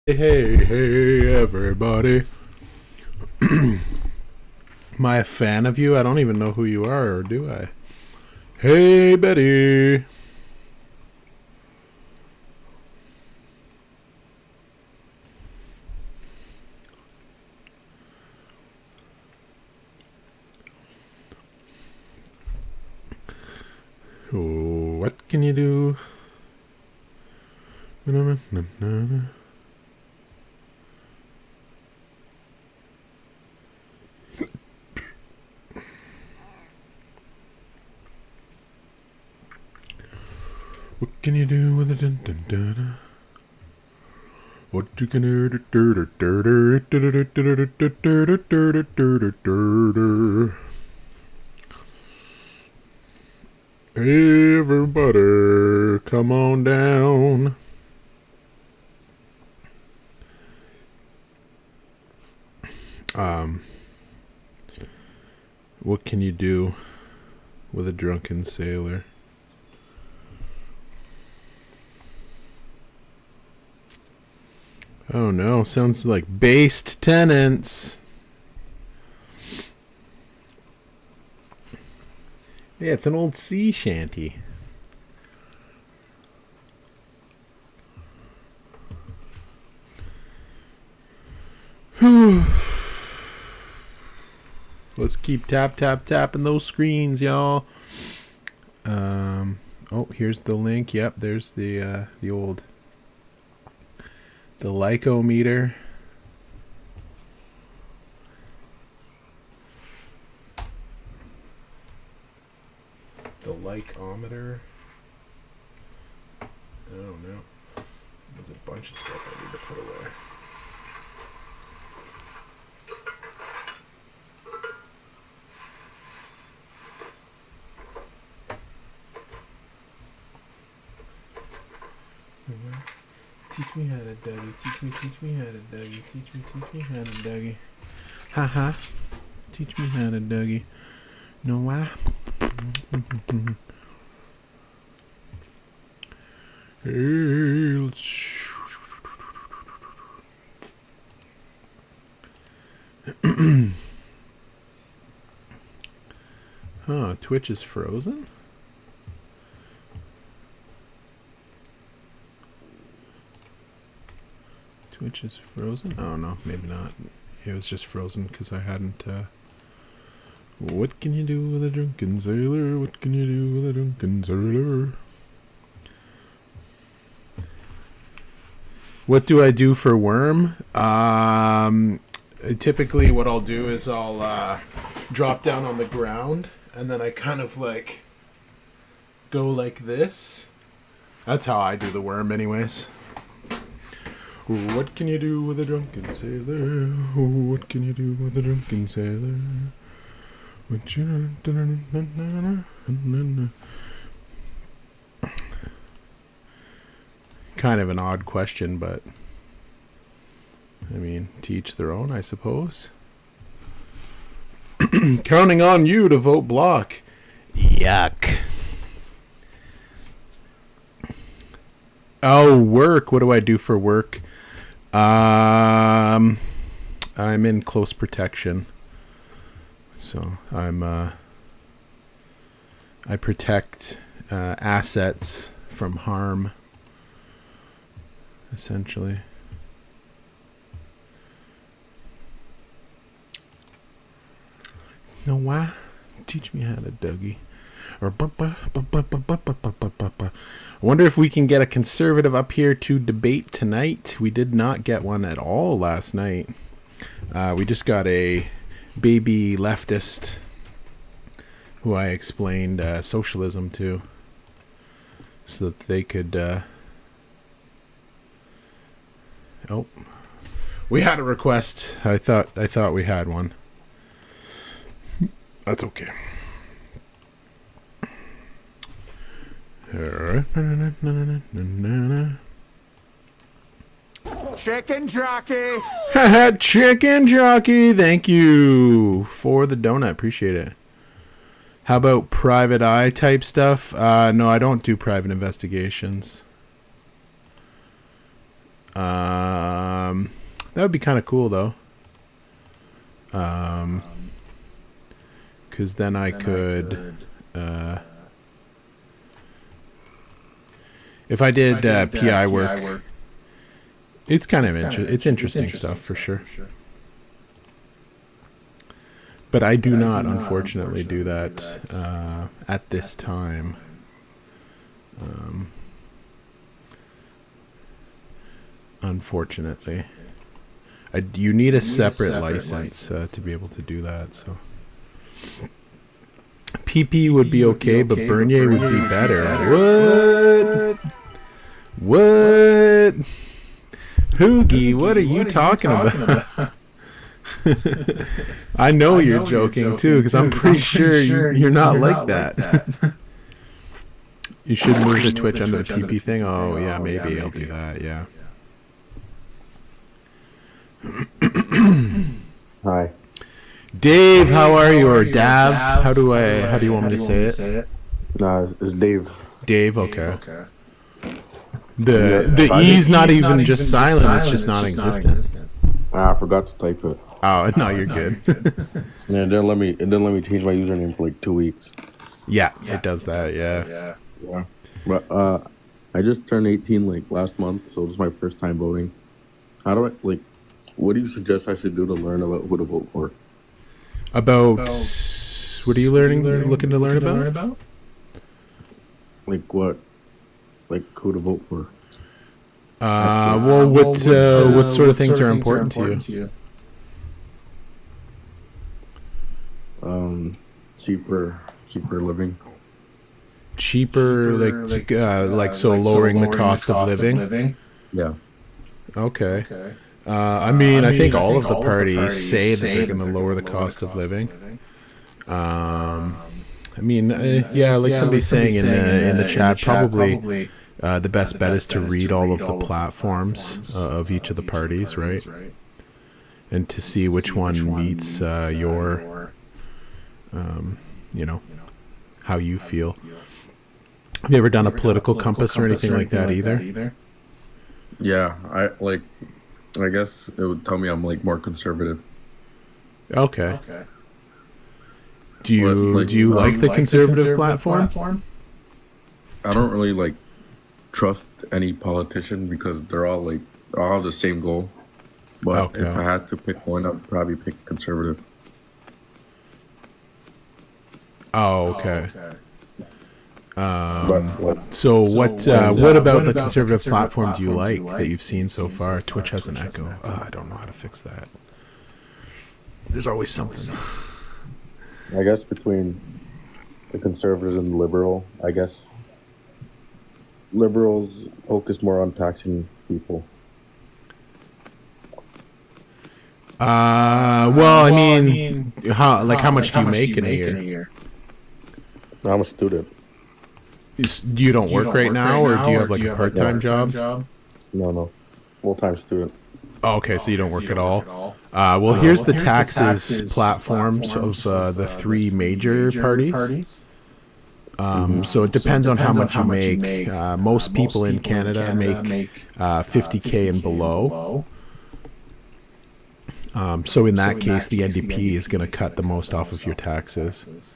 Hey, everybody. Am I a fan of you? I don't even know who you are, or do I? Hey, Betty. What can you do? What can you do with a dun dun dun? What you can do? Hey, everybody, come on down. What can you do with a drunken sailor? Oh no, sounds like based tenants. Yeah, it's an old sea shanty. Let's keep tapping those screens, y'all. Oh, here's the link. Yep, there's the old lycometer. The lycometer. I don't know. There's a bunch of stuff I need to put away. Teach me how to Dougie. Teach me how to Dougie. Teach me how to Dougie. Haha. Teach me how to Dougie. No why? Hey, let's. Huh, Twitch is frozen? Twitch is frozen? Oh no, maybe not. It was just frozen because I hadn't. What can you do with a drunken sailor? What can you do with a drunken sailor? What do I do for worm? Typically what I'll do is I'll drop down on the ground and then I kind of like go like this. That's how I do the worm anyways. What can you do with a drunken sailor? What can you do with a drunken sailor? Kind of an odd question, but I mean, to each their own, I suppose. Counting on you to vote block. Yuck. Oh, work. What do I do for work? I'm in close protection. So I protect assets from harm, essentially. No why? Teach me how to Dougie. I wonder if we can get a conservative up here to debate tonight. We did not get one at all last night. We just got a baby leftist who I explained socialism to so that they could oh, we had a request. I thought we had one. That's okay. Chicken jockey. Chicken jockey. Thank you for the donut. Appreciate it. How about private eye type stuff? No, I don't do private investigations. That would be kind of cool though. Because then I could, if I did PI work, it's kind of it's interesting stuff for sure. But I do not, unfortunately, do that at this time. Unfortunately, you need a separate license to be able to do that. So PP would be okay, but Bernier would be better. What? Hoogie, what are you talking about? I know you're joking too, because I'm pretty sure you're not like that. You should move the Twitch under the PP thing. Oh yeah, maybe I'll do that. Yeah. Hi, Dave. How are you? Or Dav? How do you want me to say it? no, it's Dave. Dave. Okay. The E's not even just silent. It's just non-existent. I forgot to type it. Oh no, you're good. Yeah, it didn't let me change my username for like 2 weeks. Yeah, it does that. Yeah. Yeah, but I just turned 18 like last month, so this is my first time voting. How do I what do you suggest I should do to learn about who to vote for? About what are you looking to learn about? Like what? Like who to vote for? Well, what sort of things are important to you? Cheaper living. Cheaper, like so lowering the cost of living. Yeah. Okay. I mean, I think all of the parties say that they're going to lower the cost of living. I mean, yeah, like somebody's saying in the chat, probably the best bet is to read all of the platforms of each of the parties, right? And to see which one meets your, how you feel. Have you ever done a political compass or anything like that either? Yeah, I guess it would tell me I'm like more conservative. Okay. Do you like the conservative platform? I don't really trust any politician because they're all have the same goal. But if I had to pick one, I'd probably pick conservative. Oh, okay. So what about the conservative platform do you like that you've seen so far? Twitch has an echo. I don't know how to fix that. There's always something. I guess between the conservatives and the liberal, I guess liberals focus more on taxing people. Well, I mean, how much do you make in a year? I'm a student. You don't work right now, or do you have a part-time job? No. Full-time student. Oh, okay, so you don't work at all. Well, here's the taxes platforms of the three major parties. So it depends on how much you make. Most people in Canada make $50K and below. So in that case, the NDP is going to cut the most off of your taxes.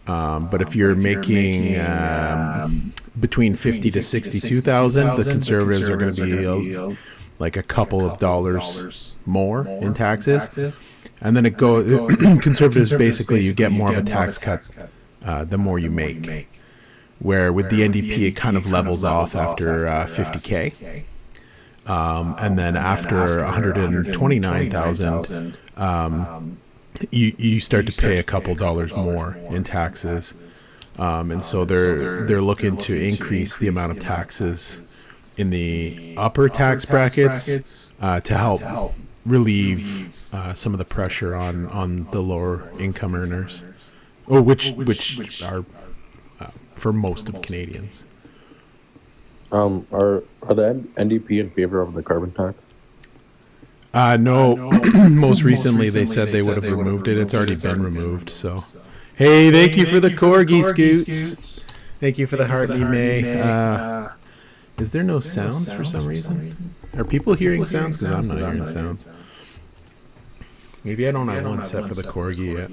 But if you're making between 50 to 62,000, the Conservatives are going to be like a couple of dollars more in taxes, and then it goes. Conservatives basically you get more of a tax cut the more you make. Where with the NDP it kind of levels off after 50K, and then after 129,000. You start to pay a couple dollars more in taxes, and so they're looking to increase the amount of taxes in the upper tax brackets to help relieve some of the pressure on the lower income earners, which are for most of Canadians. Are the NDP in favor of the carbon tax? No. Most recently they said they would have removed it. It's already been removed. So, hey, thank you for the corgi scoots. Thank you for the Hartley May. Is there no sounds for some reason? Are people hearing sounds? Because I'm not hearing sounds. Maybe I don't have one set for the corgi yet.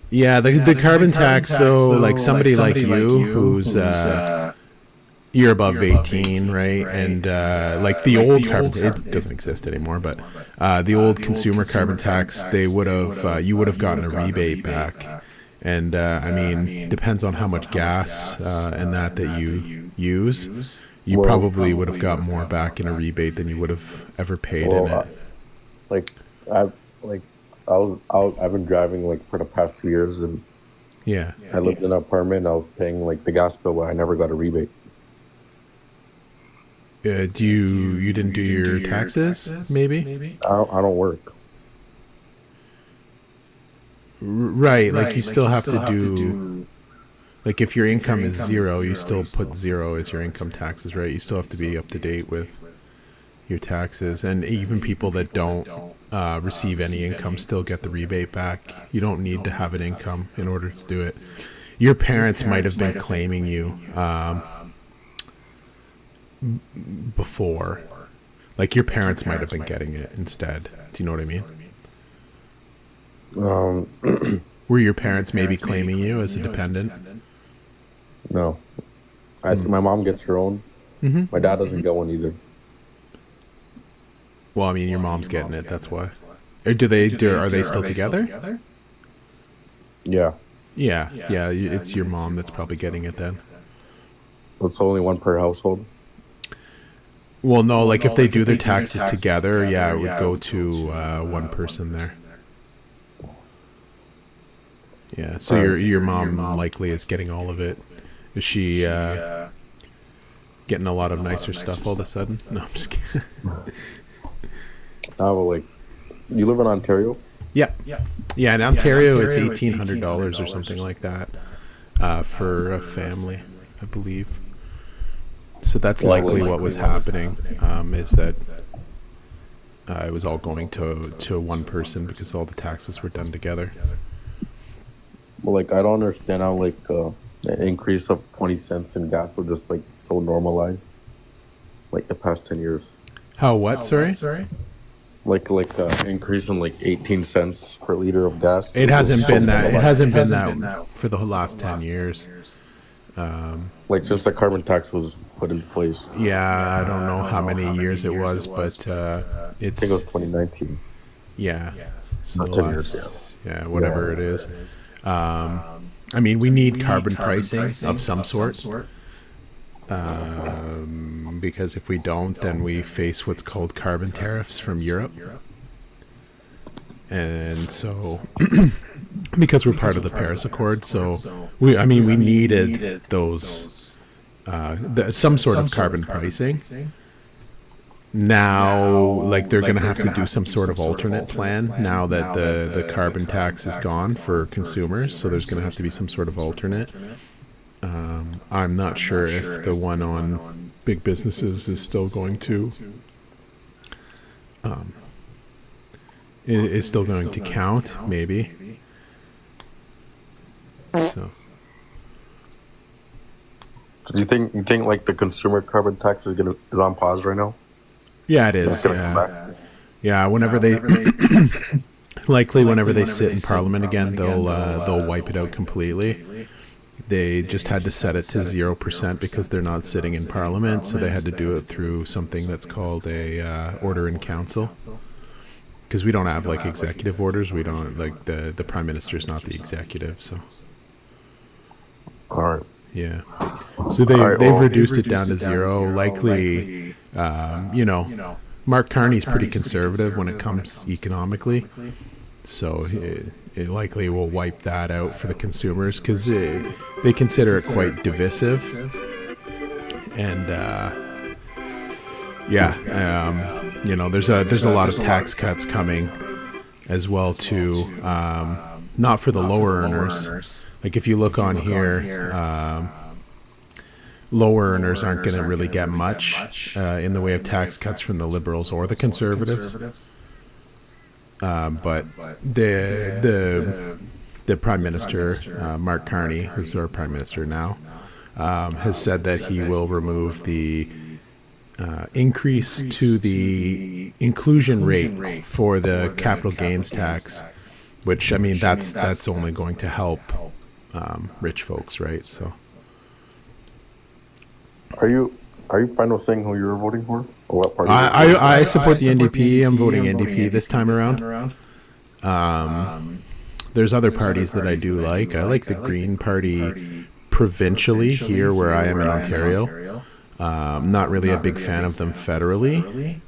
Yeah, the carbon tax though, like somebody like you who's you're above 18, right? And like the old carbon, it doesn't exist anymore, but the old consumer carbon tax, they would have you would have gotten a rebate back. And I mean, depends on how much gas and that you use. You probably would have got more back in a rebate than you would have ever paid in it. I've been driving like for the past 2 years, and yeah, I lived in an apartment. And I was paying like the gas bill, but I never got a rebate. You didn't do your taxes? Maybe I don't work. Right, like you still have to do. Like if your income is zero, you still put zero as your income taxes, right? You still have to be up to date with your taxes, and even people that don't receive any income still get the rebate back. You don't need to have an income in order to do it. Your parents might have been claiming you before. Like your parents might have been getting it instead. Do you know what I mean? Were your parents maybe claiming you as a dependent? No. My mom gets her own. Mm-hmm. My dad doesn't get one either. Well, I mean, your mom's getting it. That's why. Or are they still together? Yeah. Yeah. It's your mom that's probably getting it then. It's only one per household. Well, no. Like if they do their taxes together, yeah, it would go to one person there. Yeah. So your mom likely is getting all of it. Is she getting a lot of nicer stuff all of a sudden? No, I'm just kidding. Well, like, you live in Ontario? Yeah. In Ontario, it's $1,800 or something like that for a family, I believe. So that's likely what was happening, is that it was all going to one person because all the taxes were done together. Well, like, I don't understand how, like, an increase of 20 cents in gas was just, like, so normalized, like, the past 10 years. How what, sorry? Like increase in like 18 cents per liter of gas. It hasn't been that. It hasn't been that for the last 10 years. Like since the carbon tax was put into place. Yeah, I don't know how many years it was, but it's. I think it was 2019. Yeah. So the last, yeah, whatever it is. I mean, we need carbon pricing of some sort. Because if we don't, then we face what's called carbon tariffs from Europe. And so, because we're part of the Paris Accord, so we needed those, some sort of carbon pricing. Now, like they're going to have to do some sort of alternate plan now that the carbon tax is gone for consumers. So there's going to have to be some sort of alternate. I'm not sure if the one on big businesses is still going to is still going to count, maybe. So do you think like the consumer carbon tax is on pause right now? Yeah, it is. Yeah. Whenever they likely whenever they sit in Parliament again, they'll wipe it out completely. They just had to set it to 0% because they're not sitting in Parliament, so they had to do it through something that's called a order in council. Because we don't have like executive orders, we don't like the Prime Minister is not the executive, so. All right. Yeah. So they've reduced it down to zero. Likely, Mark Carney's pretty conservative when it comes economically, so it likely will wipe that out for the consumers because they consider it quite divisive. And there's a lot of tax cuts coming as well too. Not for the lower earners. Like if you look on here, lower earners aren't going to really get much in the way of tax cuts from the Liberals or the Conservatives. But the the Prime Minister, Mark Carney, who's our Prime Minister now, has said that he will remove the increase to the inclusion rate for the capital gains tax, which, I mean, that's only going to help rich folks, right? So, Are you fine with saying who you're voting for, or what party? I support the NDP. I'm voting NDP this time around. There's other parties that I do like. I like the Green Party provincially here where I am in Ontario. Not really a big fan of them federally,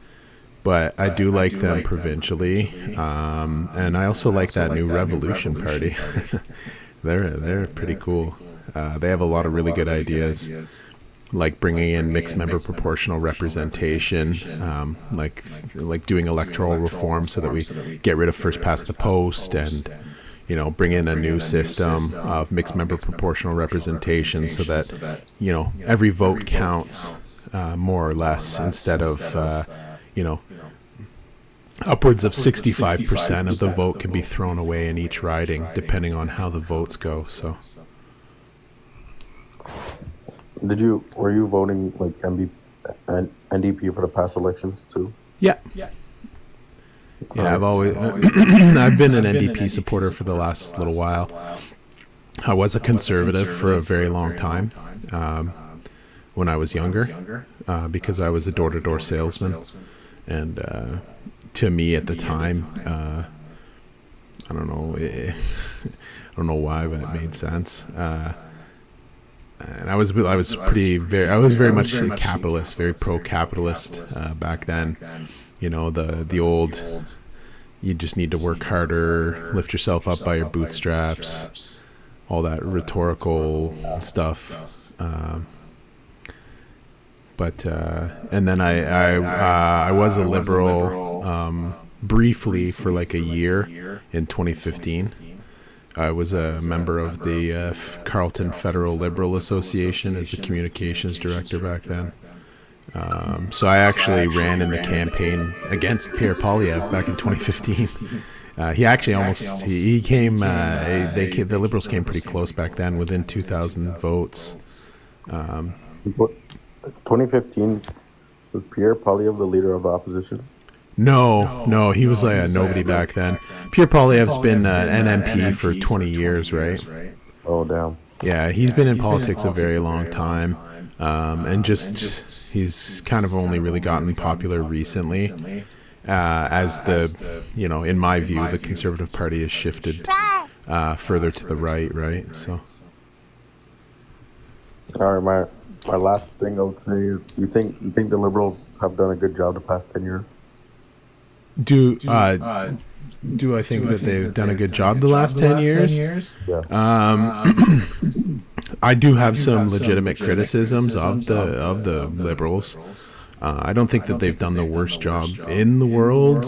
but I do like them provincially. And I also like that New Revolution Party. They're pretty cool. They have a lot of really good ideas, like bringing in mixed member proportional representation, like doing electoral reform so that we get rid of first past the post, and bring in a new system of mixed member proportional representation so that every vote counts, more or less, instead of upwards of 65% of the vote can be thrown away in each riding depending on how the votes go. So Were you voting like NDP for the past elections too? Yeah, I've always I've been an NDP supporter for the last little while. I was a conservative for a very long time when I was younger, because I was a door-to-door salesman, and to me at the time, I don't know why, but it made sense. And I was very much a capitalist, very pro-capitalist back then. The old, you just need to work harder, lift yourself up by your bootstraps, all that rhetorical stuff. And then I was a liberal briefly for like a year in 2015. I was a member of the Carleton Federal Liberal Association as the communications director back then. So I actually ran in the campaign against Pierre Polyev back in 2015. He actually he came, the Liberals came pretty close back then, within 2,000 votes. 2015, was Pierre Polyev the leader of the opposition? No, he was like a nobody back then. Pierre Polyev's been an MP for 20 years, right? Oh, damn. Yeah, he's been in politics a very long time. And he's kind of only really gotten popular recently, as in my view, the Conservative Party has shifted further to the right? So. All right, my last thing I would say is, you think the Liberals have done a good job the past 10 years? Do I think that they've done a good job the last 10 years? Yeah. I do have some legitimate criticisms of the Liberals. I don't think that they've done the worst job in the world.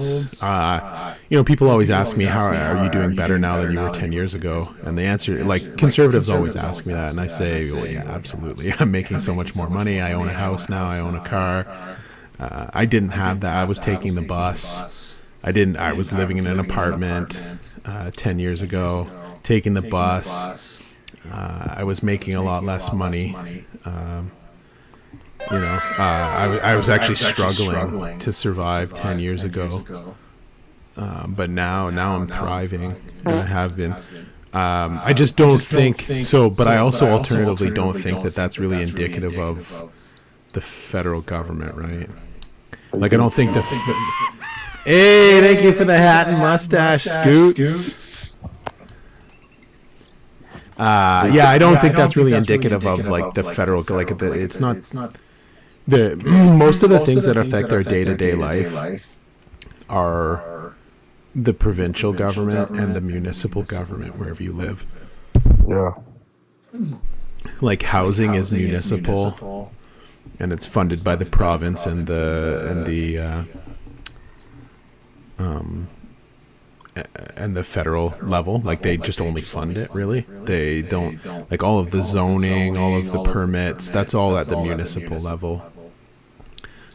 People always ask me, how are you doing better now than you were 10 years ago? And the answer, like, conservatives always ask me that, and I say, well, yeah, absolutely. I'm making so much more money. I own a house now. I own a car. I didn't have that. I was taking the bus. I was living in an apartment 10 years ago, taking the bus. I was making a lot less money. I was actually struggling to survive 10 years ago. But now I'm thriving, and I have been. I just don't think so, but I also alternatively don't think that that's really indicative of the federal government, right? Like, I don't think hey, thank you for the hat and mustache, Scoots. I don't think that's really indicative of like the federal, like it's not the most of the things that affect our day-to-day life are the provincial government and the municipal government wherever you live. Yeah. Like housing is municipal, and it's funded by the province and the federal level. Like, they just only fund it, really. They don't, like, all of the zoning, all of the permits, that's all at the municipal level.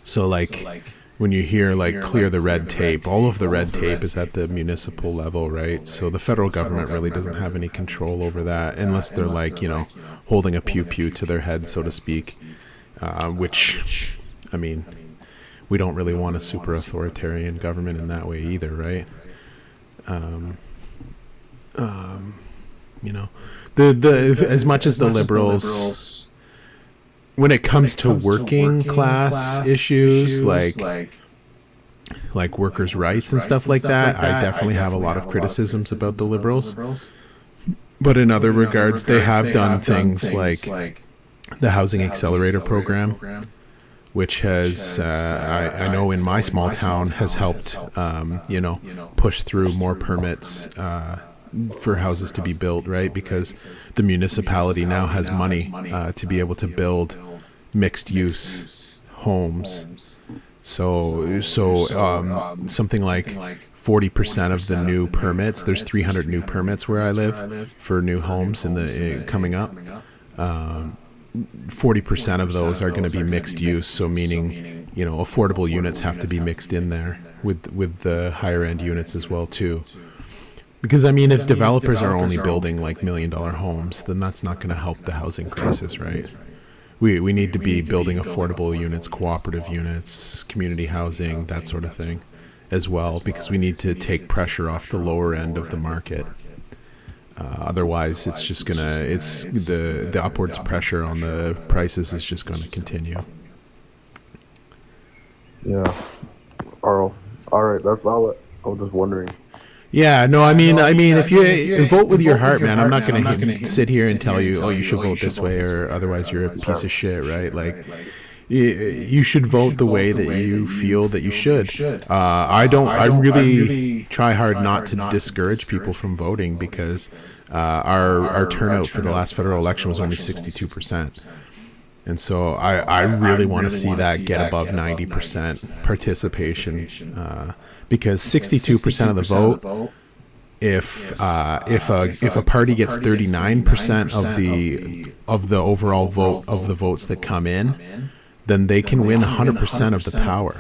So, like, when you hear like clear the red tape, all of the red tape is at the municipal level, right? So the federal government really doesn't have any control over that unless they're like, holding a pew-pew to their head, so to speak, which, I mean, we don't really want a super authoritarian government in that way either, right? As much as the liberals, when it comes to working class issues like workers' rights and stuff like that, I definitely have a lot of criticisms about the liberals. But in other regards, they have done things like the Housing Accelerator Program, which has, I know in my small town, has helped, push through more permits for houses to be built, right? Because the municipality now has money to be able to build mixed-use homes. So something like 40% of the new permits, there's 300 new permits where I live for new homes coming up. 40% of those are going to be mixed use, so meaning, affordable units have to be mixed in there with the higher end units as well too. Because if developers are only building like $1 million homes, then that's not going to help the housing crisis, right? We need to be building affordable units, cooperative units, community housing, that sort of thing as well, because we need to take pressure off the lower end of the market. Otherwise, it's just the upwards pressure on the prices is just going to continue. Yeah. All right. That's all. I was just wondering. Yeah, no, I mean, if you vote with your heart, man, I'm not going to sit here and tell you, you should vote this way, or otherwise you're a piece of shit, right? Like, you should vote the way that you feel that you should. I really try hard not to discourage people from voting, because our turnout for the last federal election was only 62%. And so I really want to see that get above 90% participation, because 62% of the vote, if a party gets 39% of the overall vote of the votes that come in, then they can win 100% of the power.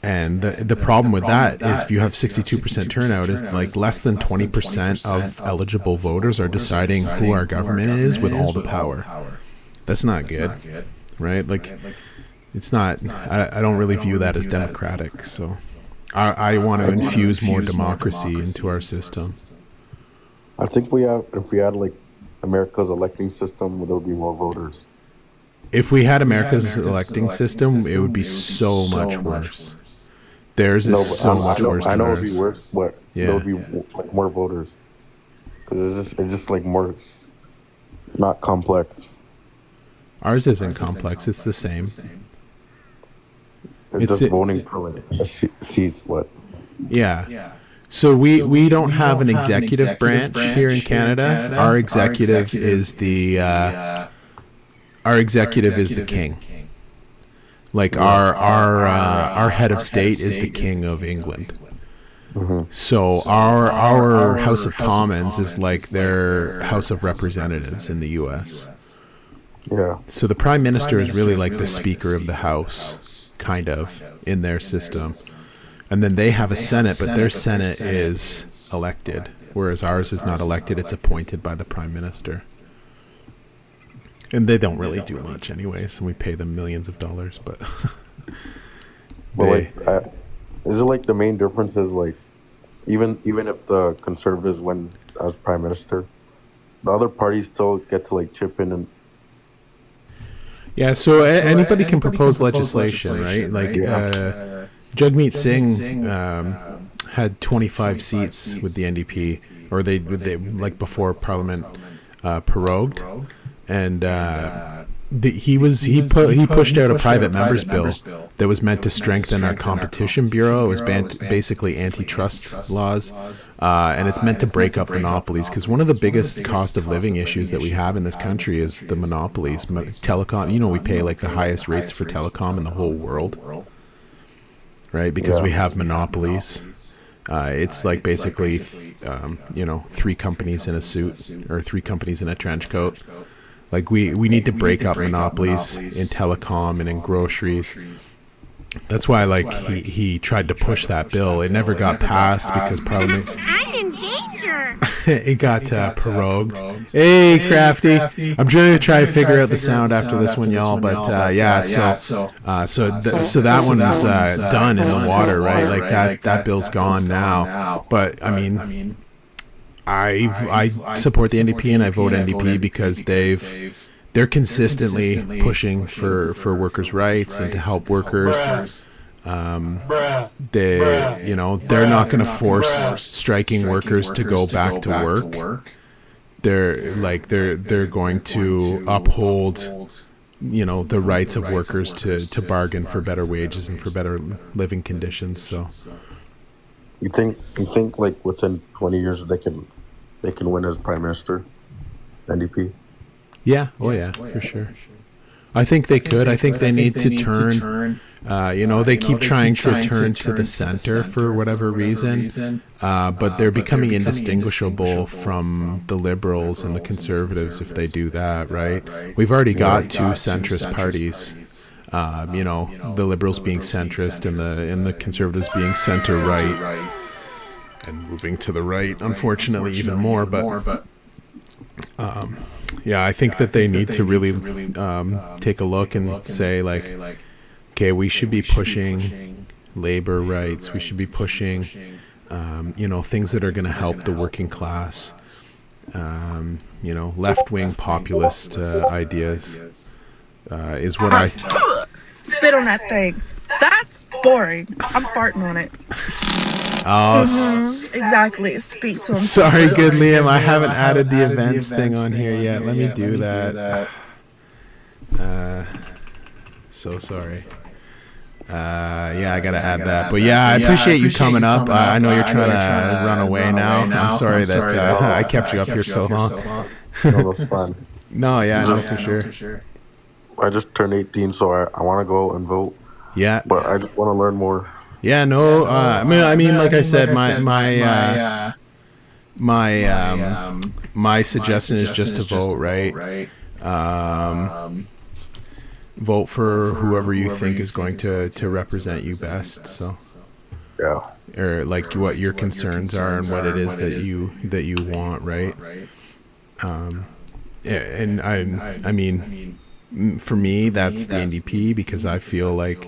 And the problem with that is, if you have 62% turnout, is like less than 20% of eligible voters are deciding who our government is with all the power. That's not good, right? Like, it's not. I don't really view that as democratic. So I want to infuse more democracy into our system. I think if we had like America's electing system, there would be more voters. If we had America's electing system, it would be so much worse. Theirs is so much worse. I know it would be worse, but there would be like more voters. Because it's just like more, not complex. Ours isn't complex. It's the same. It's just voting for like seats. What? Yeah. So we don't have an executive branch here in Canada. Our executive is the king. Like our head of state is the King of England. Mm-hmm. So our House of Commons is like their House of Representatives in the U.S. Yeah. So the Prime Minister is really like the Speaker of the House, kind of, in their system. And then they have a Senate, but their Senate is elected, whereas ours is not elected. It's appointed by the Prime Minister. And they don't really do much anyways, and we pay them millions of dollars, but... is it like the main difference is like, even if the Conservatives win as Prime Minister, the other parties still get to like chip in and... Yeah, so anybody can propose legislation, right? Like, Jagmeet Singh had 25 seats with the NDP, or they like before Parliament prorogued, and he pushed out a private members bill that was meant to strengthen our competition bureau. It was basically antitrust laws, and it's meant to break up monopolies, because one of the biggest cost of living issues that we have in this country is the monopolies. Telecom, we pay like the highest rates for telecom in the whole world, right? Because we have monopolies. It's like basically, three companies in a suit, or three companies in a trench coat. Like we need to break up monopolies in telecom and in groceries. That's why, like, he tried to push that bill. It never got passed because Parliament. I'm in danger. It got prorogued. Hey, Crafty. I'm trying to figure out the sound after this one, y'all. But yeah, so that one's done in the water, right? Like that bill's gone now. But I mean, I support the NDP and I vote NDP because they're consistently pushing for workers' rights and to help workers. They're not going to force striking workers to go back to work. They're going to uphold, the rights of workers to bargain for better wages and for better living conditions. So, you think like within 20 years they can win as prime minister, NDP? Yeah. Oh yeah, for sure. I think they could. I think they need to turn. They keep trying to turn to the center for whatever reason, but they're becoming indistinguishable from the Liberals and the Conservatives if they do that, right? We've already got two centrist parties. The Liberals being centrist and the Conservatives being center right, and moving to the right, unfortunately, even more. But yeah, I think that they need to really take a look and say, like, okay, we should be pushing labor rights. We should be pushing, things that are going to help the working class. Left-wing populist ideas is what I... Spit on that thing. That's boring. I'm farting on it. Oh, exactly. Speak to him. Sorry, good Liam. I haven't added the events thing on here yet. Let me do that. So sorry. Yeah, I gotta add that. But yeah, I appreciate you coming up. I know you're trying to run away now. I'm sorry that I kept you up here so long. No, that's fun. No, yeah, no, for sure. I just turned 18, so I want to go and vote. Yeah, but I just want to learn more. Yeah, no. I mean, like I said, my suggestion is just to vote, right? Vote for whoever you think is going to represent you best. So, yeah, or like what your concerns are and what it is that you want, right? And I mean, for me, that's the NDP because I feel like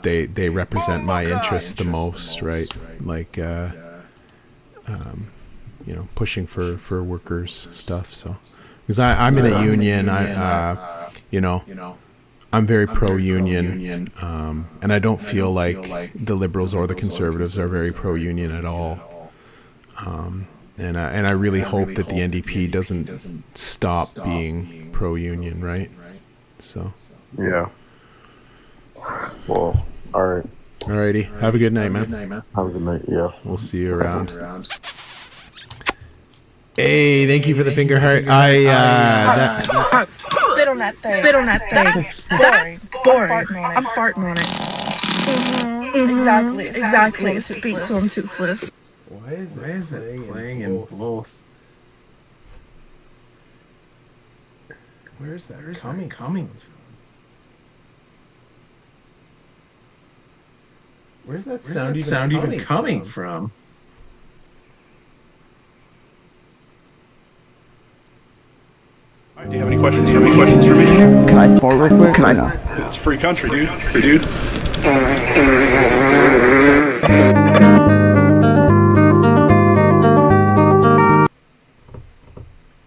they represent my interests the most, right? Like pushing for workers stuff. So because I'm in a union, I'm very pro-union, and I don't feel like the Liberals or the Conservatives are very pro-union at all. And I really hope that the NDP doesn't stop being pro-union, right? So. Yeah. Well, all right. Alrighty. Have a good night, man. Have a good night. Yeah. We'll see you around. Hey, thank you for the finger heart. Spit on that thing. Spit on that thing. That's boring. I'm farting on it. Exactly. Speak to him, Toothless. Why is it playing in both? Where's that coming from? Where's that sound even coming from? Do you have any questions? For me? Can I fart real quick? Can I? No. It's free country, dude.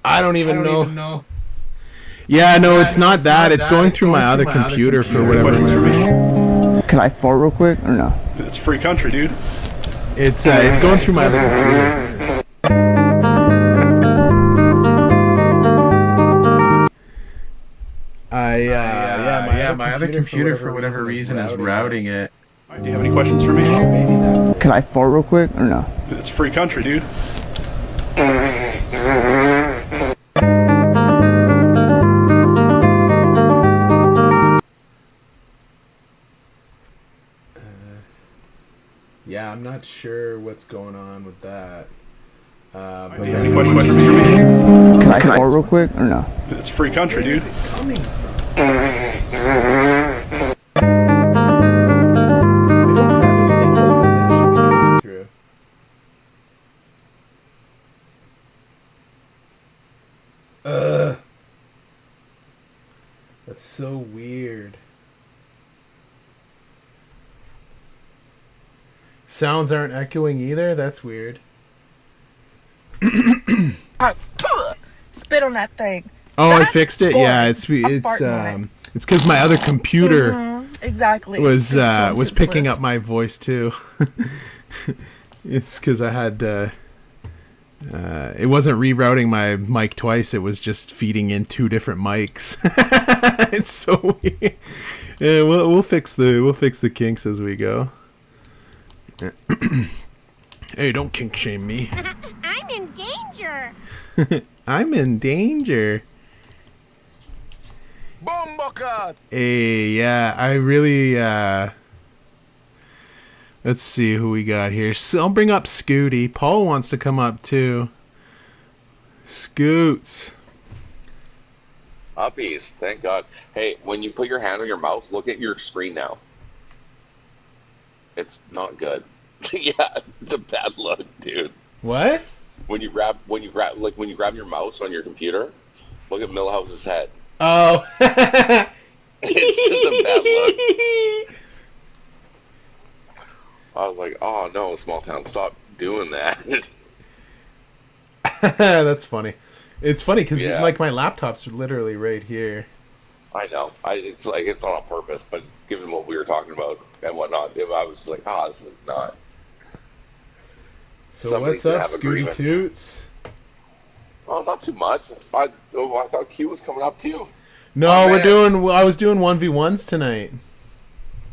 I don't even know. Yeah, no, it's not that. It's going through my other computer for whatever reason. Can I fart real quick or no? It's free country, dude. It's going through my other computer. My other computer for whatever reason is routing it. Do you have any questions for me? Can I fart real quick or no? It's free country, dude. Yeah, I'm not sure what's going on with that. But Do you have any questions for me? Can I fart real quick or no? It's free country, dude. Where is it coming from? That's so weird. Sounds aren't echoing either? That's weird. Spit on that thing. Oh, That's I fixed it. boring. Yeah, it's because my other computer Exactly. was Spit picking list. up my voice too. It's because I had it wasn't rerouting my mic twice. It was just feeding in two different mics. It's so weird. Yeah, we'll fix the kinks as we go. Hey, don't kink shame me. I'm in danger. I'm in danger. Bombocat! Hey, yeah, I really, let's see who we got here. So I'll bring up Scooty. Paul wants to come up too. Scoots. Uppies, thank God. Hey, when you put your hand on your mouth, look at your screen now. It's not good. Yeah, it's a bad look, dude. What? When you grab your mouse on your computer, look at Millhouse's head. Oh. It's just a bad look. I was like, oh no, small town, stop doing that. That's funny. It's funny because Yeah. like my laptop's literally right here. I know. It's like it's not on purpose, but given what we were talking about and whatnot, I was like, this is not. So Somebody what's should up, have a Scooty grievance. Toots? Oh, not too much. I thought Q was coming up too. No, Oh, I was doing 1v1s tonight.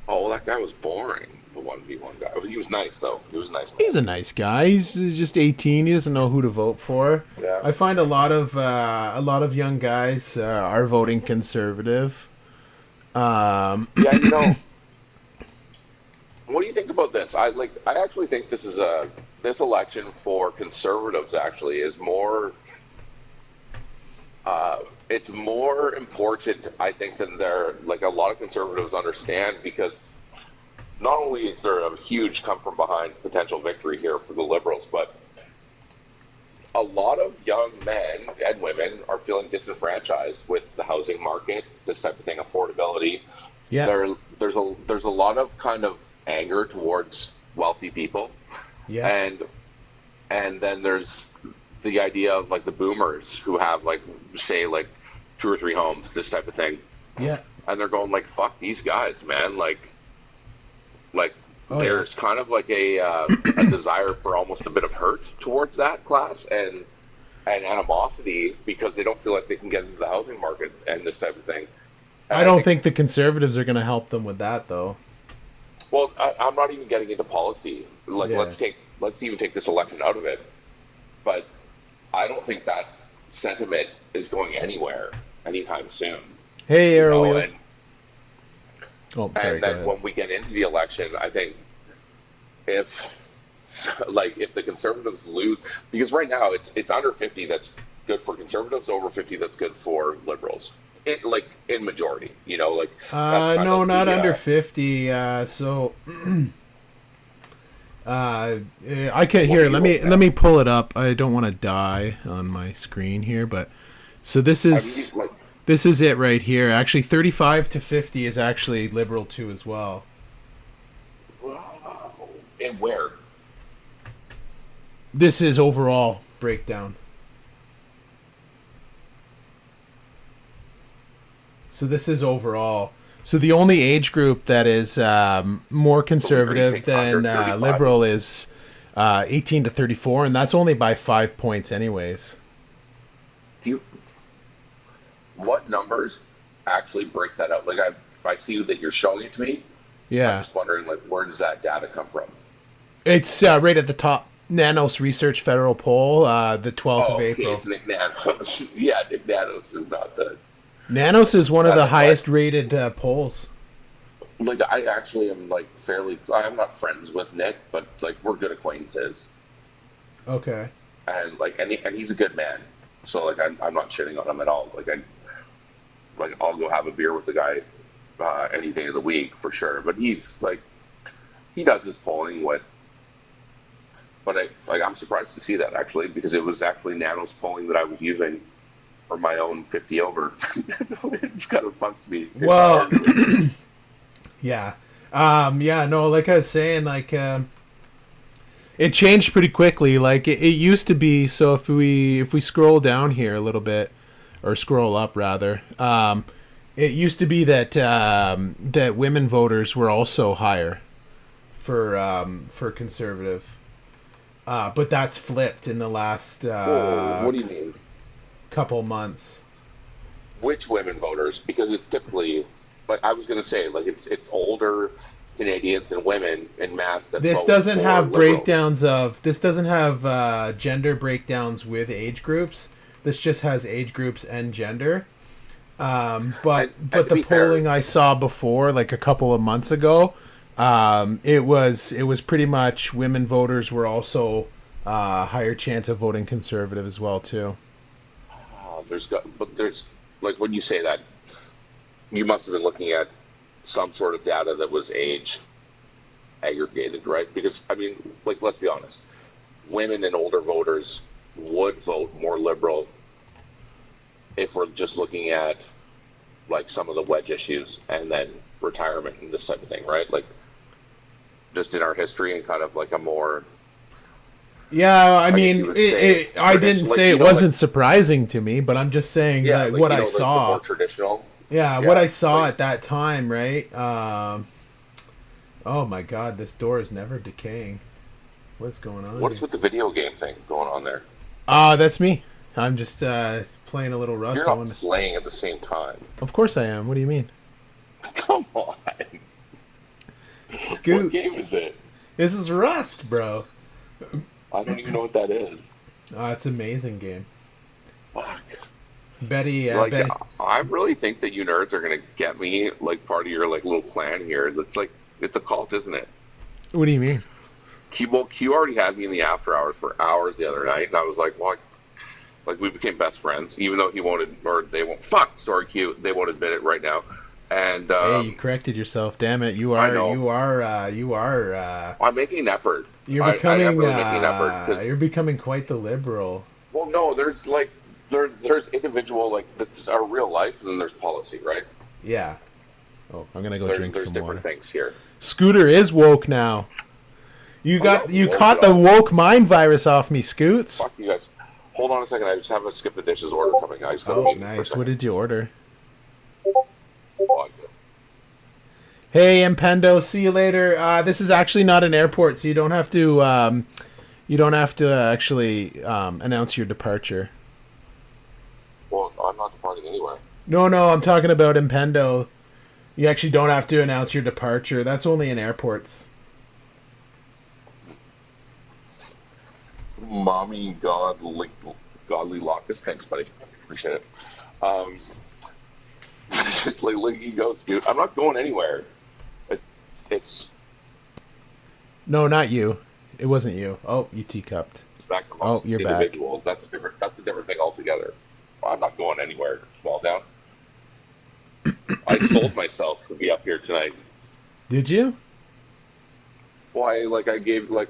Oh, that guy was boring. The 1v1 guy. He was nice though. He was a nice. He's a nice guy. He's just 18. He doesn't know who to vote for. Yeah. I find a lot of young guys are voting conservative. Yeah, you know. What do you think about this? I actually think this election for conservatives actually is more. It's more important, I think, than a lot of conservatives understand, because not only is there a huge come from behind potential victory here for the Liberals, but a lot of young men and women are feeling disenfranchised with the housing market, this type of thing, affordability. Yeah. There's a lot of kind of anger towards wealthy people. Yeah. And then there's the idea of like the boomers who have say 2 or 3 homes, this type of thing. Yeah. And they're going like, fuck these guys, man. Oh, there's kind of like a desire for almost a bit of hurt towards that class and animosity because they don't feel like they can get into the housing market and this type of thing. And I don't think the conservatives are going to help them with that, though. Well, I'm not even getting into policy. Let's even take this election out of it. But I don't think that sentiment is going anywhere anytime soon. Hey, You know, Aero Wheels. Oh, sorry. And then when we get into the election, I think if the conservatives lose, because right now it's under 50 that's good for conservatives, over 50 that's good for liberals. In majority, that's kind no, of not the, under 50. So I can't hear. Let me pull it up. I don't want to die on my screen here, but so this is this is it right here. Actually, 35 to 50 is actually liberal too as well. And where? This is overall breakdown. So this is overall. So the only age group that is more conservative than liberal is 18 to 34, and that's only by 5 points anyways. What numbers actually break that up? I see that you're showing it to me. Yeah. I'm just wondering, where does that data come from? It's right at the top. Nanos Research Federal Poll, the 12th of April. It's Nick Nanos. Yeah, Nick Nanos is not the... Nanos is one of the highest rated polls. I actually am I'm not friends with Nick, but we're good acquaintances. Okay. And and he's a good man. So I'm not shitting on him at all. I'll go have a beer with the guy any day of the week for sure. But he's he does his polling with. But I'm surprised to see that actually, because it was actually Nanos polling that I was using or my own 50 over. It just kind of fucks me. Well, yeah. Yeah, no, like I was saying, like, it changed pretty quickly. Like, it used to be, so if we scroll down here a little bit, or scroll up rather, it used to be that that women voters were also higher for conservative. But that's flipped in the last what do you mean? couple months. Which women voters? Because it's typically, like I was going to say, like it's older Canadians and women in mass that This vote doesn't for have Liberals. breakdowns of. This doesn't have gender breakdowns with age groups. This just has age groups and gender. But to the be fair- polling I saw before, like a couple of months ago, it was pretty much women voters were also higher chance of voting conservative as well too. There's like when you say that, you must have been looking at some sort of data that was age aggregated, right? Because I mean, like let's be honest, women and older voters would vote more liberal if we're just looking at like some of the wedge issues and then retirement and this type of thing, right? Like just in our history and kind of like a more. Yeah, I guess mean, you would say I didn't like, say you it know, wasn't like- surprising to me, but I'm just saying that like, what you I know, the saw. more traditional. Yeah, Yeah, what I saw like- at that time, right? Oh my God, this door is never decaying. What's going on? What's here? with the video game thing going on there? That's me. I'm just playing a little Rust. You're not playing at the same time. Of course I am. What do you mean? Come on. Scoots. What game is it? This is Rust, bro. I don't even know what that is. It's an amazing game. Fuck. Betty, Like, Betty. I really think that you nerds are gonna get me like part of your like little clan here. It's like it's a cult, isn't it? What do you mean? Q already had me in the after hours for hours the other night, and I was like, well, like we became best friends, even though he won't, or they won't. Fuck, sorry, Q. They won't admit it right now. And Hey, you corrected yourself. Damn it, you I know. are. I'm making an effort. You're becoming. I am really making an effort. 'Cause- You're becoming quite the liberal. well, no, there's like there's individual like that's our real life, and then there's policy, right? Yeah. Oh, I'm gonna go drink There's some different water. things here. Scooter is woke now. You caught the woke mind virus off me, Scoots. Fuck you guys. Hold on a second. I just have a skip the dishes order coming. I just got a Oh, meeting for a nice. second. What did you order? Vodka. Hey, Impendo. See you later. This is actually not an airport, so you don't have to. Actually announce your departure. Well, I'm not departing anywhere. No, I'm talking about Impendo. You actually don't have to announce your departure. That's only in airports. Mommy, godly locus. Thanks, buddy. Appreciate it. Just like he goes, dude. I'm not going anywhere. It's No, not you. It wasn't you. Oh, you teacupped. back amongst you're back. individuals. That's a different thing altogether. I'm not going anywhere. Small town. I sold myself to be up here tonight. Did you? Why? Like I gave like.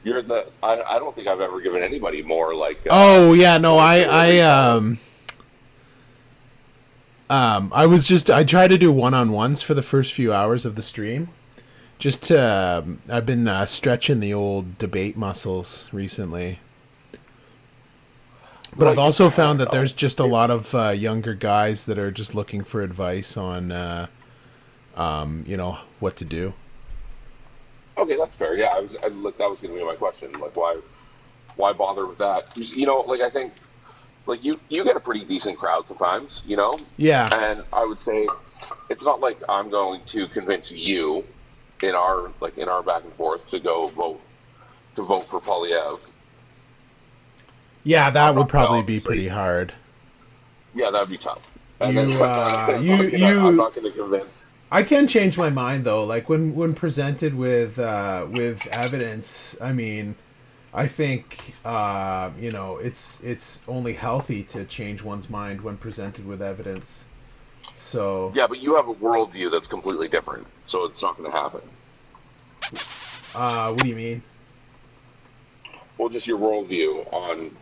You're the. I don't think I've ever given anybody more like. Oh yeah, no, I tried to do one-on-ones for the first few hours of the stream. Just to, I've been stretching the old debate muscles recently. But I've also found that there's just a lot of younger guys that are just looking for advice on, what to do. Okay, that's fair. Yeah, that was going to be my question. Like, why bother with that? 'Cause, like I think, like you get a pretty decent crowd sometimes, Yeah. And I would say, it's not like I'm going to convince you, in our back and forth, to vote for Polyev. Yeah, that would probably No, be pretty hard. Yeah, that'd be tough. And You, I'm not going to convince. I can change my mind though. Like when presented with evidence, I mean, I think it's only healthy to change one's mind when presented with evidence. So Yeah, but you have a worldview that's completely different, so it's not going to happen. what do you mean? Well, just your worldview on.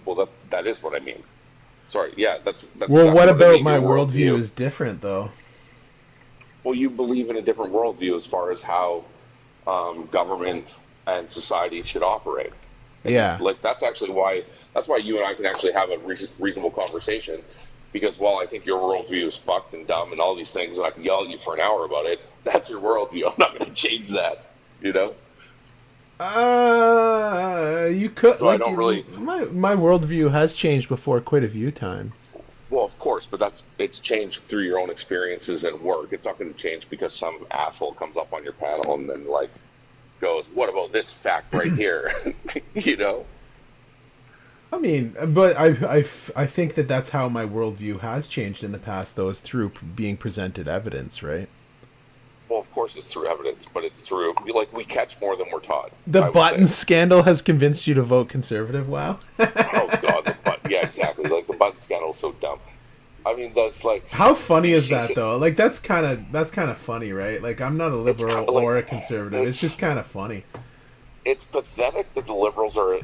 Well, that is what I mean. Sorry, yeah, that's Well, exactly what I about mean. my Your worldview is different, though. Well, you believe in a different worldview as far as how government and society should operate. And Yeah. like that's why you and I can actually have a reasonable conversation. Because while I think your worldview is fucked and dumb and all these things, and I can yell at you for an hour about it, that's your worldview. I'm not going to change that. You know. You could. So like, I don't really. My worldview has changed before quite a few times. Well, of course, but it's changed through your own experiences and work. It's not going to change because some asshole comes up on your panel and then like goes, "What about this fact right here?" You know. I mean, but I think that's how my worldview has changed in the past, though, is through being presented evidence, right? Well, of course it's through evidence, but it's through we catch more than we're taught. The button scandal has convinced you to vote conservative. Wow. Oh God, yeah, exactly. Like the button scandal is so dumb. I mean, that's like how funny is that though? Like that's kind of funny, right? Like I'm not a liberal or a conservative. It's just kind of funny. It's pathetic that the liberals that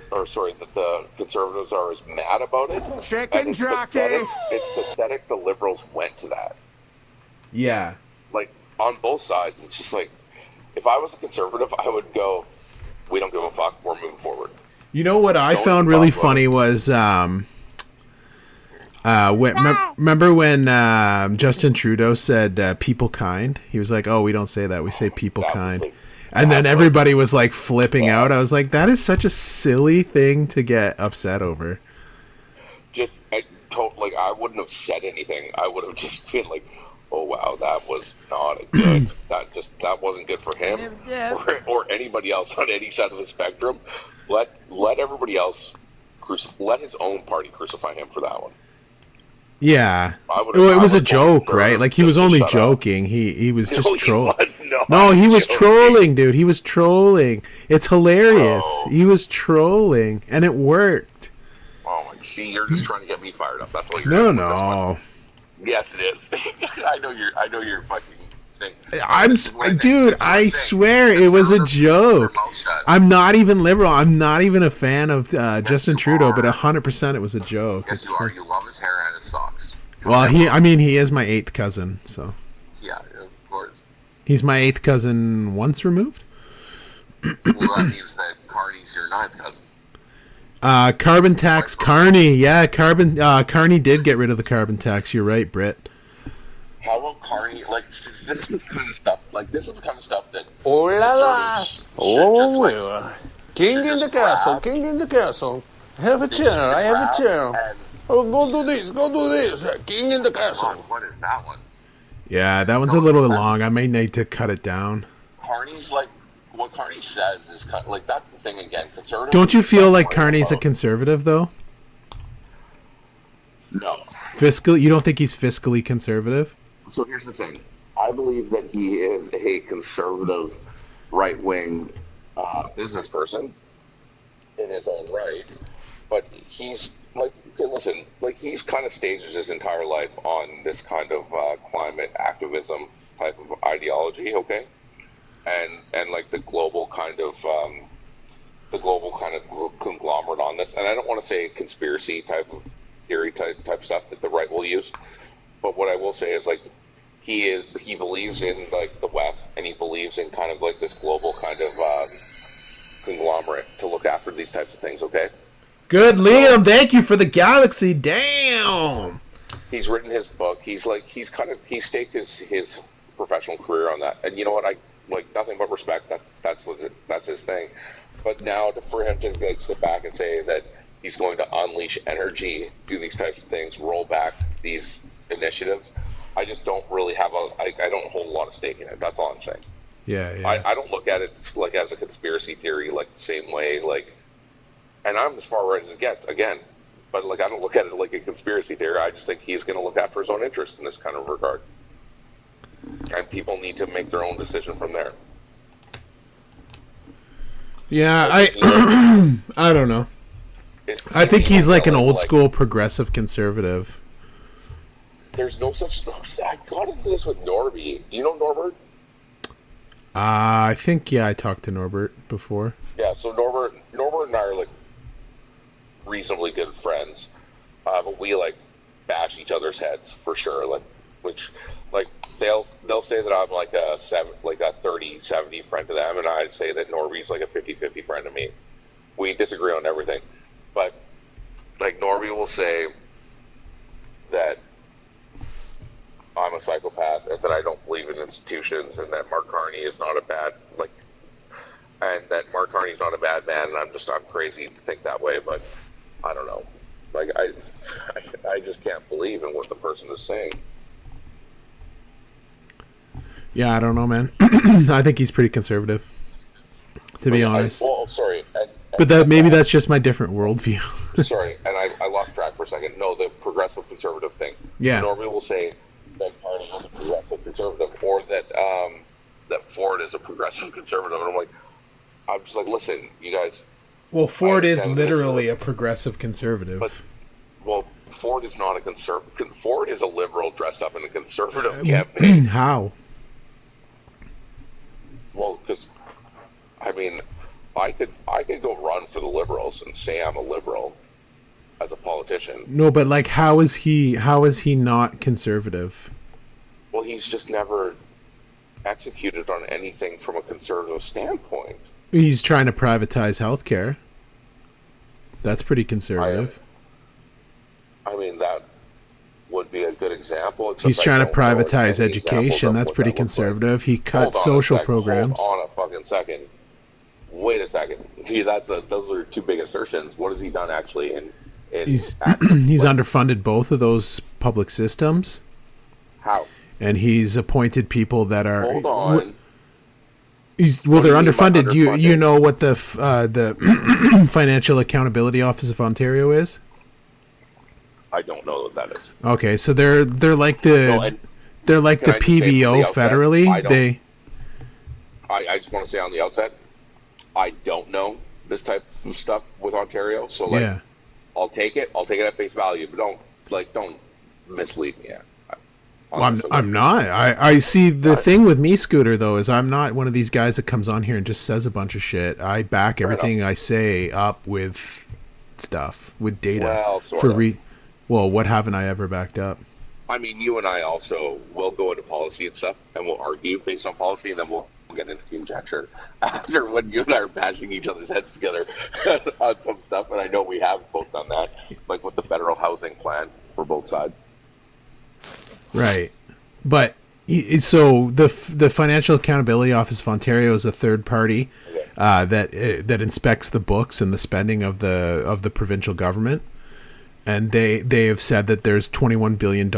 the conservatives are as mad about it. Chicken jockey. It's pathetic the liberals went to that. Yeah. Like on both sides, it's just like if I was a conservative, I would go, "We don't give a fuck. We're moving forward." You know what I found really funny was remember when Justin Trudeau said "people kind"? He was like, "Oh, we don't say that. We say people kind." And then everybody was like flipping out. I was like, that is such a silly thing to get upset over. I wouldn't have said anything. I would have just been like, "Oh wow, that was not a good. that wasn't good for him or anybody else on any side of the spectrum." Let everybody else let his own party crucify him for that one. Yeah, it was a joke, right? Like he was only joking. He was just trolling. No, he was trolling, dude. He was trolling. It's hilarious. Oh. He was trolling, and it worked. Oh, see, you're just trying to get me fired up. That's what you're doing. No. Yes, it is. I know you're fucking. Dude, I swear it was a joke. I'm not even liberal. I'm not even a fan of Justin Trudeau, but 100% it was a joke. Yes, you are. You love his hair and his socks. Well, he is my 8th cousin, so. Yeah, of course. He's my 8th cousin once removed. Well, that means that Carney's your 9th cousin. Carbon tax, Carney. Yeah, Carney did get rid of the carbon tax. You're right, Britt. How about Carney? Like this is the kind of stuff. Like this is the kind of stuff that. Oh la la! Oh, king in the castle. King in the castle. Have a chair. I have a chair. Oh, go do this. Go do this. King in the castle. What is that one? Yeah, that one's a little long. I may need to cut it down. Carney's like what Carney says is kind of, like that's the thing again. Conservative. Don't you feel like Carney's a conservative though? No. Fiscally, you don't think he's fiscally conservative? So here's the thing. I believe that he is a conservative, right-wing business person in his own right. But he's like, okay, listen, like he's kind of staged his entire life on this kind of climate activism type of ideology, okay? And like the global kind of conglomerate on this. And I don't want to say conspiracy type of theory type stuff that the right will use. But what I will say is like he believes in like the West, and he believes in kind of like this global kind of conglomerate to look after these types of things. Okay. Good, Liam. Thank you for the galaxy. Damn. He's written his book. He's staked his professional career on that. And you know what? I like nothing but respect. That's his thing. But now for him to like sit back and say that he's going to unleash energy, do these types of things, roll back these initiatives, I just don't really have I don't hold a lot of stake in it. That's all I'm saying. Yeah. I don't look at it like as a conspiracy theory, like the same way, like, and I'm as far right as it gets, again, but like I don't look at it like a conspiracy theory. I just think he's going to look after his own interest in this kind of regard, and people need to make their own decision from there. Yeah, I don't know. I think he's like an old school progressive conservative. There's no such. I got into this with Norby. Do you know Norbert? I think I talked to Norbert before. Yeah, so Norbert and I are like reasonably good friends, but we like bash each other's heads for sure. Like they'll say that I'm like a 30-70 friend to them, and I'd say that Norby's like a 50-50 friend to me. We disagree on everything, but like Norby will say that I'm a psychopath and that I don't believe in institutions, and that Mark Carney is not a bad and that Mark Carney's not a bad man, and I'm crazy to think that way, but I don't know. Like I just can't believe in what the person is saying. Yeah, I don't know, man. I think he's pretty conservative, to be honest. Sorry. But maybe that's just my different worldview. Sorry, and I lost track for a second. No, the progressive conservative thing. Yeah. Normally will say that Carney is a progressive conservative, or that that Ford is a progressive conservative, and I'm just like, listen, you guys. Well, Ford is literally a progressive conservative. But, Ford is not a conservative. Ford is a liberal dressed up in a conservative campaign. How? Well, because, I mean, I could go run for the Liberals and say I'm a liberal as a politician. No, but like, how is he not conservative? Well, he's just never executed on anything from a conservative standpoint. He's trying to privatize healthcare. That's pretty conservative. I mean, that would be a good example. He's trying to privatize education. That's pretty conservative. He cut social programs. Hold on a fucking second. Wait a second. Those are two big assertions. What has he done actually? He's underfunded both of those public systems. How? And he's appointed people that are. Hold on. They're underfunded. You know what the Financial Accountability Office of Ontario is? I don't know what that is. Okay, so they're like the PBO federally. I just want to say on the outset, I don't know this type of stuff with Ontario, so yeah. I'll take it at face value, but don't mislead me. Well, I'm not. I see the thing with me, Scooter, though, is I'm not one of these guys that comes on here and just says a bunch of shit. I back everything I say up with stuff, with data. Well, what haven't I ever backed up? I mean, you and I also will go into policy and stuff, and we'll argue based on policy, and then we'll get into conjecture after when you and I are bashing each other's heads together on some stuff, and I know we have both done that, like with the federal housing plan for both sides. Right. But so the Financial Accountability Office of Ontario is a third party that inspects the books and the spending of the provincial government. And they have said that there's $21 billion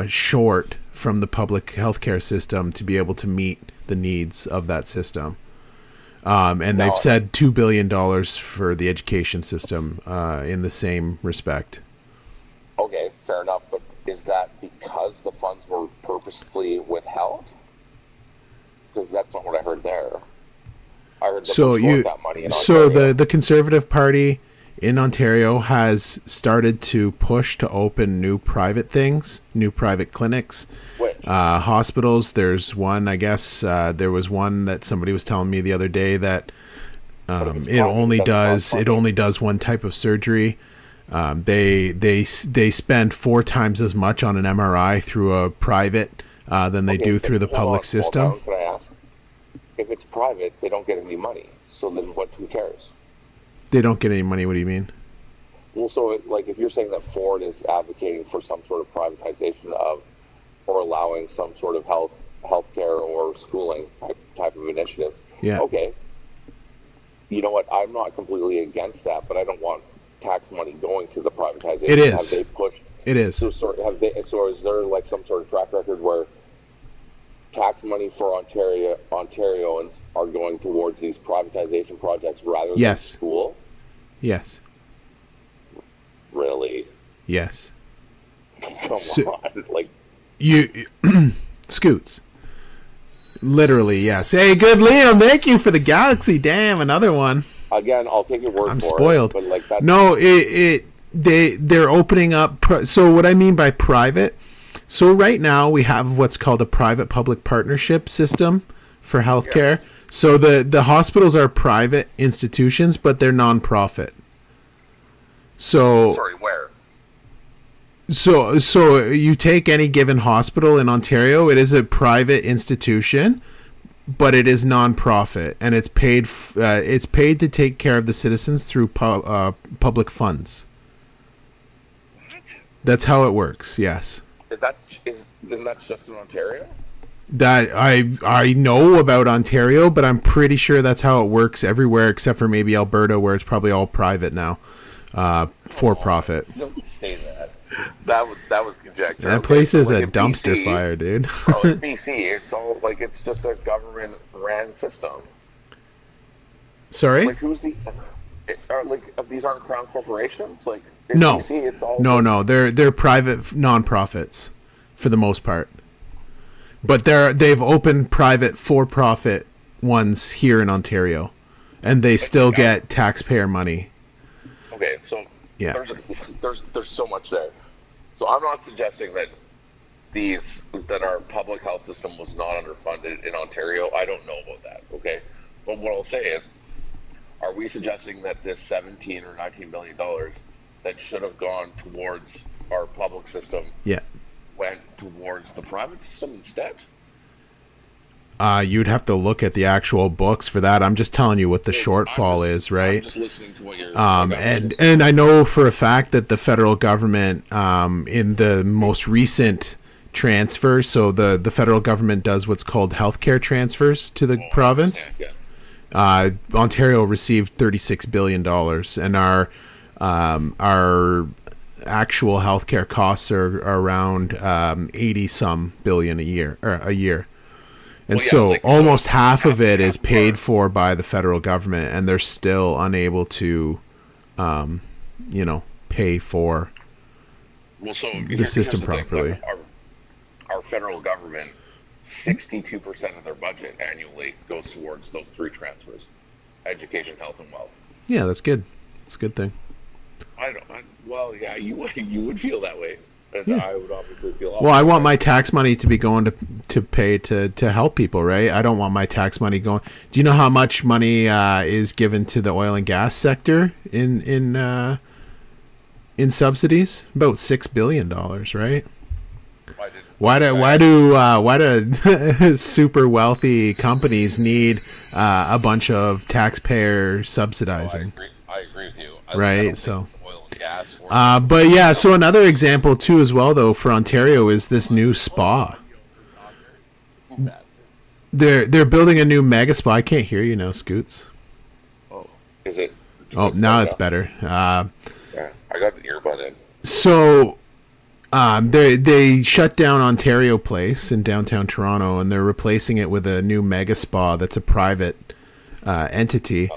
short from the public healthcare system to be able to meet the needs of that system. And they've said $2 billion for the education system in the same respect. Okay, fair enough. But is that because the funds were purposefully withheld? Because that's not what I heard there. I heard that money in Ontario. So the Conservative Party in Ontario has started to push to open new private clinics, hospitals. There's one, I guess, there was one that somebody was telling me the other day that it only does one type of surgery. They spend 4 times as much on an MRI through a private than they do through the public system. Can I ask? If it's private, they don't get any money. So then who cares? They don't get any money. What do you mean? Well, so if you're saying that Ford is advocating for some sort of privatization of, or allowing some sort of healthcare or schooling type of initiative. Yeah. Okay. You know what? I'm not completely against that, but I don't want tax money going to the privatization. It is. Have they pushed? It is. So is there some sort of track record where tax money for Ontarians are going towards these privatization projects rather than school? Yes. Really? Yes. Come on. You Scoots. Literally, yes. Hey, good Liam, thank you for the galaxy. Damn, another one. Again, I'll take your word for it. I'm spoiled. But no, they're opening up. So what I mean by private. So right now we have what's called a private-public partnership system for healthcare. Yeah. So the hospitals are private institutions, but they're non-profit. So sorry, where? So you take any given hospital in Ontario, it is a private institution, but it is non-profit, and it's paid to take care of the citizens through public funds. That's how it works. Yes. Then that's just in Ontario. That I know about Ontario, but I'm pretty sure that's how it works everywhere except for maybe Alberta, where it's probably all private now, for profit. Don't say that. That was conjecture. That place is a dumpster fire, dude. Oh, it's BC. It's all like it's just a government-ran system. Sorry? Like who's these aren't crown corporations? Like no, BC, it's all no. They're private non-profits for the most part. But they've opened private for-profit ones here in Ontario, and they still get taxpayer money. Okay, so yeah, there's so much there. So I'm not suggesting that our public health system was not underfunded in Ontario. I don't know about that. Okay, but what I'll say is, are we suggesting that this 17 or 19 billion dollars that should have gone towards our public system? Yeah. Went towards the private system instead? You'd have to look at the actual books for that. I'm just telling you what the shortfall is, right? I'm just listening to what you're and I know for a fact that the federal government, in the most recent transfer, so the federal government does what's called healthcare transfers to the province. Yeah. Ontario received $36 billion, and our actual healthcare costs are around 80 some billion a year. And almost half of it is paid for by the federal government, and they're still unable to pay for the system properly. Our federal government, 62% of their budget annually goes towards those three transfers: education, health, and wealth. Yeah, that's good. It's a good thing. You would feel that way. And Yeah. I would obviously feel. Well, I want my tax money to be going to pay to help people, right? I don't want my tax money going. Do you know how much money is given to the oil and gas sector in subsidies? About $6 billion, right? Why do super wealthy companies need a bunch of taxpayer subsidizing? I agree with you. Right, so. But yeah, so another example too as well though for Ontario is this new spa. They're building a new mega spa. I can't hear you now, Scoots. Oh, is it? Oh, now it's better. Yeah, I got an earbud in. So, they shut down Ontario Place in downtown Toronto, and they're replacing it with a new mega spa that's a private entity.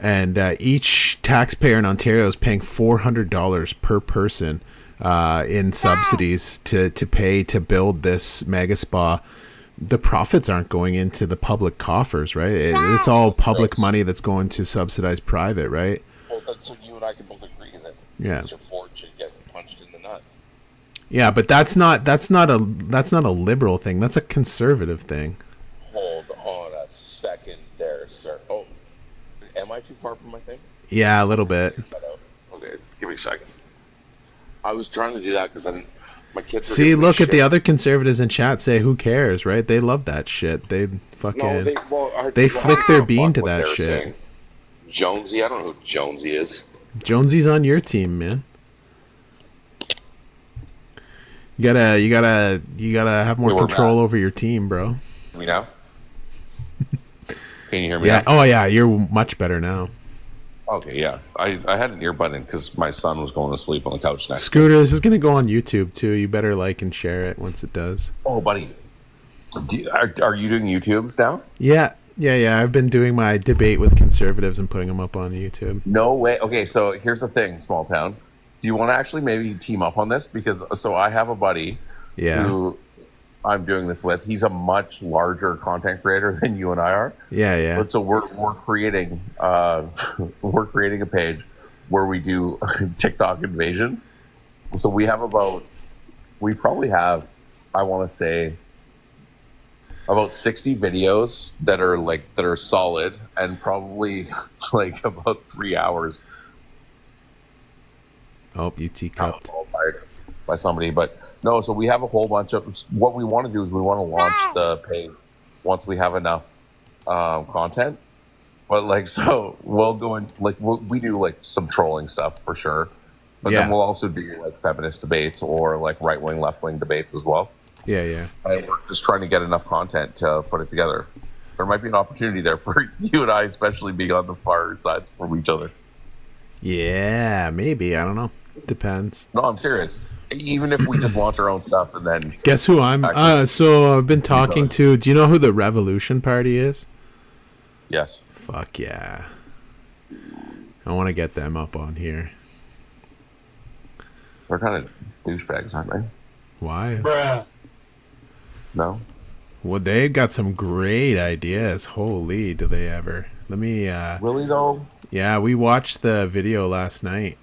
And each taxpayer in Ontario is paying $400 per person in subsidies to pay to build this mega spa. The profits aren't going into the public coffers, right? It's all public money that's going to subsidize private, right? Well, so you and I can both agree that Mr. Ford should get punched in the nuts. Yeah, but that's not a liberal thing. That's a conservative thing. Hold on a second there, sir. Oh. Am I too far from my thing? Yeah, a little bit. Okay, give me a second. I was trying to do that because my kids. See, look at the other conservatives in chat. Say, who cares, right? They love that shit. They fucking they flick their bean to that shit. Saying. Jonesy, I don't know who Jonesy is. Jonesy's on your team, man. You gotta have more control over your team, bro. Me now? Can you hear me? Yeah. now? Oh, yeah. You're much better now. Okay. Yeah. I had an earbud in because my son was going to sleep on the couch next. Scooter, this is gonna go on YouTube too. You better like and share it once it does. Oh, buddy. Are you doing YouTubes now? Yeah. I've been doing my debate with conservatives and putting them up on YouTube. No way. Okay. So here's the thing, small town. Do you want to actually maybe team up on this? Because I have a buddy. Yeah. Who I'm doing this with. He's a much larger content creator than you and I are. Yeah. But so we're creating we're creating a page where we do TikTok invasions. So we probably have, I want to say, about 60 videos that are solid and probably like about 3 hours. Oh, you teacupped. Oh, by somebody. But no, so we have a whole bunch of what we want to do is we want to launch the page once we have enough content. But like, so we'll go in like we do like some trolling stuff for sure. But then we'll also do like feminist debates or like right wing, left wing debates as well. Yeah. And we're just trying to get enough content to put it together. There might be an opportunity there for you and I, especially being on the far sides from each other. Yeah, maybe. I don't know. Depends. No, I'm serious. Even if we just launch our own stuff and then... Guess who I'm... so I've been talking to... Do you know who the Revolution Party is? Yes. Fuck yeah. I want to get them up on here. They're kind of douchebags, aren't they? Why? Bruh. No? Well, they've got some great ideas. Holy, do they ever. Let me... Really, though? Yeah, we watched the video last night.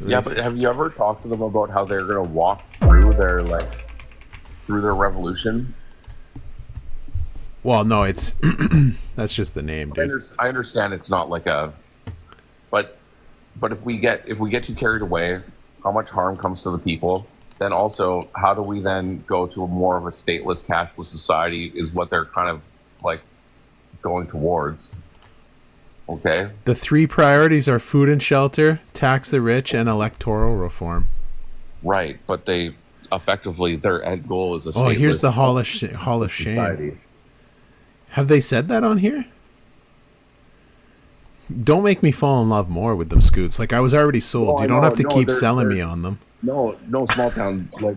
Yeah, but have you ever talked to them about how they're going to walk through their, like, through their revolution? Well, no, it's... that's just the name, dude. I understand it's not like a... But if we get too carried away, how much harm comes to the people? Then also, how do we then go to a more of a stateless, cashless society is what they're kind of, like, going towards. Okay. The 3 priorities are food and shelter, tax the rich, and electoral reform. Right, but they effectively their end goal is a. Oh, here's the Hall of Shame. Have they said that on here? Don't make me fall in love more with them, Scoots. Like I was already sold. You don't have to keep selling me on them. No, small town like.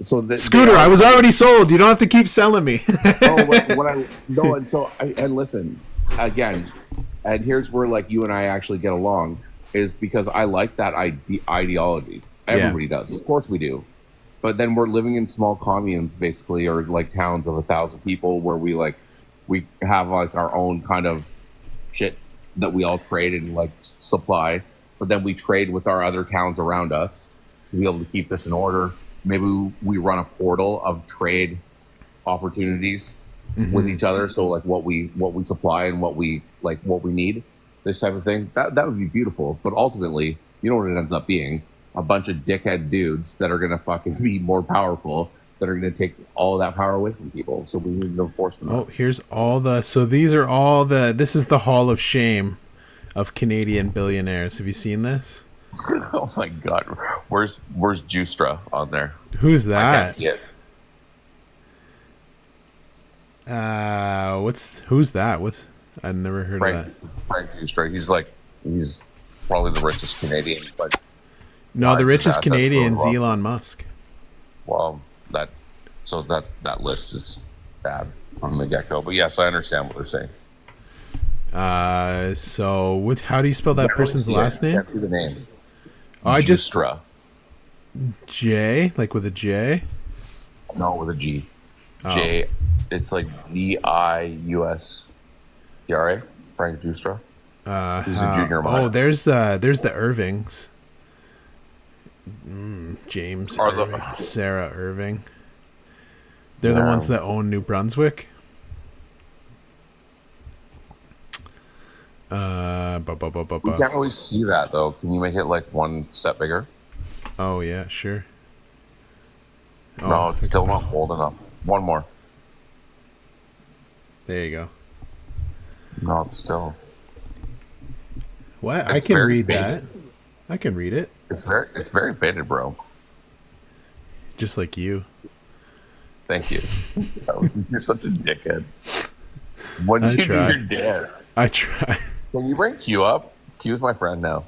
So Scooter, I was already sold. You don't have to keep selling me. And listen again. And here's where like you and I actually get along is because I like that ideology. Everybody does, of course we do. But then we're living in small communes basically, or like towns of 1,000 people, where we have like our own kind of shit that we all trade and like supply. But then we trade with our other towns around us to be able to keep this in order. Maybe we run a portal of trade opportunities with each other. So like what we supply and what we need, this type of thing, that would be beautiful. But ultimately, you know what it ends up being? A bunch of dickhead dudes that are going to fucking be more powerful, that are going to take all of that power away from people. So we need to enforce them. Oh, here's all the... So these are all the... This is the Hall of Shame of Canadian billionaires. Have you seen this? Oh my God. Where's Justra on there? Who's that? I can't see it. Who's that? I've never heard of that. Frank Justra. He's probably the richest Canadian, but... No, the richest Canadian is Elon Musk. Well, that list is bad from the get-go. But yes, I understand what they're saying. So how do you spell that person's last name? I can't see the name. Oh, Justra. J, like with a J? No, with a G. J. It's like Diustra. Frank Justra. He's a junior miner. Oh, there's the Irvings. James Irving, Sarah Irving. They're the ones that own New Brunswick. We can't always see that though. Can you make it like one step bigger? Oh yeah, sure. No, it's still not bold enough. One more. There you go. No, it's still. What? I can read that. I can read it. It's very faded, bro. Just like you. Thank you. You're such a dickhead. What did you do your dance? I try. Can you bring Q up? Q's my friend now.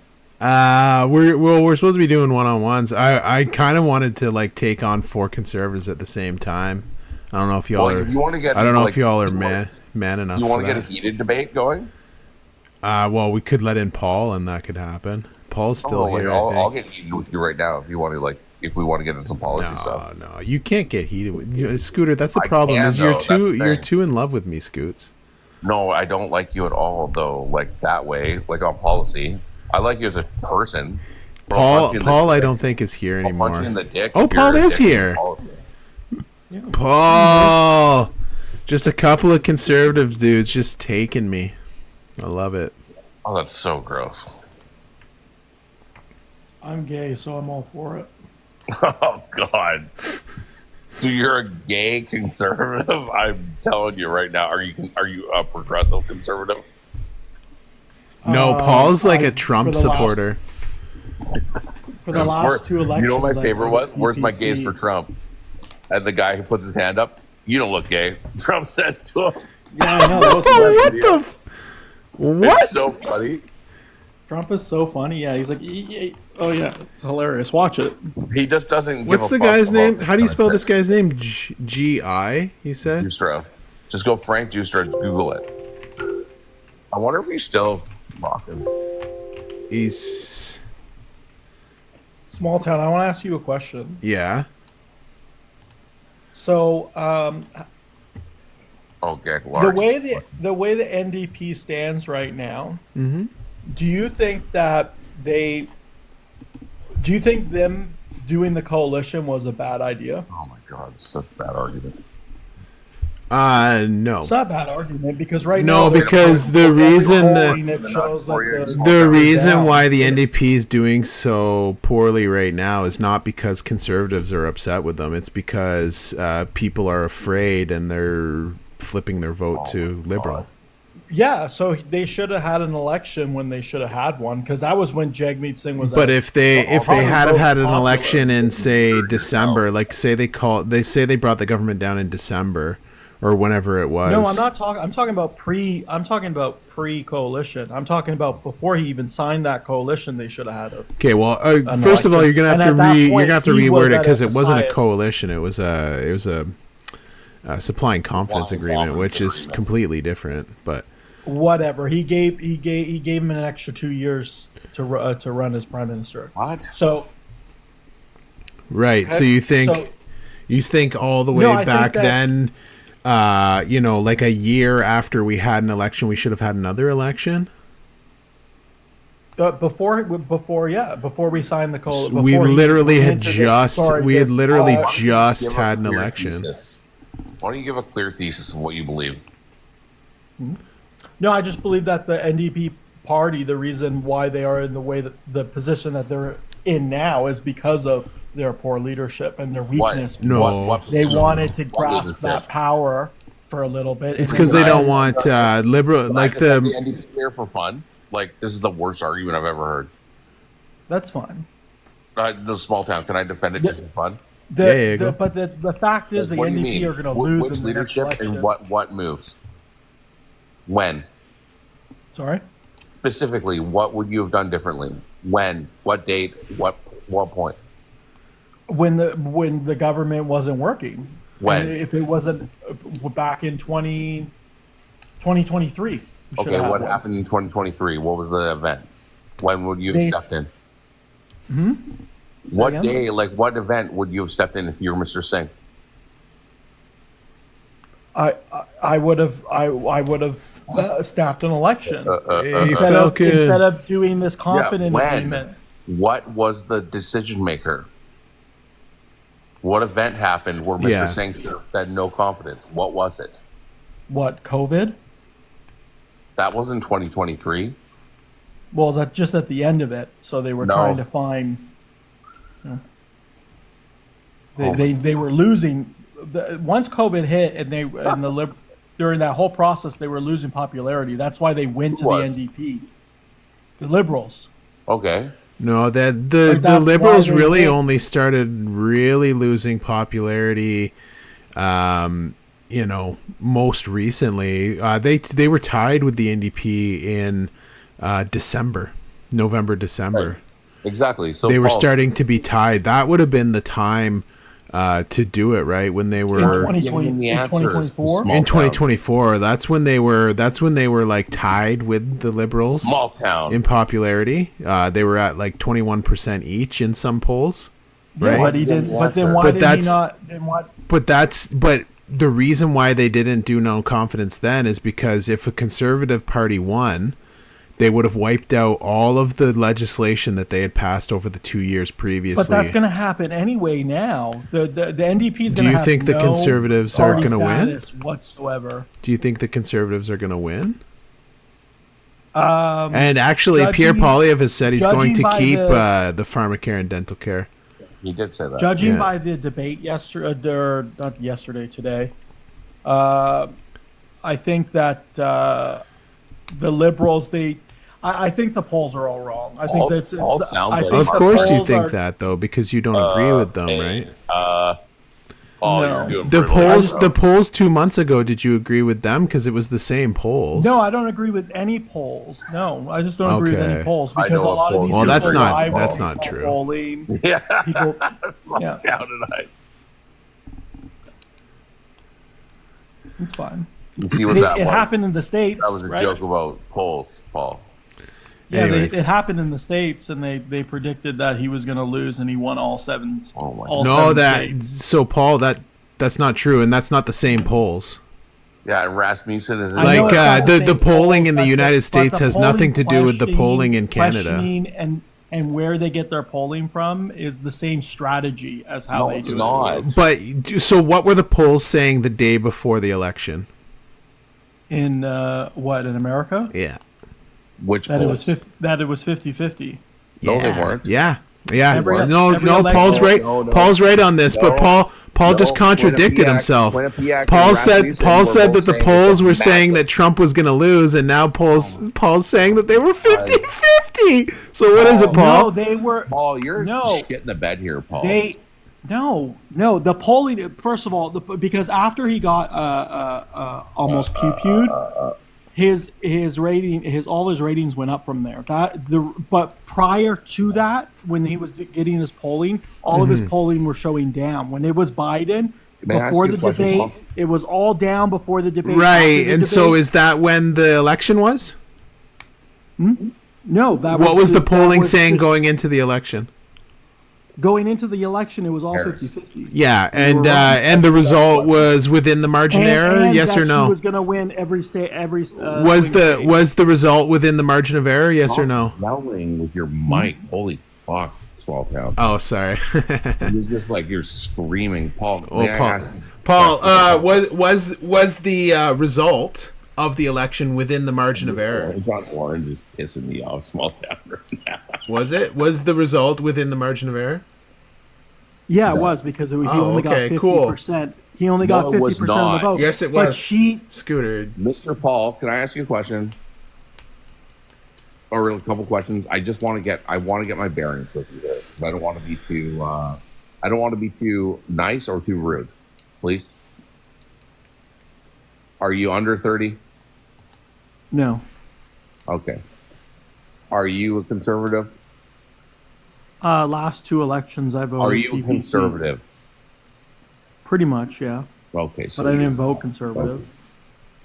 We're supposed to be doing one-on-ones. I kind of wanted to like take on 4 conservatives at the same time. I don't know if y'all are. I don't know if y'all are man enough. You want to get a heated debate going? Well, we could let in Paul, and that could happen. Paul's still here. I'll get heated with you right now if you want to if we want to get into some policy stuff. No, you can't get heated with Scooter. That's the problem. You're too in love with me, Scoots. No, I don't like you at all, though. Like that way, like on policy. I like you as a person. Paul, I don't think is here anymore. I'll punch you in the dick. Oh, Paul is here. Paul, just a couple of conservative dudes just taking me. I love it. Oh, that's so gross. I'm gay, so I'm all for it. Oh God. So you're a gay conservative? I'm telling you right now. Are you a progressive conservative? No, Paul's like a Trump supporter. For the last two elections, you know what my favorite was? Where's my gays for Trump? And the guy who puts his hand up, you don't look gay. Trump says to him. Yeah, I know. What the? What? It's so funny. Trump is so funny. Yeah, he's like, oh yeah, it's hilarious. Watch it. He just doesn't. What's the guy's name? How do you spell this guy's name? G-I, you said? Justra. Just go Frank Justra. Google it. I wonder if he's still rocking. He's Small town. I want to ask you a question. Yeah. So, okay, the way the NDP stands right now, do you think that do you think them doing the coalition was a bad idea? Oh my God, it's such a bad argument. No. It's not a bad argument because right now. No, because the reason the reason why the NDP is doing so poorly right now is not because conservatives are upset with them. It's because people are afraid and they're flipping their vote to Liberal. Yeah, so they should have had an election when they should have had one because that was when Jagmeet Singh was. But if they had an election in say December, like say they brought the government down in December. Or whenever it was. No, I'm not talking. I'm talking about pre-coalition. I'm talking about before he even signed that coalition. They should have had a. Okay, well, first of all, you're gonna have to reword it because it wasn't a coalition. It was a supply and confidence agreement, which is completely different. But whatever, he gave him an extra 2 years to run as prime minister. What? So. Right. So you think all the way back then. Like a year after we had an election, we should have had another election. Before we signed the coalition, we literally had just had an election. Why don't you give a clear thesis of what you believe? No, I just believe that the NDP party, the reason why they are in the position that they're in now, is because of their poor leadership and their weakness. They wanted to grasp that power for a little bit. It's because they don't want liberal like the NDP here for fun. Like this is the worst argument I've ever heard. That's fine. No small town. Can I defend it just for fun? But the fact is, the NDP are going to lose which in the leadership next election. and what moves? When? Sorry. Specifically, what would you have done differently? When? What date? What point? When the government wasn't working. When? And if it wasn't back in 2023. Okay, what happened in 2023? What was the event? When would you have stepped in? What day, what event would you have stepped in if you were Mr. Singh? I would have stopped an election instead of doing this confident agreement. What was the decision maker? What event happened where Mr. Singh said no confidence? What was it? What, COVID? That was in 2023. Well, that's just at the end of it. So they were trying to find. They were losing. Once COVID hit, and during that whole process, they were losing popularity. That's why they went to the NDP, the Liberals. Okay. No, the Liberals really only started really losing popularity, most recently. They were tied with the NDP in November, December. Right. Exactly. So they were starting to be tied. That would have been the time to do it, right? When they were in 2024. In 2024, that's when they were like tied with the Liberals. Small town in popularity. They were at like 21% each in some polls, right? But he didn't. But then why did he not? Then what? But the reason why they didn't do no confidence then is because if a Conservative Party won, they would have wiped out all of the legislation that they had passed over the 2 years previously. But that's going to happen anyway now. The NDP is going to have Do you think the Conservatives are going to win? Whatsoever. Do you think the Conservatives are going to win? And actually, Pierre Poilievre has said he's going to keep the pharmacare and dental care. He did say that. Judging by the debate today, I think that the Liberals, I think the polls are all wrong. I think that's. Of course, you think that though, because you don't agree with them, right? You're doing the polls 2 months ago. Did you agree with them? Because it was the same polls. No, I don't agree with any polls. No, I just don't agree with any polls because a lot of these. Well, that's not true. Polling, yeah, people. Down tonight. It's fine. You see what that was? It happened in the States. That was a joke about polls, Paul. Yeah, it happened in the States, and they predicted that he was going to lose, and he won all seven. So Paul, that's not true, and that's not the same polls. Yeah, and Rasmussen is like the polling in the United States has nothing to do with the polling in Canada. And where they get their polling from is the same strategy as how they do it. But so, what were the polls saying the day before the election? In what, in America? Yeah. Which that polls? It was 50-50. No, they weren't. Yeah. Paul's right. Paul's right on this, but Paul just contradicted himself. Paul said that the polls were saying that Trump was going to lose, and now Paul's saying that they were 50-50. So what is it, Paul? No, they were. Paul, you're shit in the bed here, Paul. No. The polling. First of all, because after he got almost pew-pewed. His rating, all his ratings went up from there. But prior to that, when he was getting his polling, all of his polling were showing down. When it was Biden, before the debate, it was all down before the debate. Right, and so is that when the election was? No, what was the polling saying going into the election? Going into the election, it was all 50-50. Yeah, and the result was within the margin of error. Yes or no? She was going to win every state. Was the result within the margin of error? Yes or no? Yelling with your mic. Holy fuck, Small Town. Oh, sorry. You're just like you're screaming, Paul. Paul, was the result of the election within the margin of error? John Warren just pissing me off, Small Town right now. Was the result within the margin of error? Yeah, it was because he only got 50%. He only got 50% of the vote. Yes, it was. But Scooter. Mr. Paul, can I ask you a question? Or a couple questions. I want to get my bearings with you there. I don't want to be too nice or too rude. Please. Are you under 30? No. Okay. Are you a conservative? Last two elections I voted. Are you PVC. Conservative? Pretty much, yeah. Okay. So but I didn't vote Conservative.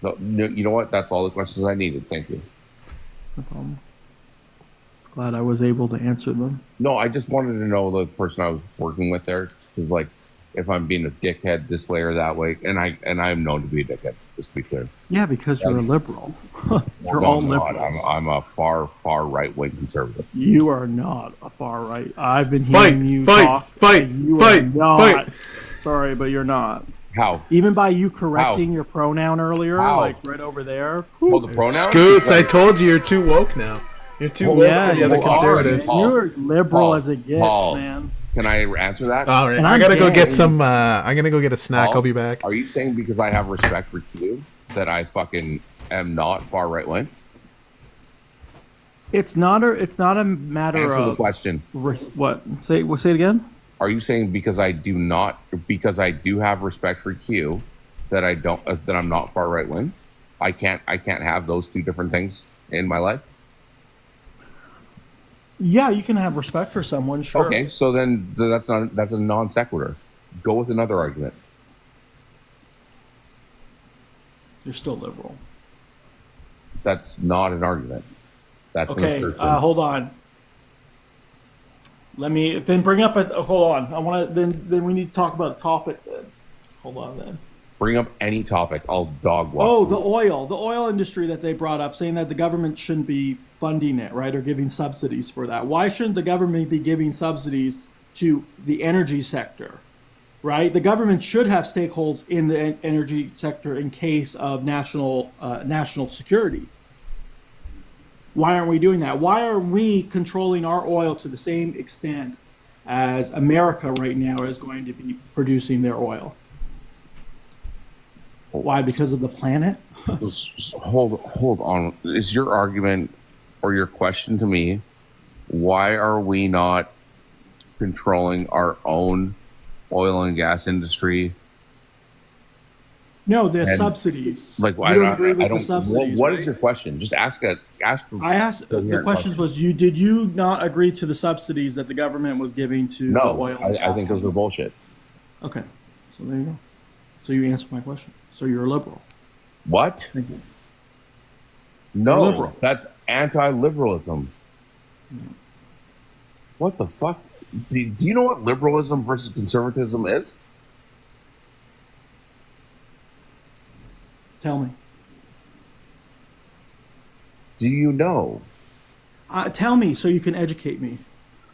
No, you know what? That's all the questions I needed. Thank you. No problem. Glad I was able to answer them. No, I just wanted to know the person I was working with there. Because, like, if I'm being a dickhead this way or that way, and I'm known to be a dickhead, just to be clear. Yeah, because you're a liberal. You're all liberals. I'm a far right wing conservative. You are not a far right. I've been hearing you talk. Fight! Sorry, but you're not. How? Even by you correcting your pronoun earlier, like right over there. Oh, the pronoun? Scoots, I told you you're too woke now. You're too woke for the other conservatives. You're liberal as it gets, man. Can I answer that? All right. I gotta go get some. I'm gonna go get a snack. I'll be back. Are you saying because I have respect for you that I fucking am not far right wing? It's not a matter Answer of the question. What? Say it again. Are you saying because I do have respect for Q that I'm not far right wing? I can't have those two different things in my life? Yeah, you can have respect for someone, sure. Okay, so then that's a non sequitur. Go with another argument. You're still liberal. That's not an argument. That's an assertion. Hold on. Let me then bring up hold on. I want to then we need to talk about a topic then. Hold on then. Bring up any topic. I'll dog walk. Oh, the oil industry that they brought up, saying that the government shouldn't be funding it, right, or giving subsidies for that. Why shouldn't the government be giving subsidies to the energy sector, right? The government should have stakeholders in the energy sector in case of national security. Why aren't we doing that? Why are we controlling our oil to the same extent as America right now is going to be producing their oil? Why? Because of the planet? Hold on. Is your argument or your question to me, why are we not controlling our own oil and gas industry? No, the subsidies. Like, you don't agree with the subsidies. What right? is your question? Just ask. I asked. The question was, did you not agree to the subsidies that the government was giving to the oil? No, I think those are bullshit. Okay, so there you go. So you answered my question. So you're a liberal. What? Thank you. No, liberal. That's anti-liberalism. No. What the fuck? Do you know what liberalism versus conservatism is? Tell me. Do you know? Tell me so you can educate me.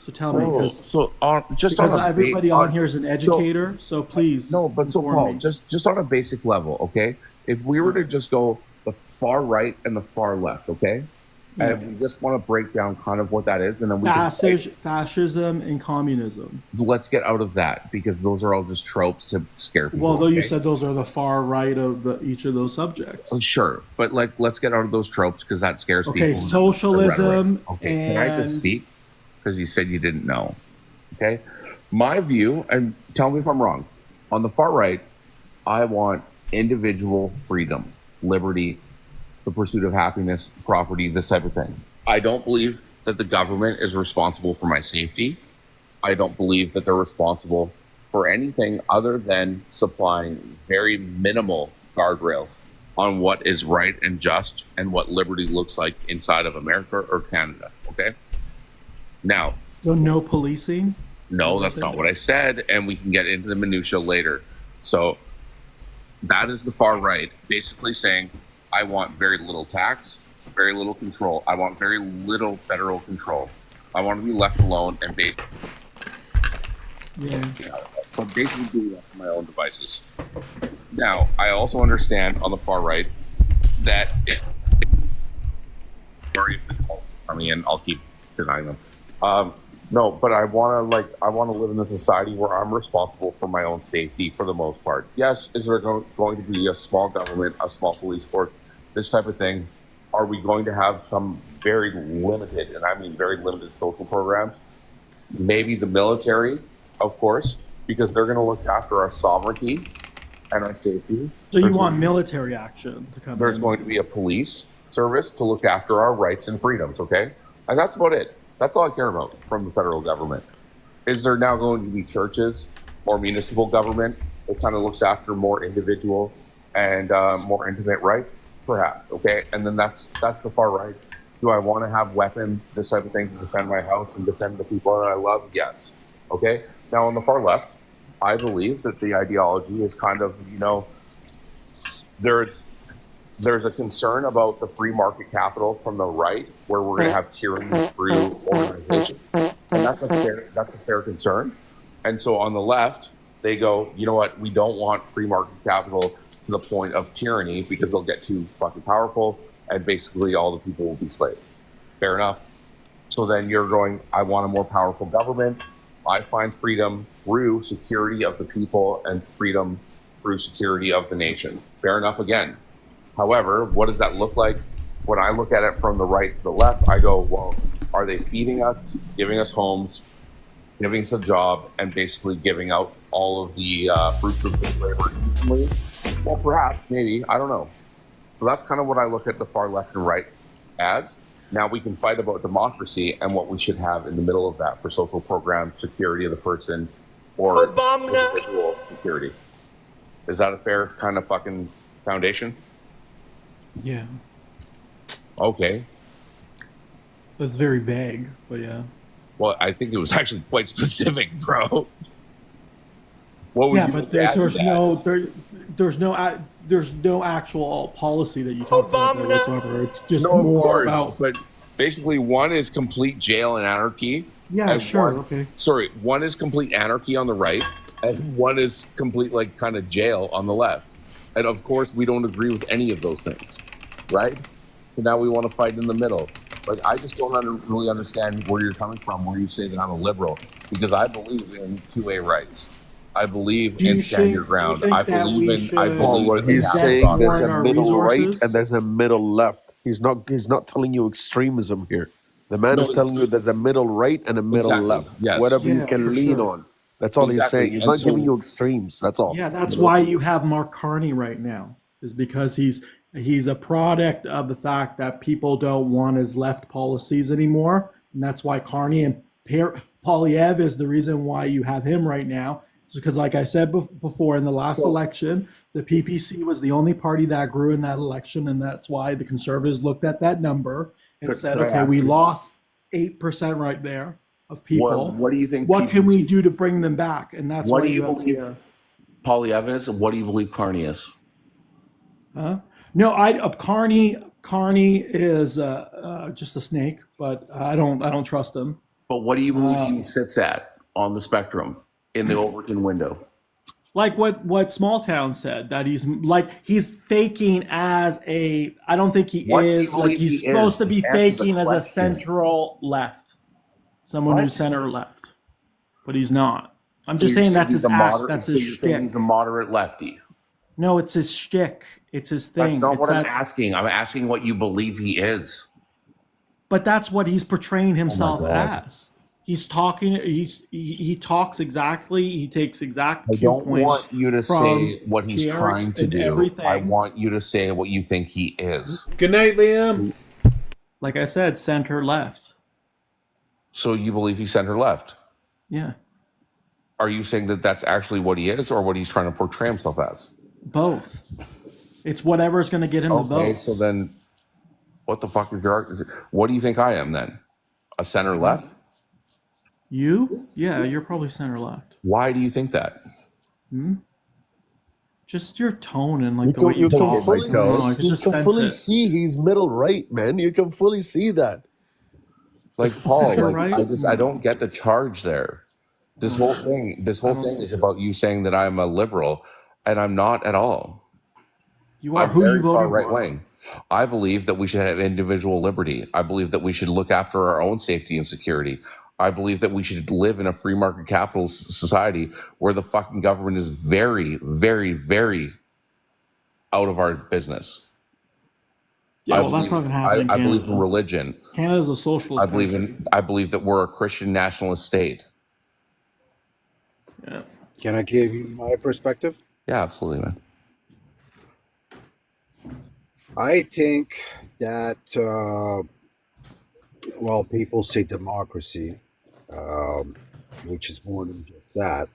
So tell me. Because everybody on here is an educator, so please. No, but so Paul, just on a basic level, okay? If we were to just go the far right and the far left, okay? Yeah. And we just want to break down kind of what that is, and then we fascism and communism. Let's get out of that, because those are all just tropes to scare people. Well, though you said those are the far right of each of those subjects. Oh, sure, but let's get out of those tropes because that scares people. Okay, socialism. Okay, can I just speak? Because you said you didn't know. Okay, my view, and tell me if I'm wrong. On the far right, I want individual freedom, liberty, the pursuit of happiness, property, this type of thing. I don't believe that the government is responsible for my safety. I don't believe that they're responsible for anything other than supplying very minimal guardrails on what is right and just and what liberty looks like inside of America or Canada, okay? Now, so no policing? No, that's not what I said, and we can get into the minutia later. So that is the far right, basically saying, I want very little tax, very little control. I want very little federal control. I want to be left alone and so basically do that for my own devices. Now, I also understand on the far right that I'll keep denying them. No, but I want to live in a society where I'm responsible for my own safety for the most part. Yes, is there going to be a small government, a small police force, this type of thing? Are we going to have some very limited, and I mean very limited social programs? Maybe the military, of course, because they're going to look after our sovereignty and our safety. So you want military action to come? There's going to be a police service to look after our rights and freedoms, okay? And that's about it. That's all I care about from the federal government. Is there now going to be churches or municipal government that kind of looks after more individual and more intimate rights? Perhaps, okay? And then that's the far right. Do I want to have weapons, this type of thing, to defend my house and defend the people that I love? Yes. Okay? Now, on the far left, I believe that the ideology is kind of, there's a concern about the free market capital from the right, where we're going to have tyranny through organization, and that's a fair concern. And so on the left, they go, you know what? We don't want free market capital to the point of tyranny because they'll get too fucking powerful, and basically all the people will be slaves. Fair enough. So then you're going, I want a more powerful government. I find freedom through security of the people and freedom through security of the nation. Fair enough again. However, what does that look like? When I look at it from the right to the left, I go, well, are they feeding us, giving us homes, giving us a job, and basically giving out all of the fruits of good labor evenly? Well, perhaps, maybe, I don't know. So that's kind of what I look at the far left and right as. Now we can fight about democracy and what we should have in the middle of that for social programs, security of the person, or individual security. Is that a fair kind of fucking foundation? Yeah. Okay. That's very vague, but yeah. Well, I think it was actually quite specific, bro. Yeah, but there's no actual policy that you talk about there whatsoever. It's just more about. But basically, one is complete jail and anarchy. Yeah, sure. Okay. Sorry, one is complete anarchy on the right, and one is complete kind of jail on the left. And of course, we don't agree with any of those things, right? So now we want to fight in the middle. Like, I just don't really understand where you're coming from, where you say that I'm a liberal, because I believe in two-way rights. I believe in stand your ground. I believe in he's saying there's a middle right and there's a middle left. He's not telling you extremism here. The man is telling you there's a middle right and a middle left. Yes. Whatever you can lean on. That's all he's saying. He's not giving you extremes. That's all. Yeah, that's why you have Mark Carney right now, is because he's a product of the fact that people don't want his left policies anymore. And that's why Carney and Polyev is the reason why you have him right now. It's because, like I said before, in the last election, the PPC was the only party that grew in that election. And that's why the Conservatives looked at that number and said, okay, we lost 8% right there of people. What do you think? What can we do to bring them back? And that's what why do you believe Polyev is, and what do you believe Carney is? No, Carney is just a snake, but I don't trust him. But what do you believe he sits at on the spectrum in the Overton window? Like what Small Town said, that he's faking as a. I don't think he is. Like he's supposed to be faking as a central left, someone who's center left, but he's not. I'm just saying that's his act. That's his shtick. He's a moderate lefty. No, it's his shtick. It's his thing. That's not what I'm asking. I'm asking what you believe he is. But that's what he's portraying himself as. He's talking. He talks exactly. He takes exact. I don't want you to say what he's trying to do. Everything. I want you to say what you think he is. Good night, Liam. Like I said, center left. So you believe he's center left? Yeah. Are you saying that that's actually what he is, or what he's trying to portray himself as? Both. It's whatever's going to get him the vote. Okay, so then, what the fuck is your argument? What do you think I am then? A center left? You? Yeah, you're probably center left. Why do you think that? Just your tone and like the way you talk. You can fully see he's middle right, man. You can fully see that. Like Paul, I don't get the charge there. This whole thing is about you saying that I'm a liberal, and I'm not at all. You are. Who you voting right wing. I believe that we should have individual liberty. I believe that we should look after our own safety and security. I believe that we should live in a free market capitalist society where the fucking government is very, very, very out of our business. Yeah, that's not going to happen in Canada. I believe in religion. Canada's a socialist country. I believe that we're a Christian nationalist state. Yeah. Can I give you my perspective? Yeah, absolutely, man. I think that, people say democracy, which is more than just that,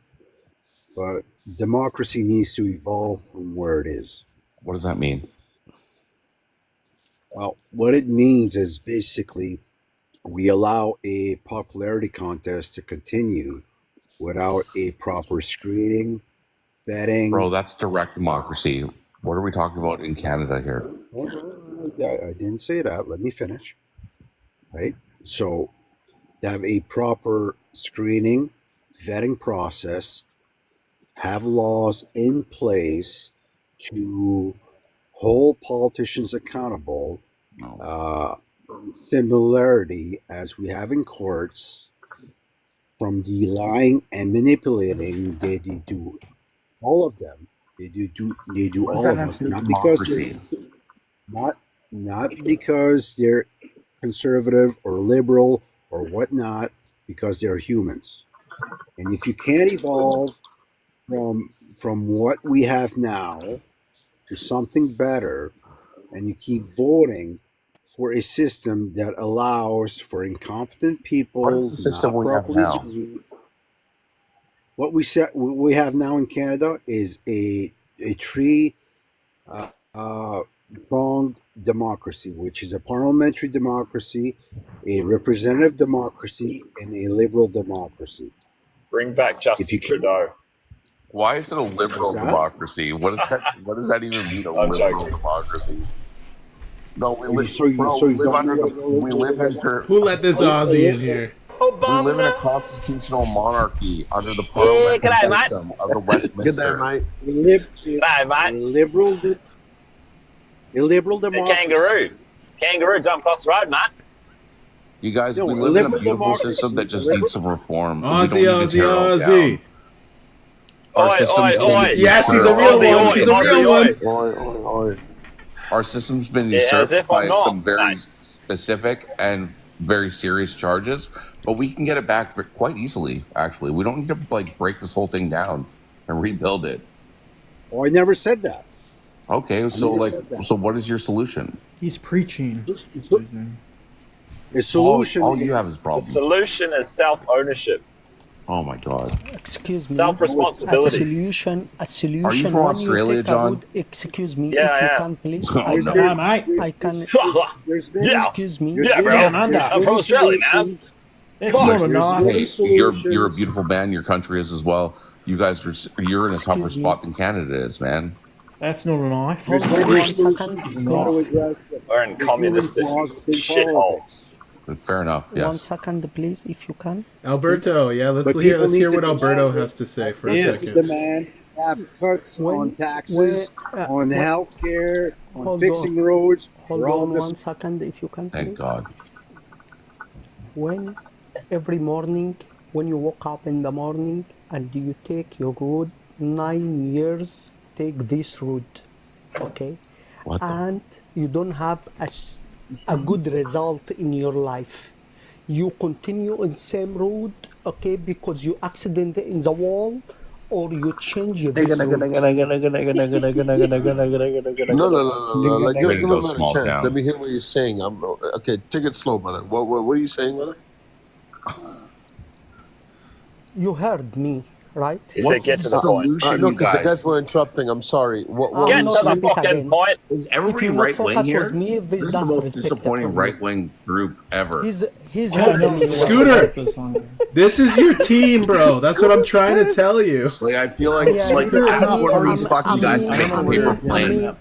but democracy needs to evolve from where it is. What does that mean? Well, what it means is basically we allow a popularity contest to continue without a proper screening, vetting. Bro, that's direct democracy. What are we talking about in Canada here? I didn't say that. Let me finish. Right? So, to have a proper screening, vetting process, have laws in place to hold politicians accountable, similarity as we have in courts, from the lying and manipulating, they do all of them. They do all of us, not because they're conservative or liberal or whatnot, because they're humans. And if you can't evolve from what we have now to something better, and you keep voting for a system that allows for incompetent people, what is the system we have now? What we have now in Canada is a three pronged democracy, which is a parliamentary democracy, a representative democracy, and a liberal democracy. Bring back Justin Trudeau. Why is it a liberal democracy? What does that even mean? A liberal democracy? No, we live under. Who let this Aussie in here? Obama. We live in a constitutional monarchy under the parliamentary system of the Westminster. Good day, mate. A liberal democracy. Kangaroo jump across the road, mate. You guys, No, we a live in a liberal beautiful democracy, system that just a liberal- needs some reform. Ozzy, we don't need to tear it all down. Our system's been Yes, he's a real one. He's a real one. Our system's been Yeah, as usurped if I'm by not. some very specific and very serious charges, but we can get it back quite easily. Actually, we don't need to like break this whole thing down and rebuild it. Oh, I never said that. Okay, so never like, said that. so what is your solution? He's preaching. The solution. All you have is The problems. solution is self-ownership, Oh my god. Excuse me. self-responsibility. A solution. Are you from Australia, John? Excuse me, Yeah, if you yeah. can, please. Oh, I no. can. mate. I can. There's been, Yeah. Excuse me. Yeah, bro. Down under. I'm from Australia, man. It's Come on, not enough. there's Hey, you're a solutions. beautiful man. Your country is as well. You guys are you're in a tougher Excuse me. spot than Canada is, man. That's not a knife. There's Hold on many 1 second, solutions to how to please. address the We're in communistic flaws within shithole. politics. But fair enough. 1 Yes. second, please, if you can. Alberto, yeah, But let's people need hear to what Alberto demand has to say as for a much as the second. demand have cuts When- on taxes, on when- health care, on Hold fixing on. roads. Hold We're all on this. 1 second, if you can, Thank please. God. When every morning, when you wake up in the morning and you take your road, 9 years, take this route, okay? What the And you don't have a good result in your life. You continue in same road, okay, because you accident in the wall, or you change this route. No. Like, give Way to him go, a small chance. town. Let me hear what he's saying. Okay. Take it slow, brother. What are you saying, brother? You heard me, right? He said, "Get to the point." No, because the guys were interrupting. I'm sorry. Get I'm not to the repeat fucking again. point. Is If everybody you not right wing focus here? with me, This this is the does most respect disappointing from me. right wing group ever. He's helping me. Scooter, this is your team, bro. That's what I'm trying to tell you. Like I feel like Yeah, like ask one of these fucking guys to make a paper plane.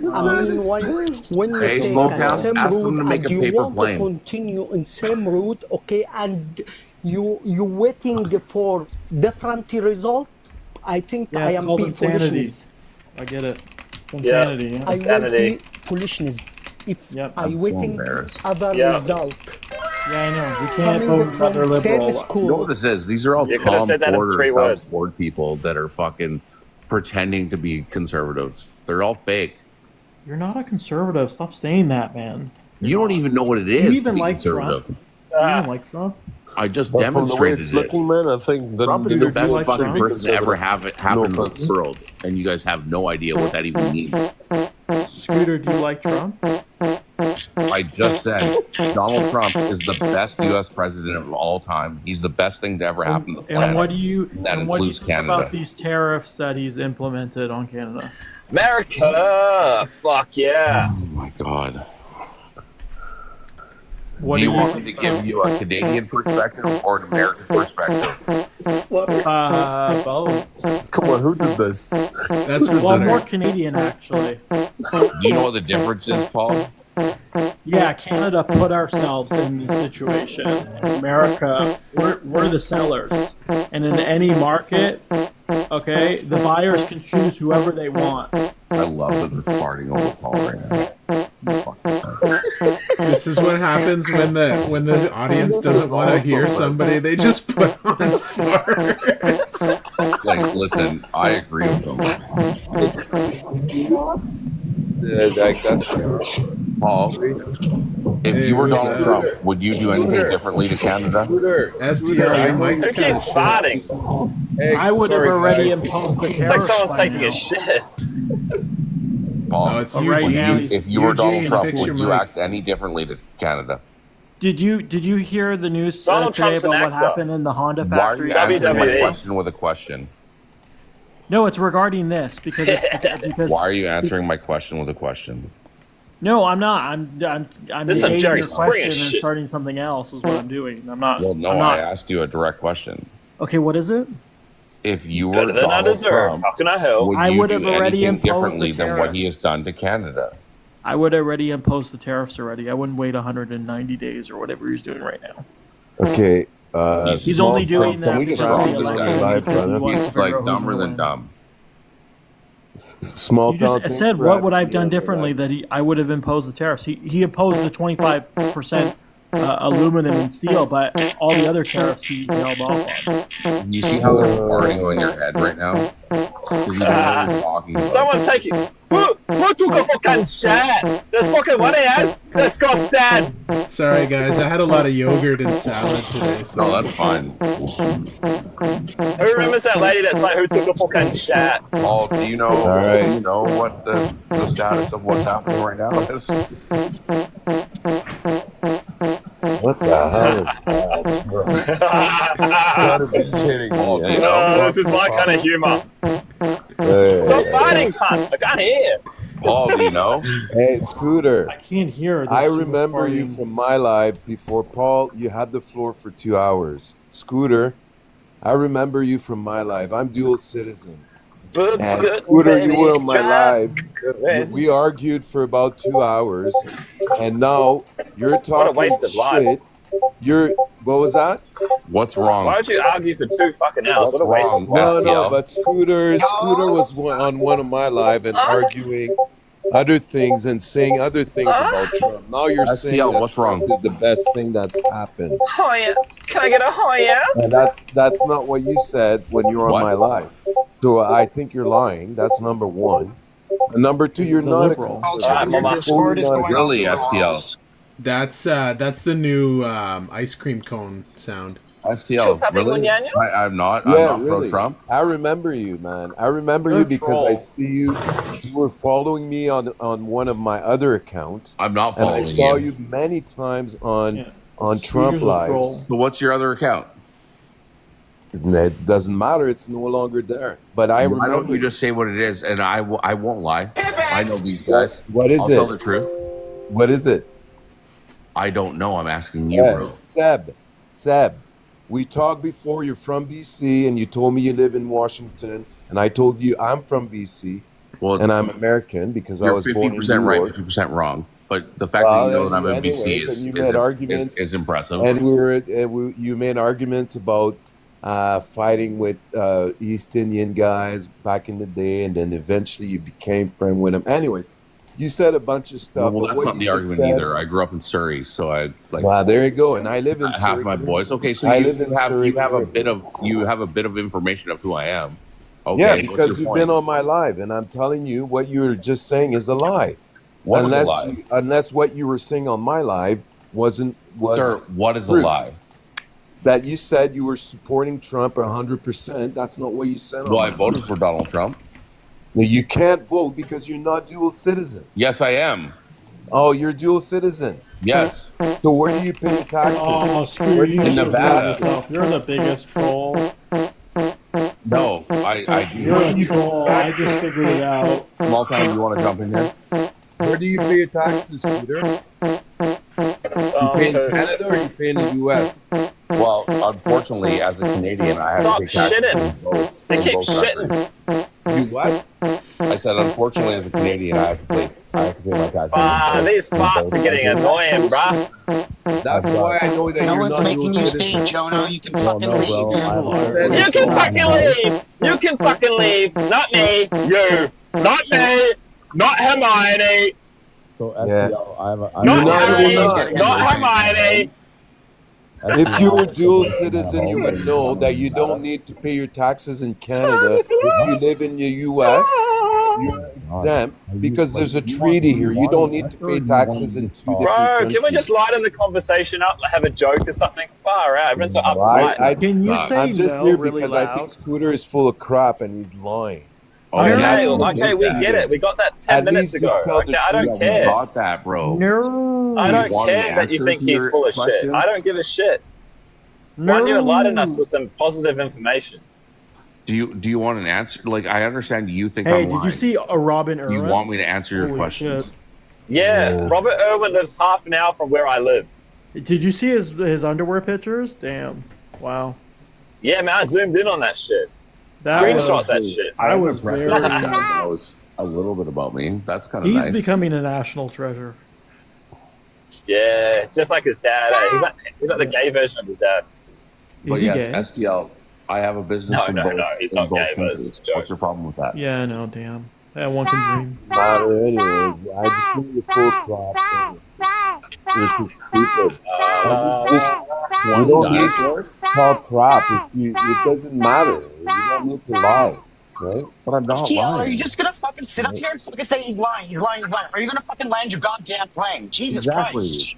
When you Hey, take small a town, same ask them route to make and a you paper want plane. to continue in same route, okay, and you waiting for different result, I think Yeah, I it's am called being insanity. foolishness. I get it. It's insanity. Yeah. I will Insanity. be foolishness if Yep. I I'm so waiting embarrassed. other Yeah. result. Yeah, I know. We can't Coming vote another from same liberal. You know school. what this is? These are all You could have Tom said that in Ford or 3 Doug words. Ford people that are fucking pretending to be conservatives. They're all fake. You're not a conservative. Stop saying that, man. You don't even know what it Do you is to even be like conservative. Trump? Do you even like Trump? I just But from the way demonstrated it's it. looking, man, I think Trump is you the know, best like fucking Trump? person to ever have it happen in offense. the world, and you guys have no idea what that even means. Scooter, do you like Trump? I just said Donald Trump is the best U.S. president of all time. He's the best thing to ever happen to the planet. And what do you That and what do you includes think Canada. about these tariffs that he's implemented on Canada? America, fuck yeah. Oh my God. What Do you do want me to give you a Canadian perspective or an American perspective? Both. Come on, who did this? That's Well, more flutter. Canadian actually. Do you know what the difference is, Paul? Yeah, Canada put ourselves in this situation. America, we're the sellers, and in any market, okay, the buyers can choose whoever they want. I love that they're farting over Paul right now. This is what happens when the audience doesn't want to hear somebody. They just put on farts. Like, listen, I agree with them. Paul, if you were Donald Trump, would you do anything differently to Canada? STL, Mike's Who keeps farting? I would have already imposed the It's like tariffs someone's by taking now. a shit. Paul, No, it's would Eugene. you, if you were Donald Eugene, Trump, fix would your you mic. act any differently to Canada? Did you hear the news Donald today Trump's an about what actor. happened in the Honda Why are factory? you answering my WWE. question with a question? No, it's regarding this because it's because Why are you answering my question with a question? no, I'm not. I'm This is some negating Jerry your Springer question and shit. starting something else is what I'm doing. I'm not. Well, no, I'm I not. asked you a direct question. Okay, what is it? If you were Better than I Donald deserve. Trump, How can I help? would I you would do have already anything imposed differently the than what he has tariffs. done to Canada? I would already impose the tariffs already. I wouldn't wait 190 days or whatever he's doing right now. Okay. He's only doing that Can we just because of wrong the this election guy? because he wants He's to figure like out who's dumber gonna than win. dumb. Small You town. just said what would I have done differently that I would have imposed the tariffs. He imposed the 25% aluminum and steel, but all the other tariffs he held off on. You see how they're farting on your head right now? Because you don't know what you're talking about. Someone's taking. Who took a fucking shit? There's fucking what it is. Disgusting. Sorry, guys. I had a lot of yogurt and salad today. So. No, that's fine. Who remembers that lady that's like, who took a fucking shit? Paul, do you know? right. Do you know what the status of what's happening right now is? What the hell is that, bro? Gotta be kidding Paul, me. do you know? This is my kind of humor. Stop fighting, cunt! I can't hear. Paul, do you know? Hey, Scooter. I can't hear. I remember you from my live before. Paul, you had the floor for 2 hours. Scooter, I remember you from my live. I'm dual citizen. And Scooter, you were on my live. We argued for about 2 hours, and now you're talking What a waste of shit. What was that? What's wrong? Why don't you argue for 2 fucking hours? What a waste of No, but Scooter was on one of my live and arguing other things and saying other things about Trump. Now you're saying that what's wrong? Trump is the best thing that's happened. Hoya. Can I get a Hoya? And that's not what you said when you were on my live. So I think you're lying. That's number one. And number two, you're not a conservative. Really, STL. That's the new ice cream cone sound. STL, really? I'm not really. pro-Trump. I remember you, man. I remember you because I see you. You were following me on one of my other accounts. I'm not following you. And I saw you many times on Trump lives. So what's your other account? It doesn't matter. It's no longer there. But I remember. Why don't you just say what it is, and I won't lie. I know these guys. What is I'll it? tell the truth. What is it? I don't know. I'm asking you, bro. Seb. We talked before. You're from BC, and you told me you live in Washington, and I told you I'm from BC, and I'm American because I was born in 50% New right, York. 50% wrong. But the fact that you know that I'm in BC is impressive. And you made arguments about fighting with East Indian guys back in the day, and then eventually you became friend with them. Anyways, you said a bunch of stuff. Well, that's not the argument either. I grew up in Surrey, so I like. Wow, there you go. And I live in half Surrey. my boys. Okay, so you have a bit of information of who I am. Okay, yeah, because you've been on my live, and I'm telling you what you were just saying is a lie. What is a lie? Unless what you were saying on my live was Sir, what is true. a lie? That you said you were supporting Trump 100%. That's not what you said. Well, I voted for Donald Trump. No, you can't vote because you're not dual citizen. Yes, I am. Oh, you're dual citizen. Yes. So where do you pay your taxes? Oh, screw you. In Nevada. You're the biggest troll. No, I do. You're a troll. I just figured it out. Small time, you want to jump in here? Where do you pay your taxes, Peter? You pay in Canada or you pay in the U.S.? Well, unfortunately, as a Canadian, I have to pay taxes. Shitting. They keep shitting. You what? I said, unfortunately, as a Canadian, I have to pay my taxes. These farts are getting annoying, bruh. That's why I know that No you're one's not making dual you citizen. stay, Jono. You can fucking leave. You can fucking leave. You can fucking leave. Not me. You. Not me. Not Hermione. So Yeah. Not Harry. Not Hermione. If you were dual citizen, you would know that you don't need to pay your taxes in Canada. If you live in the U.S., you're exempt because there's a treaty here. You don't need to pay taxes in two different Bro, countries. can we just lighten the conversation up, like have a joke or something? Far out. Everyone's so uptight. Can you say I'm just no here really because I loud? think Scooter is full of crap and he's lying. Okay, we get it. We got that 10 minutes ago. Okay, I don't care. Got that, bro. No. I don't care that you think he's full of shit. I don't give a shit. Why don't you enlighten us with some positive information? Do you want an answer? Like, I understand you think Hey, I'm did you lying. see a Robin Irwin? Do you want me to answer your Holy questions? shit. Yeah, Robert Irwin lives half an hour from where I live. Did you see his underwear pictures? Damn. Wow. Yeah, man, I zoomed in on that shit. That Screenshot was- that shit. I was Impressed very. that he knows a little bit about me. That's kind of He's nice. becoming a national treasure. Yeah, just like his dad. Eh? He's like the gay version of his dad. But Is he yes, gay? STL. I have a business No, in no, both. no, he's in not both gay, but it's countries. just a joke. What's your problem with that? Yeah, no, damn. That one can dream. Matter anyways. I just think you're full of crap. You're too stupid. Just, you don't need to call crap if you. It doesn't matter. You don't need to lie, right? But I'm not lying. Are you just gonna fucking sit up here and fucking say he's lying? He's lying. He's lying. Are you gonna fucking land your goddamn plane? Jesus Christ!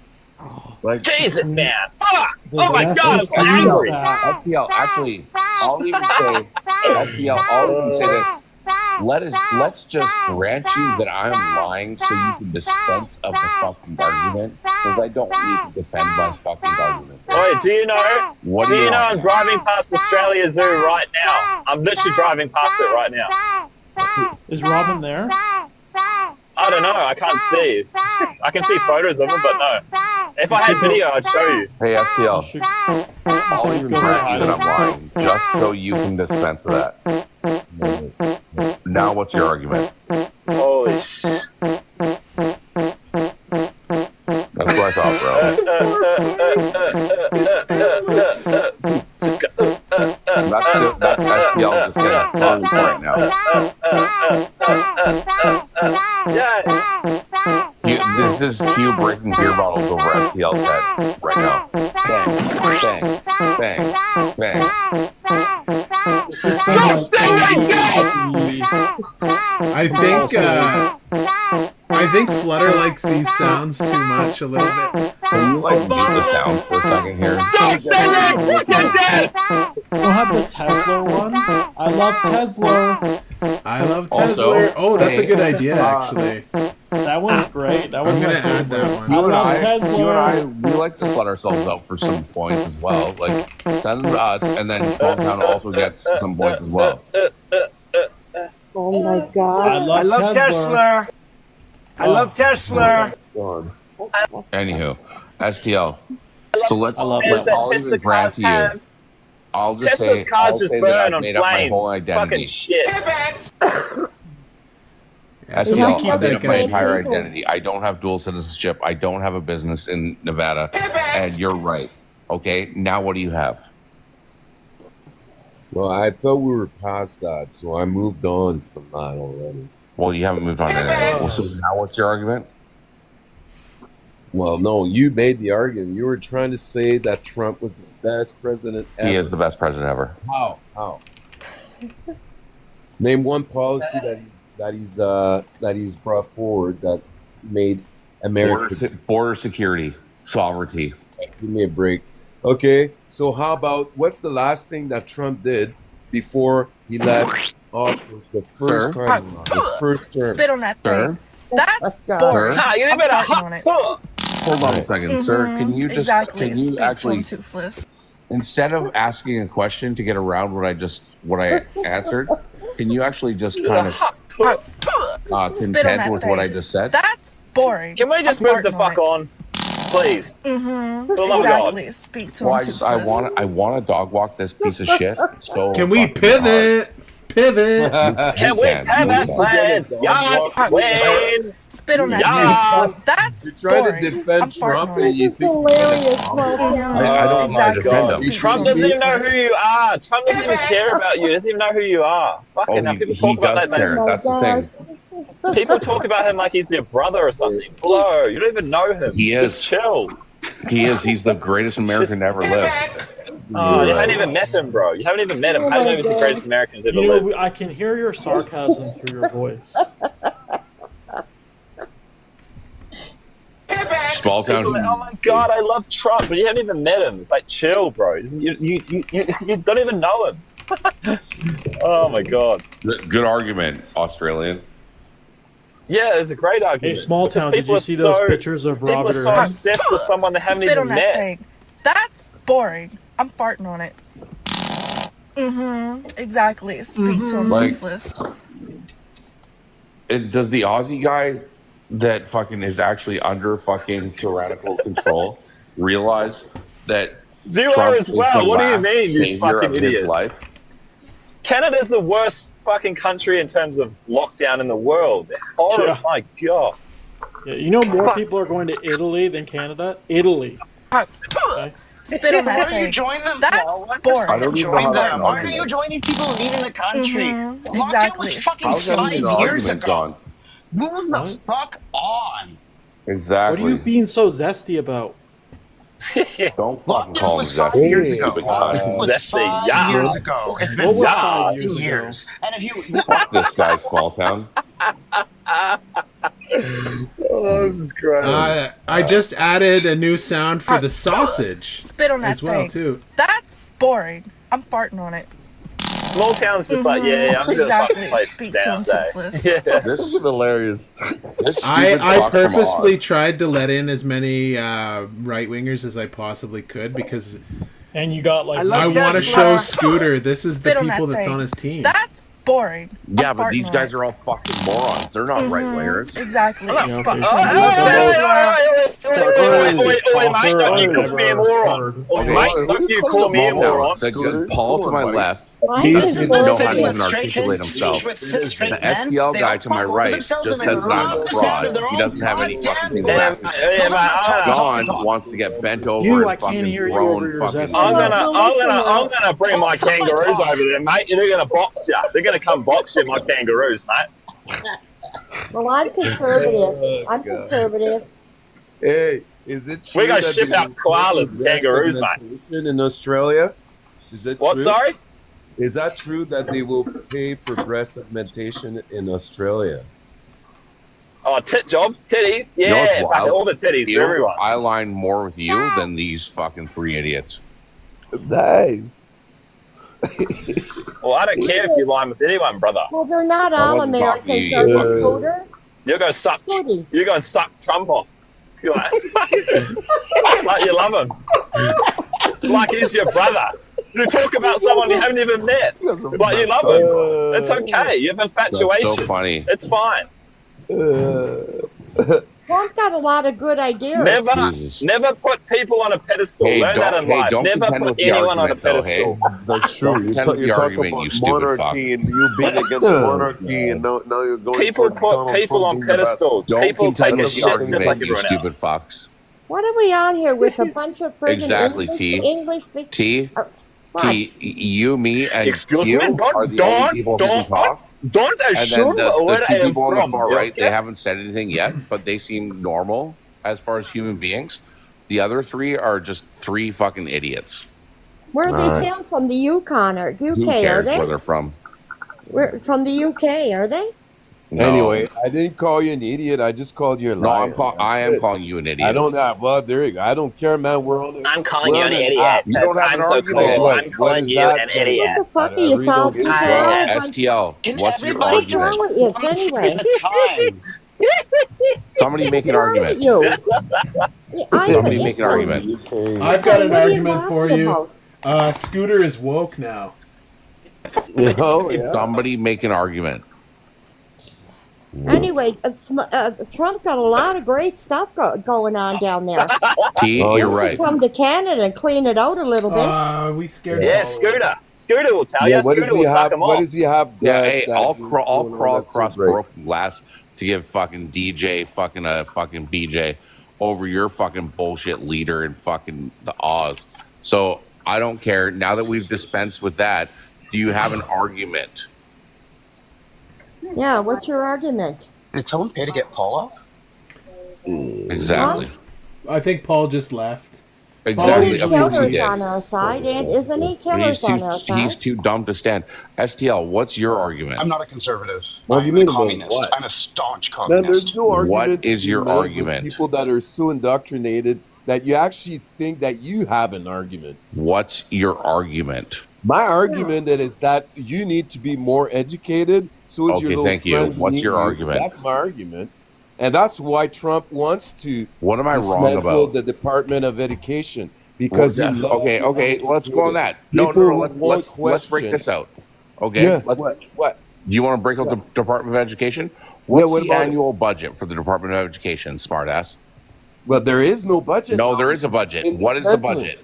Like, Jesus, man! Fuck! Oh my God, I'm so angry. STL, actually, I'll even say, STL, I'll even say this. Let's just grant you that I'm lying so you can dispense of the fucking argument, because I don't need to defend my fucking argument. Wait, do you know? Do you know I'm driving past Australia Zoo right now? I'm literally driving past it right now. Is Robin there? I don't know. I can't see. I can see photos of him, but no. If I had video, I'd show you. Hey, STL, I'll even grant you that I'm lying just so you can dispense of that. Now, what's your argument? Holy shit. That's what I thought, bro. That's STL just getting fun right now. This is Q breaking beer bottles over STL's head right now. Bang, bang, bang, bang. Stop singing! I think Flutter likes these sounds too much a little bit. Can you like mute the sounds for a second here? Stop singing! You're dead! We'll have the Tesla one. I love Tesla. I love Tesla. Oh, that's a good idea, actually. That one's great. That one's I'm gonna my add favorite. that one. You and I, we like to let ourselves out for some points as well. Like, send them to us, and then Small Town also gets some points as well. Oh my God. I love Tesla. I love Tesla. Anywho, STL. So let's I'll even grant to you. I'll just Tesla's say, cars I'll just say that burn I've on made up my whole flames. identity. Fucking shit. STL, keep I've made that up my going. entire identity. I don't have dual citizenship. I don't have a business in Nevada. And you're right. Okay, now what do you have? Well, I thought we were past that, so I moved on from that already. Well, you haven't moved on to anything. Well, so now what's your argument? Well, no, you made the argument. You were trying to say that Trump was the best president ever. He is the best president ever. How? Name one policy that he's brought forward that made America Border security, sovereignty. Give me a break. Okay, so how about what's the last thing that Trump did before he left office the first time? His first term. Spit on that thing. That's boring. You need a hot tour. Hold on a 2nd, sir. Can you just can you actually toothless. instead of asking a question to get around what I answered, can you actually just kind of contend with what I just said? That's boring. Can we just move the fuck on, please? Mm-hmm. For the love of God. Exactly. Speak to Well, him. I want to dog walk this piece of shit. So Can we fucking hard. pivot? Can we pivot, please? Yes, Wayne. Spit on that Yes. thing. That's You're trying boring. to defend I'm Trump farting on and it. you This is think hilarious, Small Town. I don't want to defend him. Trump doesn't even know who you are. Trump doesn't even care about you. He doesn't even know who you are. Fucking hell, people He talk about does that. care. Oh my That's the God. thing. People talk about him like he's your brother or something. Bro, you don't even know him. He is. Just chill. He is. He's the greatest American to ever live. Oh, you haven't even met him, bro. You haven't even met him. How do you know he's the greatest American who's ever You lived? know, I can hear your sarcasm through your voice. Small town. People are like, oh my God, I love Trump, but you haven't even met him. It's like, chill, bro. You don't even know him. Oh my God. Good argument, Australian. Yeah, it's a great argument. Hey, Small Because Town, did people you are see those pictures of People Robert are so Earl? obsessed with someone they haven't Spit even on that met. thing. That's boring. I'm farting on it. Mm-hmm. Exactly. Speak to him, Like- toothless. Does the Aussie guy that fucking is actually under fucking tyrannical control realize that You Trump are as is well. the What do you last mean, you savior fucking of his idiots? life? Canada's the worst fucking country in terms of lockdown in the world. They're horrible. Yeah. My God. Yeah, you know more people are going to Italy than Canada? Italy. Okay? Spit on Why that don't you thing. join them? That's Paul? Why boring. I don't even know join how that's them? an Why are argument. you joining people leaving the country? Mhm, Lockdown exactly. was fucking How's that 5 even an years argument, ago. John? Move the fuck on. What are Exactly. you being so zesty about? Don't fucking call him was 5 Zesty, years you ago. stupid It cunt. was 5 years ago. It's been What was 5 5 years ago? years. And if you Fuck this guy, small town. Oh, this is great. I just added a new sound for the sausage. Spit on that as well thing. too. That's boring. I'm farting on it. Small town's just like, yeah, I'm just Exactly. gonna play Speak some to him, sounds, Syphilis. Yeah. This is hilarious. This stupid I fuck from purposefully Oz. tried to let in as many right wingers as I possibly could because And you got like I want to show Scooter this is the Spit on that people that's thing. on his team. That's boring. Yeah, I'm but farting these on guys it. are all fucking morons. They're not right wingers. Exactly. Wait, mate, don't you call me a moron. Okay. Mate, don't you call me a moron. Paul to my left. Why He is doesn't this know how to so- even articulate himself. The STL guy to my right just says that I'm a fraud. He doesn't have any fucking thing left. John wants to get bent over and fucking thrown fucking. I'm gonna bring my kangaroos over there, mate. They're gonna box you. They're gonna come box you, my kangaroos, mate. Well, I'm conservative. I'm conservative. Hey, is it true? We're gonna that ship they out will koalas pay and kangaroos, breast mate. augmentation in Australia? Is that What, true? sorry? Is that true that they will pay for breast augmentation in Australia? Oh, tit jobs, titties, You know what's yeah, wild? all the titties for You know, everyone. I align more with you than these fucking three idiots. Nice. Well, I don't care if you line with anyone, brother. Well, they're not I all wasn't talking to Americans, you. are they, Scooter? You're gonna suck. Scooty. You're gonna suck Trump off. You're like, like you love him, like he's your brother. You talk about someone you haven't even met, but you love him. It's okay. You have infatuation. That's so funny. It's fine. Trump got a lot of good ideas. Never put people on a pedestal. Hey, Learn that in life. don't Never contend put with the anyone on a argument, though, pedestal. hey? That's true. Don't You, contend with you the talk argument, about you stupid fuck. monarchy and you being against monarchy, and now you're going People for put Donald people Trump on being the best. pedestals. Don't People contend take a with the shit just argument, like you everyone stupid else. fucks. What are we on here with a bunch of friggin' Exactly, English T. T, you, me, and Excuse Q me? are the only people who can talk. Don't And assume then the where I two am people on the from. far right, they okay? haven't said anything yet, but they seem normal as far as human beings. The other three are just three fucking idiots. Where are they sound from? The Yukon or UK? Who Are cares they? where they're from? We're from the UK, are they? No. Anyway, I didn't call you an idiot. I just called you a No, liar. I am calling you an idiot. I don't have. Well, there you go. I don't care, man. We're on. I'm calling we're you on an idiot. app. You don't have I'm an so argument. cool. What- I'm what calling is you that an then? idiot. What the fuck I are you really solve don't people give a are? STL, Can what's your everybody What's argument? wrong with you anyway? time? Somebody make an What's wrong with argument. you? Yeah, Somebody make an argument. I've got an What are you argument for laughing you. about? Scooter is woke now. Oh, yeah. Somebody make an argument. Anyway, Trump got a lot of great stuff going on down there. T, Oh, you're yeah. right. Come to Canada and clean it out a little bit. We scared. Yeah, Paul. Scooter. Scooter will tell Yeah, you. what does Scooter he will suck have? them What off. does he have? Yeah, that- hey, that I'll he's crawl doing crawl that's so across great? broken glass to give fucking DJ fucking a fucking BJ over your fucking bullshit leader in fucking the Oz. So I don't care. Now that we've dispensed with that, do you have an argument? Yeah, what's your argument? Did someone pay to get Paul off? Exactly. I think Paul just left. Exactly. Isn't Of course he Killer's did. on our side, and isn't he? Killer's on our side. He's too dumb to stand. STL, what's your argument? I'm not a conservative. What do you I'm mean a about communist. what? I'm a staunch Man, communist. there's no argument. What is your to make with argument? People that are so indoctrinated that you actually think that you have an argument. What's your argument? My argument is that you need to be more educated. So is Okay, your little thank you. friend What's your Nene. argument? That's my argument, and that's why Trump wants to What am I wrong dismantle about? the Department of Education because he loves Okay, let's go on that. No, People let's won't break question. this out. Okay, Yeah, let's, what? do you want to break out the Department of Education? What's what the about it? annual budget for the Department of Education, smartass? Well, there is no budget. No, there is a budget. In What this is the country. budget?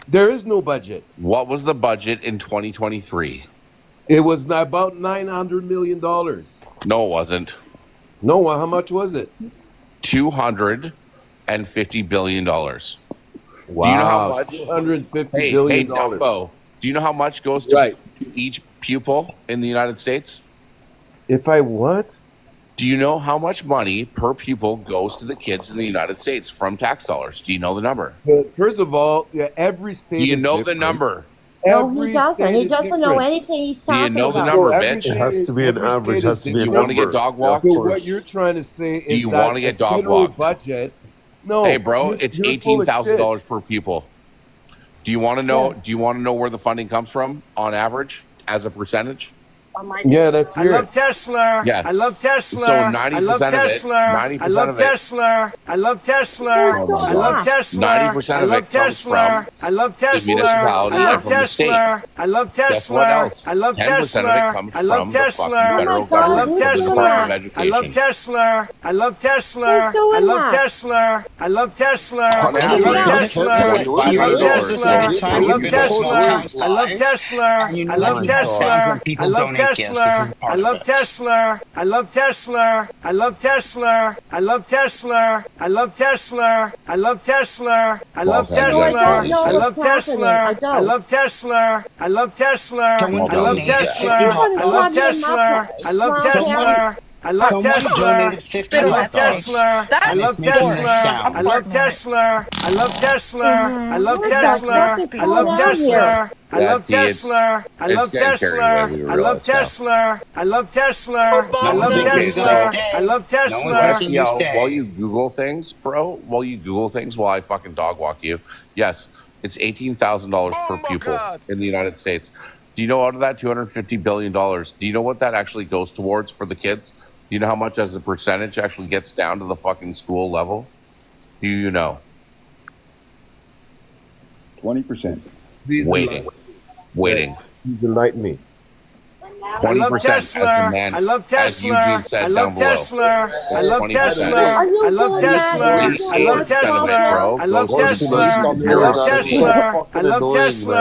There is no budget. What was the budget in 2023? It was about $900 million. No, it wasn't. No, how much was it? $250 billion. Wow, Do you know how much? $250 Hey, billion. Dumbo, do you know how much goes to each pupil in the United States? If I what? Do you know how much money per pupil goes to the kids in the United States from tax dollars? Do you know the number? But first of all, every state. Do you is know different. the number? No, he doesn't. He doesn't know anything he's Do you talking know the about. number, every bitch? It has to be an every average. state Has is to be a You want to get number. dog walked? So what you're trying to say is you that want to get a dog federal walked? budget. No. Hey, bro, it's you're full of $18,000 shit. per pupil. Do you want to know? Do you want to know where the funding comes from on average as a percentage? Yeah, that's I it. love Tesla. Yeah. I love Tesla. So I 90% love of it, Tesla. 90% I love of it, Tesla. I love Tesla. I love Tesla. 90% of I it love comes Tesla. from I love the Tesla. municipality I and love from the state. Tesla. I love Guess what Tesla. else? I love 10% of it Tesla. comes I love from the fucking Tesla. federal I government, love the Tesla. Department of I love Education. Tesla. I love Tesla. Who's doing I love that? Tesla. I love Tesla. On I love average, Tesla. it's I love $500. Tesla. I Anytime love you're gonna small Tesla. towns I love live, Tesla. and you know I love that he has sounds Tesla. when I people love donate gifts. This Tesla. is I part of love it. Tesla. I love Tesla. I love Tesla. I love Tesla. I love Tesla. I love Tesla. I love Well, No, I Tesla. don't know I love what's happening. I Tesla. I don't. love Tesla. I love Tesla. Someone I love donated Tesla. 50 I hot love dogs. Tesla. I love Tesla. I love Someone Tesla. donated 50 Spit on hot that thing. dogs. Tesla. That I And love it's making this Tesla. sound. I love farting on it. Tesla. I love Tesla. I love What the Tesla. fuck is I going love on Tesla. I Yeah, love see, it's- Tesla. I it's love getting carried Tesla. away, we I love realize now. Tesla. I love Tesla. I love one's making you Tesla. stay. I love No one's Tesla. making you stay. While you Google things, bro, while I fucking dog walk you, yes, it's $18,000 per pupil in the United States. Do you know out of that $250 billion, do you know what that actually goes towards for the kids? Do you know how much as a percentage actually gets down to the fucking school level? Do you know? 20%. Waiting. Please enlighten me. 20% as the man, I love as Tesla. Eugene said I down love below. Tesla. I It's love 20%. Tesla. Are you I love doing that? Tesla. Are you At doing least I love 80% of it, Tesla. bro, I love goes to Tesla. the I school. love Not to Tesla. me. I love Tesla.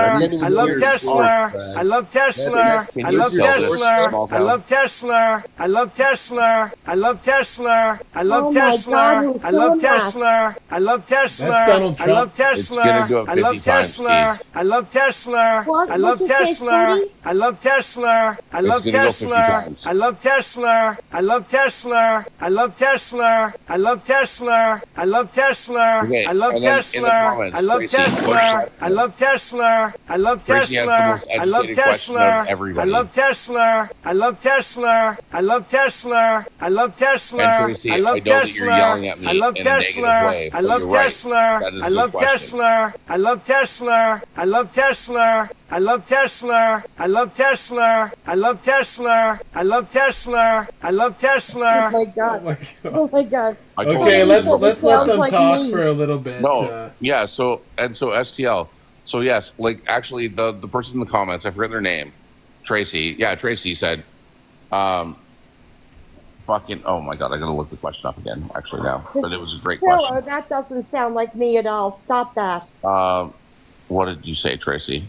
I love Tesla. I love Tesla. Can I you love sell this Tesla. small I love town? Tesla. I love Tesla. I love Tesla. I love Oh my God, Tesla. who's I love doing that? Tesla. I love Tesla. That's Donald I love Trump. It's Tesla. gonna do it I love 50 times, Tesla. Steve. I love Tesla. What? I love What'd you say, Tesla. Scotty? I love Tesla. I It's love gonna go 50 Tesla. times. I love Tesla. I love Tesla. I love Tesla. I love Tesla. I love Tesla. Okay, I love and then in the Tesla. comments, I love Tracy, Tesla. I love Tesla. I love Tracy has the Tesla. most I love educated question Tesla. of everybody. I love Tesla. I love Tesla. I love Tesla. I love Tesla. And Tracy, I love I know that you're Tesla. yelling at me I love in a negative Tesla. way, I but love you're right. Tesla. That is a I good love question. Tesla. I love Tesla. I love Tesla. I love Tesla. I love Tesla. I love Tesla. I love Tesla. I love Tesla. Oh my God. Oh my God. I told Okay, you. let's It let sounds them like talk me. for a little bit. No, yeah. So STL. So yes, like actually, the person in the comments, I forget their name, Tracy. Yeah, Tracy said, "Fucking oh my god, I gotta look the question up again. Actually now, but it was a great Killer, question. that doesn't sound like me at all. Stop that. What did you say, Tracy?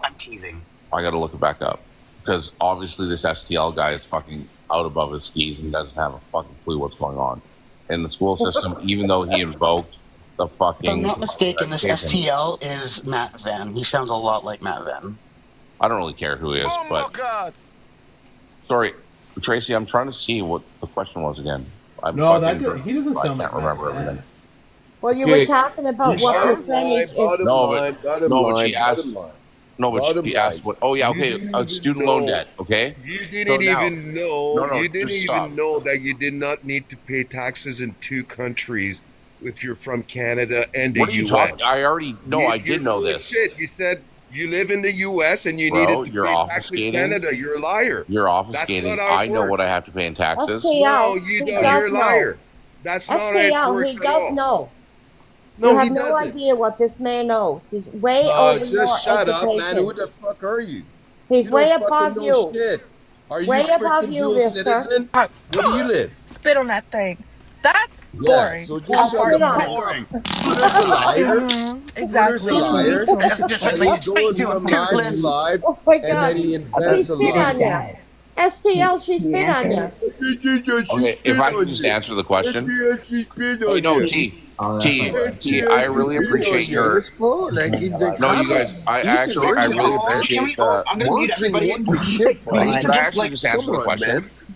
I'm teasing. I gotta look it back up because obviously this STL guy is fucking out above his skis and doesn't have a fucking clue what's going on in the school system, even though he invoked the fucking. If I'm not mistaken, this education. STL is Matt Venn. He sounds a lot like Matt Venn. I don't really care who he is, but sorry, Tracy. I'm trying to see what the question was again. No, he doesn't sound I like can't remember that. everything. Well, you Okay. were talking about what percentage is. No, but she asked. No, but she asked what? Oh yeah, okay. Student loan debt. Okay. You didn't So now- even know. No, you didn't just even stop. know that you did not need to pay taxes in 2 countries if you're from Canada and What the are you U.S. talking? I already know. I did know full of this. Shit, you said you live in the U.S. and you Bro, needed to you're pay tax in obfuscating. Canada. You're a liar. You're That's obfuscating. not how it I know what works. I have to pay in taxes. STL, No, you he don't. does You're a know. liar. That's not how it STL, works he at does all. know. No, you have he no doesn't. idea what this man knows. He's way over your Just shut up, man. education. Who the fuck are you? He's You way don't above fucking you. know shit. Are you Way freaking above you, dual mister. citizen? Where do you live? Spit on that thing. That's Yeah, boring. so just I'll shut spit up. on it. Boring. Scooter's a liar. Exactly. Scooter's a liar. Speak to him. And he goes from 9 to 5, Oh my and then God. he He invents a spit on lie. you. STL, she spit on you. Okay, if I can just answer the question. Oh no, T, I really appreciate your. Like, No, you guys, I really appreciate I'm gonna mute everybody. shit, bro. We need to I just actually like just answer the question.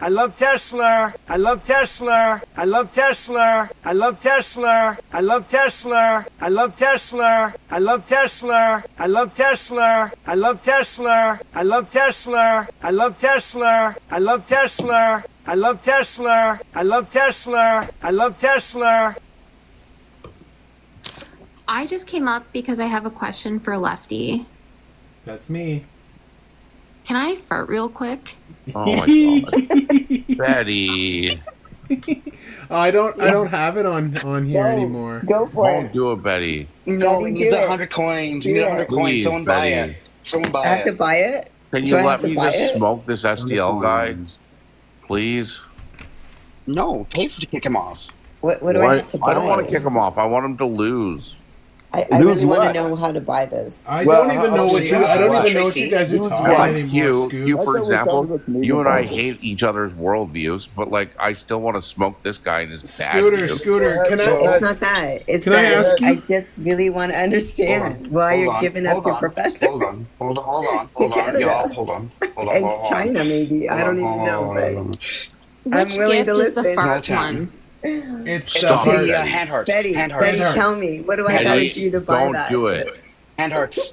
I love Tesla. I love Tesla. I love Tesla. I love Tesla. I love Tesla. I love Tesla. I love Tesla. I love Tesla. I love Tesla. I love Tesla. I love Tesla. I love Tesla. I love Tesla. I love Tesla. I love Tesla. I just came up because I have a question for Lefty. That's me. Can I fart real quick? Oh my god, Betty! I don't have it on here anymore. Go for Don't do it, Betty. No, Betty, we do need the it. 100 coins. Do We need it. 100 coins. Please, Someone buy Betty. it. Someone buy I have it. to buy it? Can Do you I let have to me buy just it? smoke this STL guy, please? No, pay to kick him off. What do I have to buy? I don't want to kick him off. I want him to lose. I really want to know how to buy this. I don't even know what you guys are talking Like anymore. you, for example, you and I hate each other's worldviews, but like I still want to smoke this guy in his bad view. Scooter, can It's not that. It's Can I that ask you? I just really want to understand why you're giving up your professors. Hold on, Canada. y'all. Hold on. And China, maybe. I don't even know, but I'm Which willing gift to is the listen. fart one? It's Stop the it. hand hearts. Betty, hand hearts. Betty, tell me, what do I got to do to buy Don't that? do it, Hand hearts.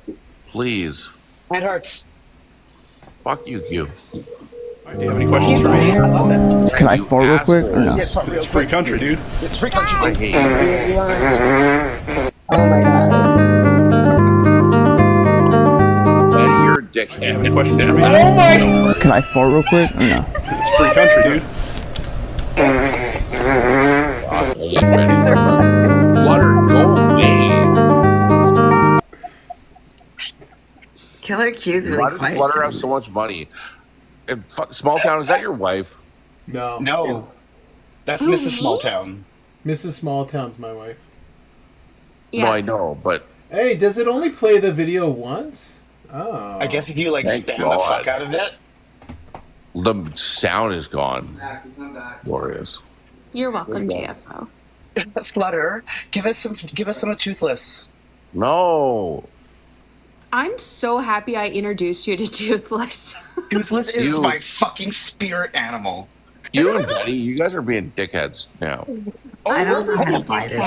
please. Hand hearts. Fuck you, Q. Do you have any questions for me? Can I fart real quick or no? Yes, It's free country, dude. It's free country. I hate you. Oh my god. Betty, you're a Do you have dickhead. any questions for me? Oh my! Can I fart real quick or no? It's free country, dude. Flutter, go away. Killer Q's really Why does quiet. Flutter have so much money? Small town, is that your wife? No. No. That's Mrs. Smalltown. Mrs. Smalltown's my wife. No, I know, but Hey, does it only play the video once? Oh. I guess if you like Thank spam God. the fuck out of it. the sound is gone. Glorious. You're welcome, JFO. Flutter, give us some Toothless. No. I'm so happy I introduced you to Toothless. Toothless is You- my fucking spirit animal. You and Betty, you guys are being dickheads now. I don't know how to buy this.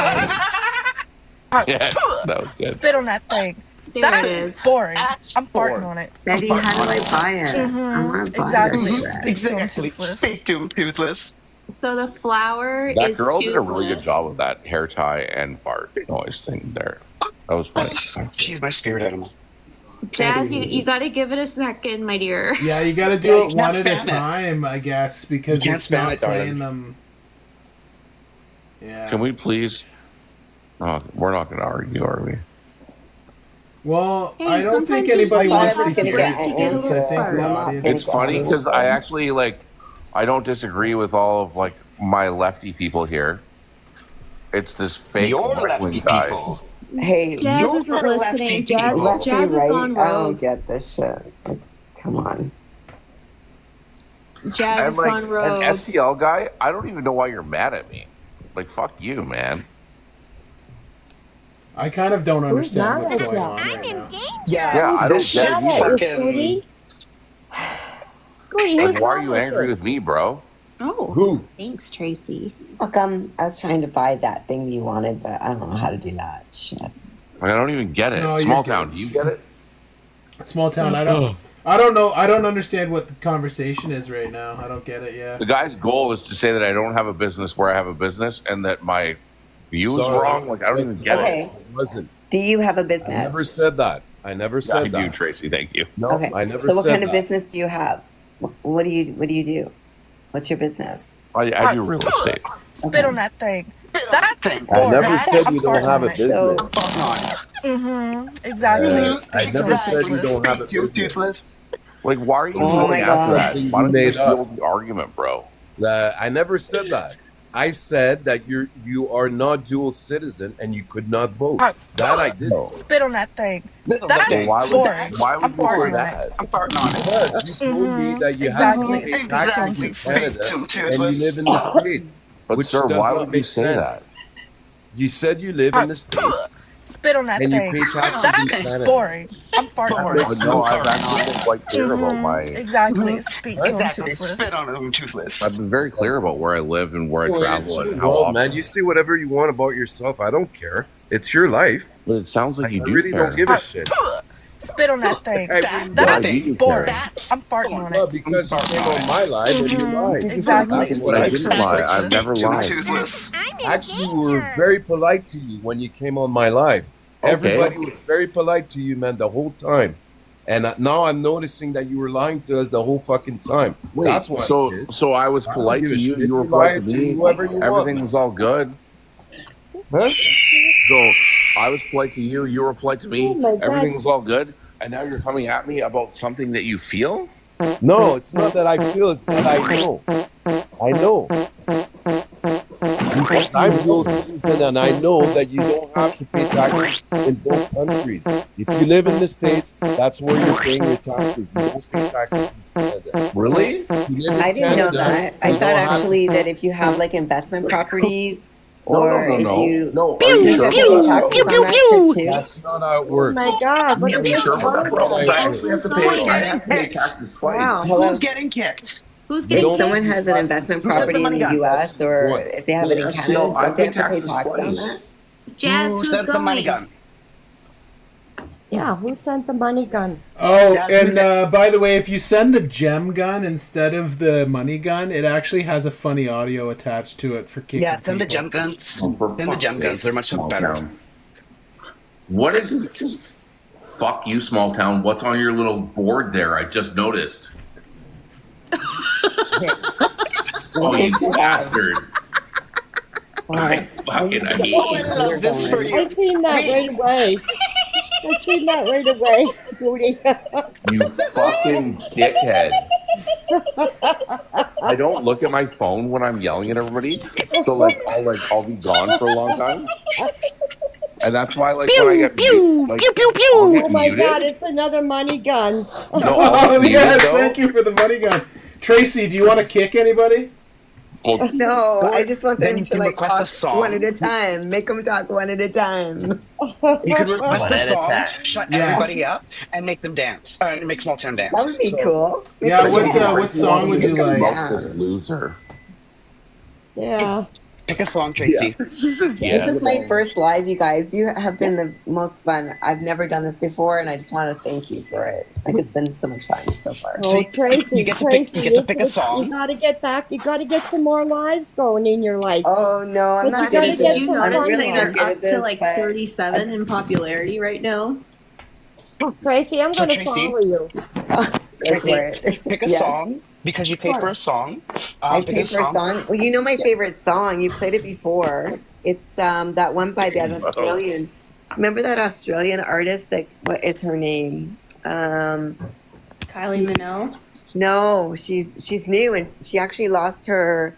Yeah, that was good. Spit on that thing. There That's it is. boring. I'm farting on it. Betty, how do I buy it? I want to buy Exactly. this shit. Speak to him, Toothless. Speak to him, Toothless. So the flower That is girl Toothless. did a really good job of that hair tie and fart noise thing there. That was funny. She's my spirit animal. Jazz, you got to give it a second, my dear. Yeah, you got to Yeah, do you it can't one at a spam it. time, I guess, because You can't it's spam not it, darling. playing them. Yeah. Can we please? Oh, we're not going to argue, are we? Well, Hey, I don't think sometimes you anybody just wants gotta to gonna hear get it. an I answer. think the I'm not audience- gonna It's funny because I actually I don't disagree with all of like my lefty people here. It's this fake Your right-wing lefty guy. people. Hey, Jazz You're isn't lefty listening. Jazz, people. Lefty, Jazz has right? gone I don't rogue. get this shit. Come on. Jazz And has like gone rogue. an STL guy, I don't even know why you're mad at me. Like fuck you, man. I kind of don't understand not what's like going that? on I'm right in now. danger. Yeah, I don't get Shut you. up, you Fucking- Cody. Cody, Like, what's why are wrong you with angry you? with me, bro? Oh, Who? thanks, Tracy. Look, I was trying to buy that thing you wanted, but I don't know how to do that shit. Like, I don't even get it. No, you're Small good. town, do you get it? Small town, I don't know. I don't understand what the conversation is right now. I don't get it yet. The guy's goal is to say that I don't have a business where I have a business and that my view is Sorry. wrong. Like I don't even get Okay. it. I wasn't. Do you have a I business? never said that. I never I said do, that. Tracy. Thank you. No, Okay. I never So what said kind of that. business do you have? What do you do? What's your business? I do real estate. Spit on that thing. That's thing. I boring. never said you don't I'm have a farting on it. business. Fuck on. Exactly. I Speak to never him, said you Toothless. don't have a Speak to him, business. Toothless. Like, why are you Oh going my after God. that? You Why don't you made just up. deal with the argument, bro? I never said that. I said that you are not dual citizen and you could not vote. That I did. Spit on that thing. That's That's Why would, boring. why would I'm you say farting on it. that? I'm farting on it. Because you told me that you Exactly. have to pay Exactly. taxes in Speak Canada to him, and you Toothless. live in the States. But Which sir, does why not would you make say sense. that? You said you live in the States Spit on that And you thing. pay taxes in That's Canada. boring. I'm farting on it. No, I've actually been quite clear about my. Exactly. Speak to him, Exactly. Toothless. Spit on him, Toothless. I've been very clear about where I live and where I Well, travel it's your and how world, often. man. You say whatever you want about yourself. I don't care. It's your life. But it sounds like you I do really care. don't give a shit. Spit on that thing. I That's do care. boring. I'm farting on Well, it. because you came on my live and you lied. Exactly. That's what I I didn't said. lie. I've never lied. Toothless. I'm in Actually, we danger. were very polite to you when you came on my live. Okay. Everybody was very polite to you, man, the whole time. And now I'm noticing that you were lying to us the whole fucking time. Wait, That's why. so I was I don't polite give to a you. shit. You were You polite to lie to me. whoever you want, Everything man. was all good. Huh? So I was polite to you. You were polite to me. Oh my God. Everything was all good. And now you're coming at me about something that you feel. No, it's not that I feel, it's that I know. I know. Because I'm dual citizen and I know that you don't have to pay taxes in both countries. If you live in the States, that's where you're paying your taxes. You don't pay taxes in Canada. Really? If you live in I didn't know Canada, that. I you thought don't have to actually that if you have like investment properties No, or no, if no, you no. Are do you you sure have to about pay that? taxes on that shit too? That's not how it Oh works. my God! Look Are at you this sure about that, bro? money. So I actually have to pay. Who's I getting have to pay kicked? taxes twice. Wow. Hello? Who's getting kicked? Who's If getting someone kicked? has an investment Who sent the property in money the gun? US or What? if they have it in Yes, Canada, no, I don't they pay have to pay taxes tax on twice. that? Jazz, Who who's sent the money going? gun? Yeah, who sent the money gun? Oh, Jazz, and who's it? by the way, if you send the gem gun instead of the money gun, it actually has a funny audio attached to it for kicking Yeah, send the people. gem guns. Oh, for Send the fuck's gem guns. sakes, They're much small better. town. What is it? Just fuck you, small town. What's on your little board there? I just noticed. Oh, you bastard! I fucking hate you. Oh, I love this for you. I seen that right away. I seen that right away, Scooty. You fucking dickhead. I don't look at my phone when I'm yelling at everybody. So I'll be gone for a long time. And that's why when I get muted, I'll get Oh my muted. God! It's another money gun. No, I'll Oh, get muted yes, though. thank you for the money gun. Tracy, do you want to kick anybody? Well, No, I just want Then them you to can like request a talk song. one at a time. Make them talk one at a time. You could request One a at a song, time. shut Yeah. everybody up, and make them dance. And make small town dance. That would be So- cool. Make Yeah, them what dance. song would you Smoke like? this loser. Yeah. Pick a song, Tracy. This is my first live, you guys. You have been the most fun. I've never done this before, and I just want to thank you for it. Like it's been so much fun so far. Oh, Tracy, you get to Tracy, pick- you get to it's- pick a it's- song. You gotta get back. You gotta get some more lives going in your life. Oh no, I'm But not you good gotta at get this. Did you I'm notice really that not you're good up at this. to like but 37 in popularity right now? Tracy, I'm So, gonna Tracy, follow you. Go Tracy, for it. pick a Yes. song because you paid for a song. I Pick paid for a song. Well, you know my favorite song. You played it before. It's that one by that Australian. Remember that Australian artist? That what is her name? Kylie Minogue? No, she's new and she actually lost her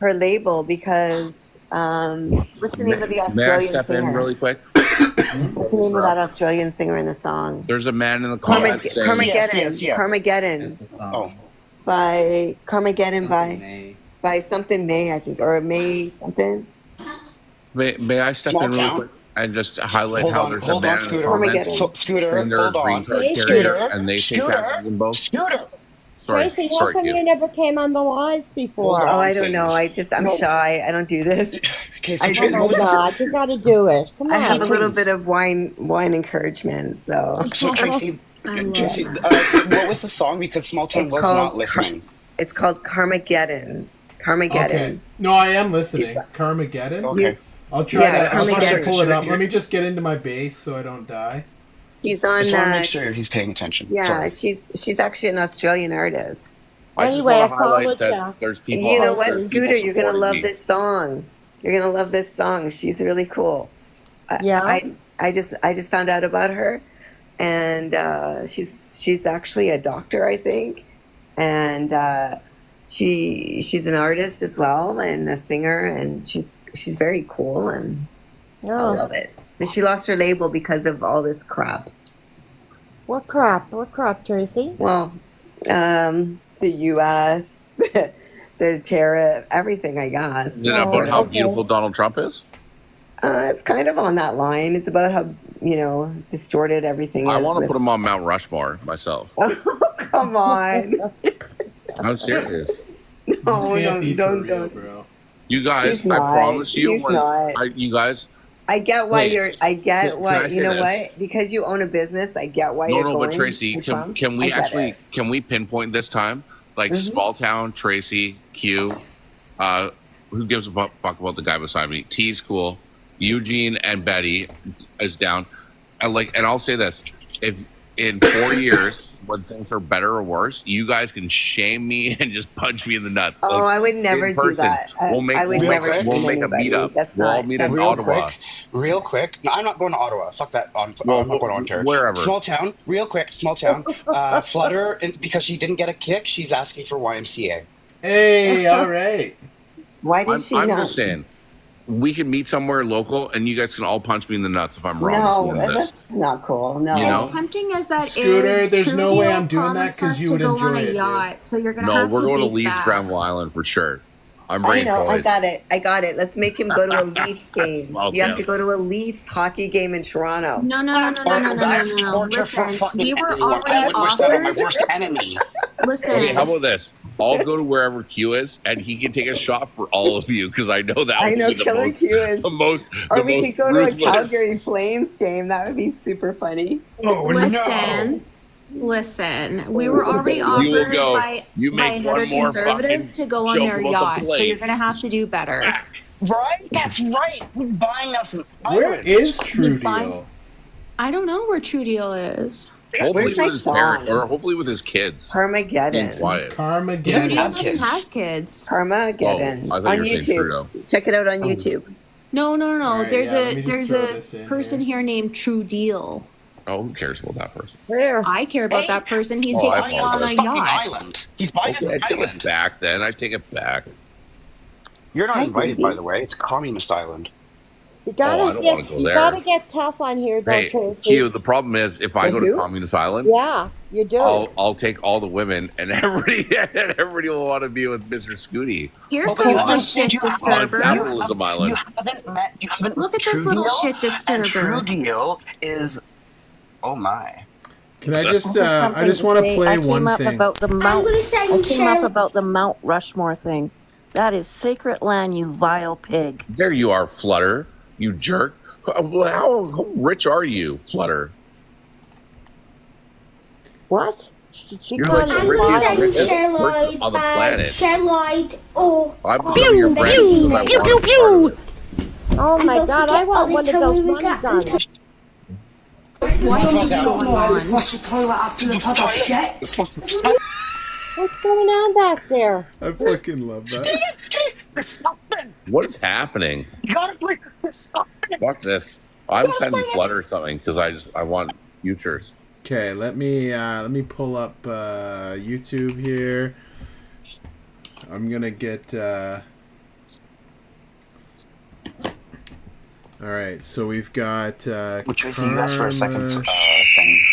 label because what's the name of the May I Australian step in singer? really quick? What's the name of that Australian singer in the song? There's a man in the comments saying, Carmageddon. Carmageddon. Oh. By Carmageddon by something May, I think, or May something. May I step Small in really town. quick and just highlight Hold how on, there's a hold man on, in the Scooter. comments So, Scooter, saying they're a hold green on. card Hey, carrier Scooter, and they pay Scooter, taxes in both? Scooter. Sorry, Tracy, how come kid. you never came on the lives before? Oh, I don't know. I'm shy. I don't do this. Okay, so I Tracy, Oh what my was the God, you gotta do it. Come I on. have a little bit of wine encouragement, so So Tracy, I love Tracy, it. what was the song? Because Small Town It's was called not listening. it's called Carmageddon. Carmageddon. Okay. No, I am listening. Carmageddon? Okay. I'll try Yeah, that. I'll try to Carmageddon. pull it up. Let me just get into my base so I don't die. He's on. Just want to make sure he's paying attention. Yeah, Sorry. she's actually an Australian artist. I just Anyway, want I to highlight followed that ya. there's people. You know out what, there, people Scooter? You're gonna supporting love me. this song. You're gonna love this song. She's really cool. Yeah. I just found out about her, and she's actually a doctor, I think, and she's an artist as well and a singer, and she's very cool, and I Oh, love it. But she lost her label because of all this crap. what crap? What crap, Tracy? Well, the U.S., the tariff, everything, I guess. Is it about how beautiful Donald Trump is? It's kind of on that line. It's about how, distorted everything is. I want to put him on Mount Rushmore myself. Oh, come on. I'm serious. No, don't. Bro. You guys, He's not. I promise you. He's not. You guys. I get why Wait, you're. I get can why. I You say know this? what? Because you own a business. I get why you're No, going. but Tracy, to Trump. can I we get actually it. can we pinpoint this time? Like Mhm. small town, Tracy, Q, who gives a fuck about the guy beside me? T's cool. Eugene and Betty is down. And I'll say this: if in 4 years, when things are better or worse, you guys can shame me and just punch me in the nuts. Oh, I would never in do person. that. We'll make I would never we'll shame make a anybody. meetup. That's We'll all not. meet in Real Ottawa. quick. No, I'm not going to Ottawa. Fuck that. I'm Well, not going to Ontario. wherever. Small town. Real quick. Small town. Flutter, because she didn't get a kick, she's asking for YMCA. Hey, all right. Why did she I'm not? just saying, we can meet somewhere local, and you guys can all punch me in the nuts if I'm wrong. No, with this. that's not cool. No. You know? As tempting as that is, Scooter, there's no way Trudeau I'm doing that promised 'cause us you to would go on enjoy a it, dude. yacht, so you're gonna No, have we're to going to beat Leeds that. Granville Island for sure. I'm I ready know. for I it. got it. Let's make him go to a Leafs game. Okay. You have to go to a Leafs hockey game in Toronto. No. That's torture for Listen, fucking we were anyone. I already would wish that on my offered. worst enemy. Listen, Okay, how about this? I'll go to wherever Q is, and he can take a shot for all of you because I know that. I know will be the Killer most, Q is. the most. Or the we most could go to a ruthless. Calgary Flames game. That would be super funny. Listen. We were already You will offered go. by You make another one more conservative fucking to go on joke their about the yacht, so plane. you're gonna have to do better. Right? That's right. We're buying us an Where island. is True He's buying- Deal? I don't know where True Deal is. Hopefully Where's my with his parents, song? or hopefully with his kids. Being Carmageddon. quiet. True Carmageddon. Deal have doesn't kids. have kids. Carmageddon. Oh, I thought on you were saying YouTube. Trudeau. Check it out on YouTube. No. Alright, There's yeah, let me just throw this a in person here named True Deal. Oh, who cares about that person? Where? I care about that person. He's Oh, I taking us on a apologize. fucking yacht. island. He's buying Okay, I an take it island. back then. I take it back. You're not Hi, invited, baby. by the way. It's a communist island. You I gotta don't get wanna go you there. gotta get tough on here, though, Hey, Tracy. Q, the problem is if I The go who? to Communist Island, Yeah, you do. I'll take all the women, and everybody will want to be with Mr. Scooty Here Well, comes you the haven't- shit you haven't- on disturber. Capitalism Island. You haven't Look at True this little Deal? shit And True disturber. Deal is, oh my. Can I just? have I something just to want to say. play I one came up thing. about the Mount. I came up about the Mount Rushmore thing. That is sacred land, you vile pig. There you are, Flutter. You jerk. How rich are you, Flutter? What? She You're called like the you richest, vile. richest person on the planet. Sherloid or I'm becoming your friend because I pew, want pew, to be part of it. Oh And my don't God! forget I want all one the of those time we money got guns. What is going on? flush the toilet after the puddle of shit. What's going on back there? I fucking love that. What is happening? You gotta break this up. Fuck this. I'm sending Flutter something because I want futures. Okay, let me pull up YouTube here. I'm gonna get. All right, so we've got. Well, Tracy, you asked for a second Karma. thing.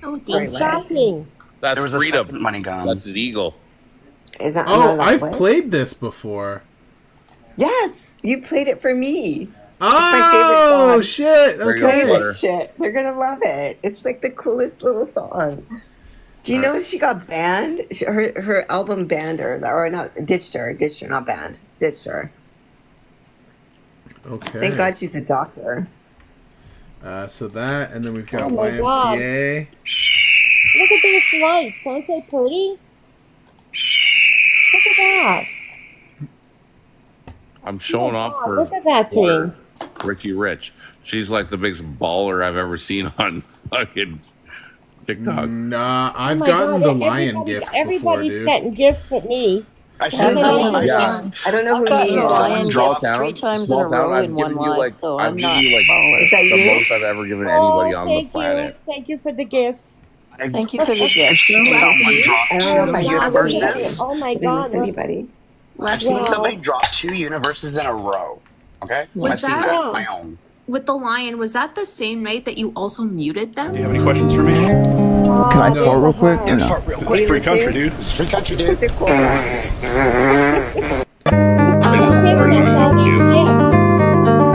Oh, it's Sorry, Stopping. That's There was a freedom. second money gun. That's illegal. Is that Oh, not I've what? played this before. Yes, you played it for me. Oh my favorite song. shit! There you go, Play Okay. Flutter. this shit. They're gonna love it. It's like the coolest little song. Do you know she got banned? Her album banned her, or not ditched her, not banned, ditched her. Okay. Thank God she's a doctor. So that, and then we've got Oh my God. YMCA. Look at those lights. Aren't they pretty? Look at that. I'm showing off God, for look at that Flutter, thing. Ricky Rich. She's like the biggest baller I've ever seen on fucking TikTok. Nah, I've Oh my gotten God, the lion everybody- gift before, Everybody's dude. getting gifts but me. I Who's should me? Yeah. I don't know who I've he gotten is. the lion Small gift town, 3 times in small a town. row I've in one given you life, like so I've I'm given not you like baller. Is that the you? most I've ever given anybody on the Thank you. planet. Thank you for the gifts. Thank you for the I've gift. seen someone drop I don't know if I two just Wow, did universes. Oh my I didn't God. miss anybody. I've seen Wow. somebody drop 2 universes in a row. Okay? Was I've seen that- that on my own. With the lion, was that the same night that you also muted them? Do you have any questions for me? Can I fart real quick? Or no? Real Are quick. you Free country, listening? dude. It's free country, dude. Such a cool song. Who's giving us all these gifts?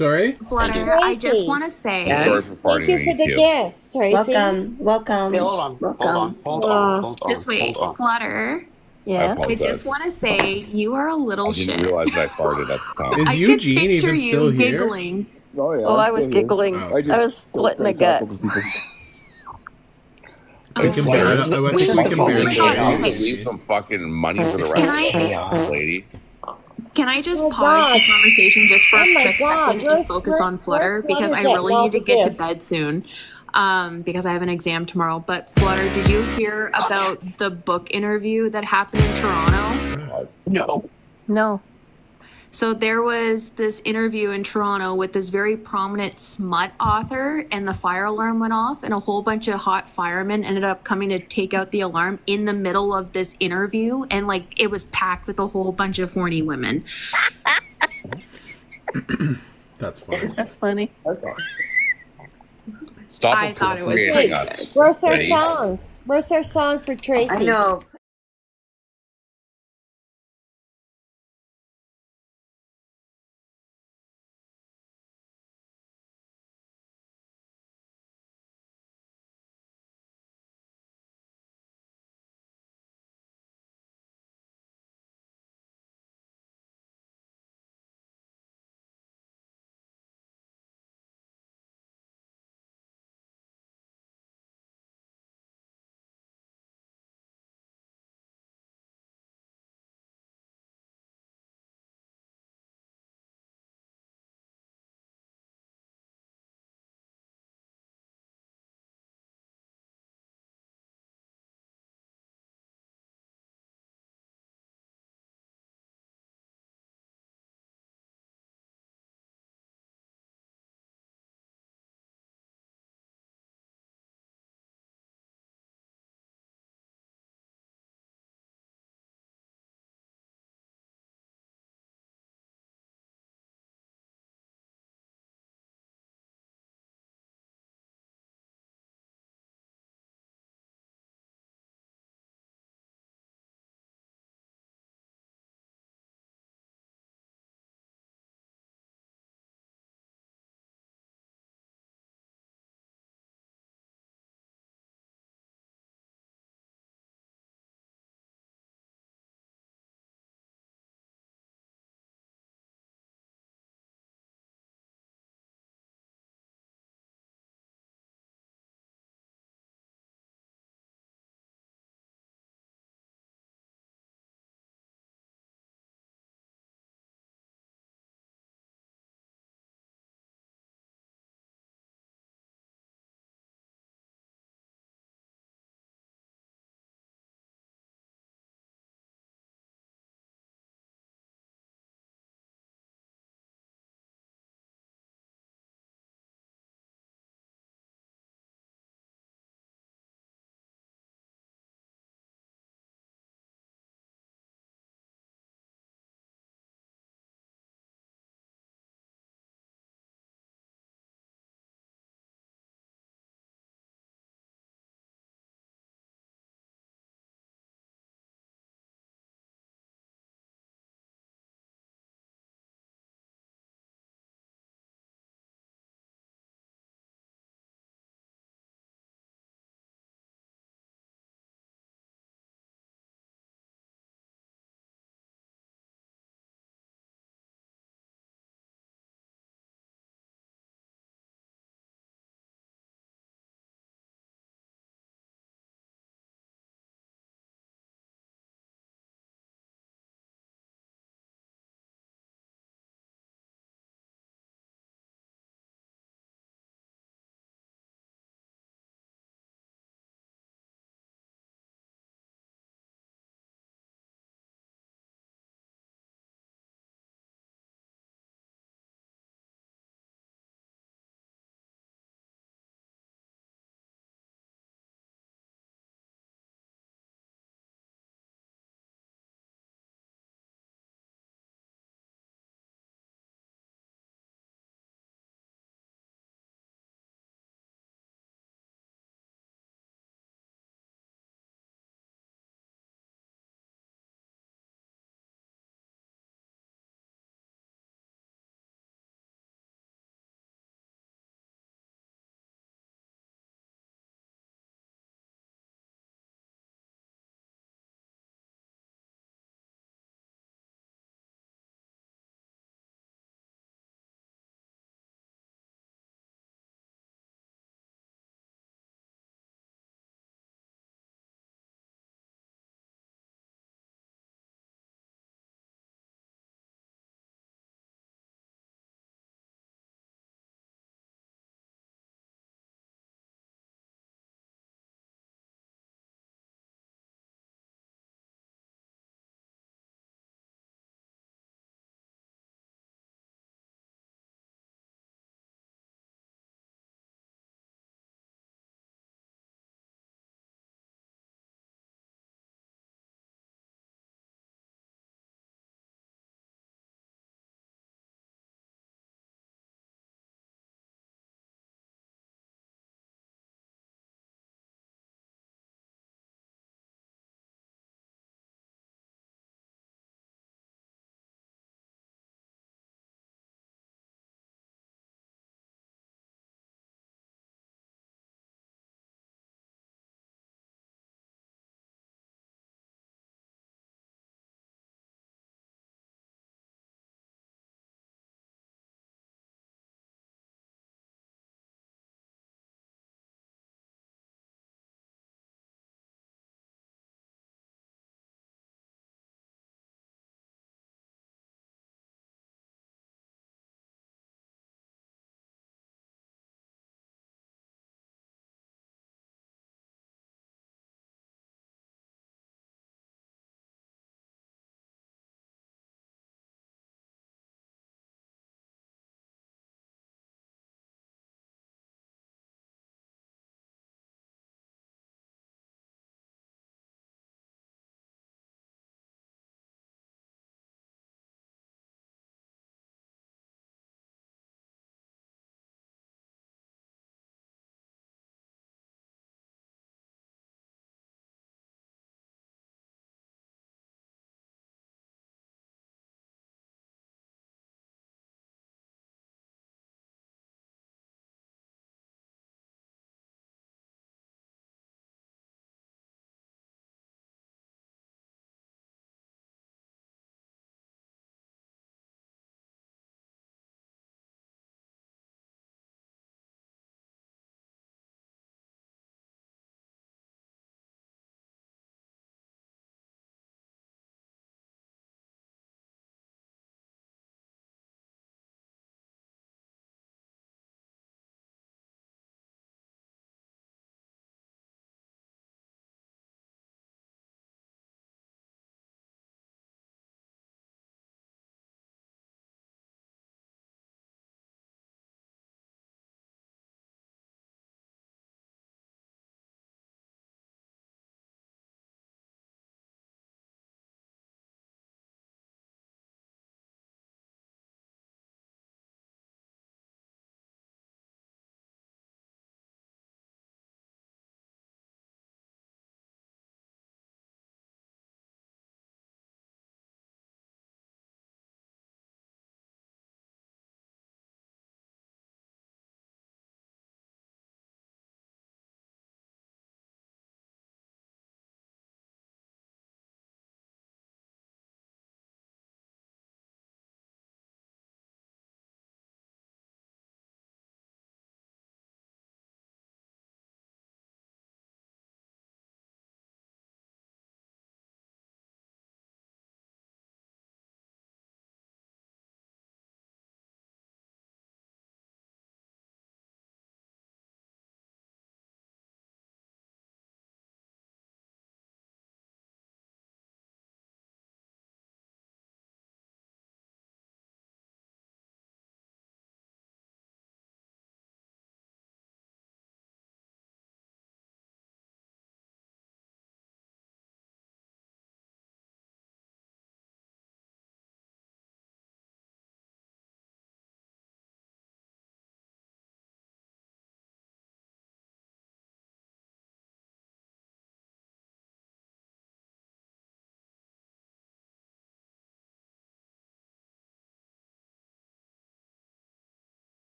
Sorry? Flutter, I just want to say. I'm sorry for farting Thank you for the gifts, Tracy. Welcome. Hey, hold on. Just wait. Hold on. Flutter. I I apologize. just want to say you are a little I didn't shit. realize that I farted at the time. Is I could Eugene picture even you still here? giggling. Oh yeah. Oh, I'm I was still here. giggling. Oh, I was splitting a gut. We can bear it. I think we can bear Can it. you leave some fucking money for the rest of the lady? Can I just Oh, pause God. the conversation just for Oh, a my quick God. second and Where's- focus on where's- Flutter? where's Because I Flutter really getting all need to the get to gifts? bed soon. Because I have an exam tomorrow. But Flutter, did you hear about the book interview that happened in Toronto? No. So there was this interview in Toronto with this very prominent smut author, and the fire alarm went off, and a whole bunch of hot firemen ended up coming to take out the alarm in the middle of this interview, and like it was packed with a whole bunch of horny women. That's funny. That's funny. Okay. Stop I thought it was appropriating pretty us. good. Where's our Lady. song? Where's our song for Tracy? I know.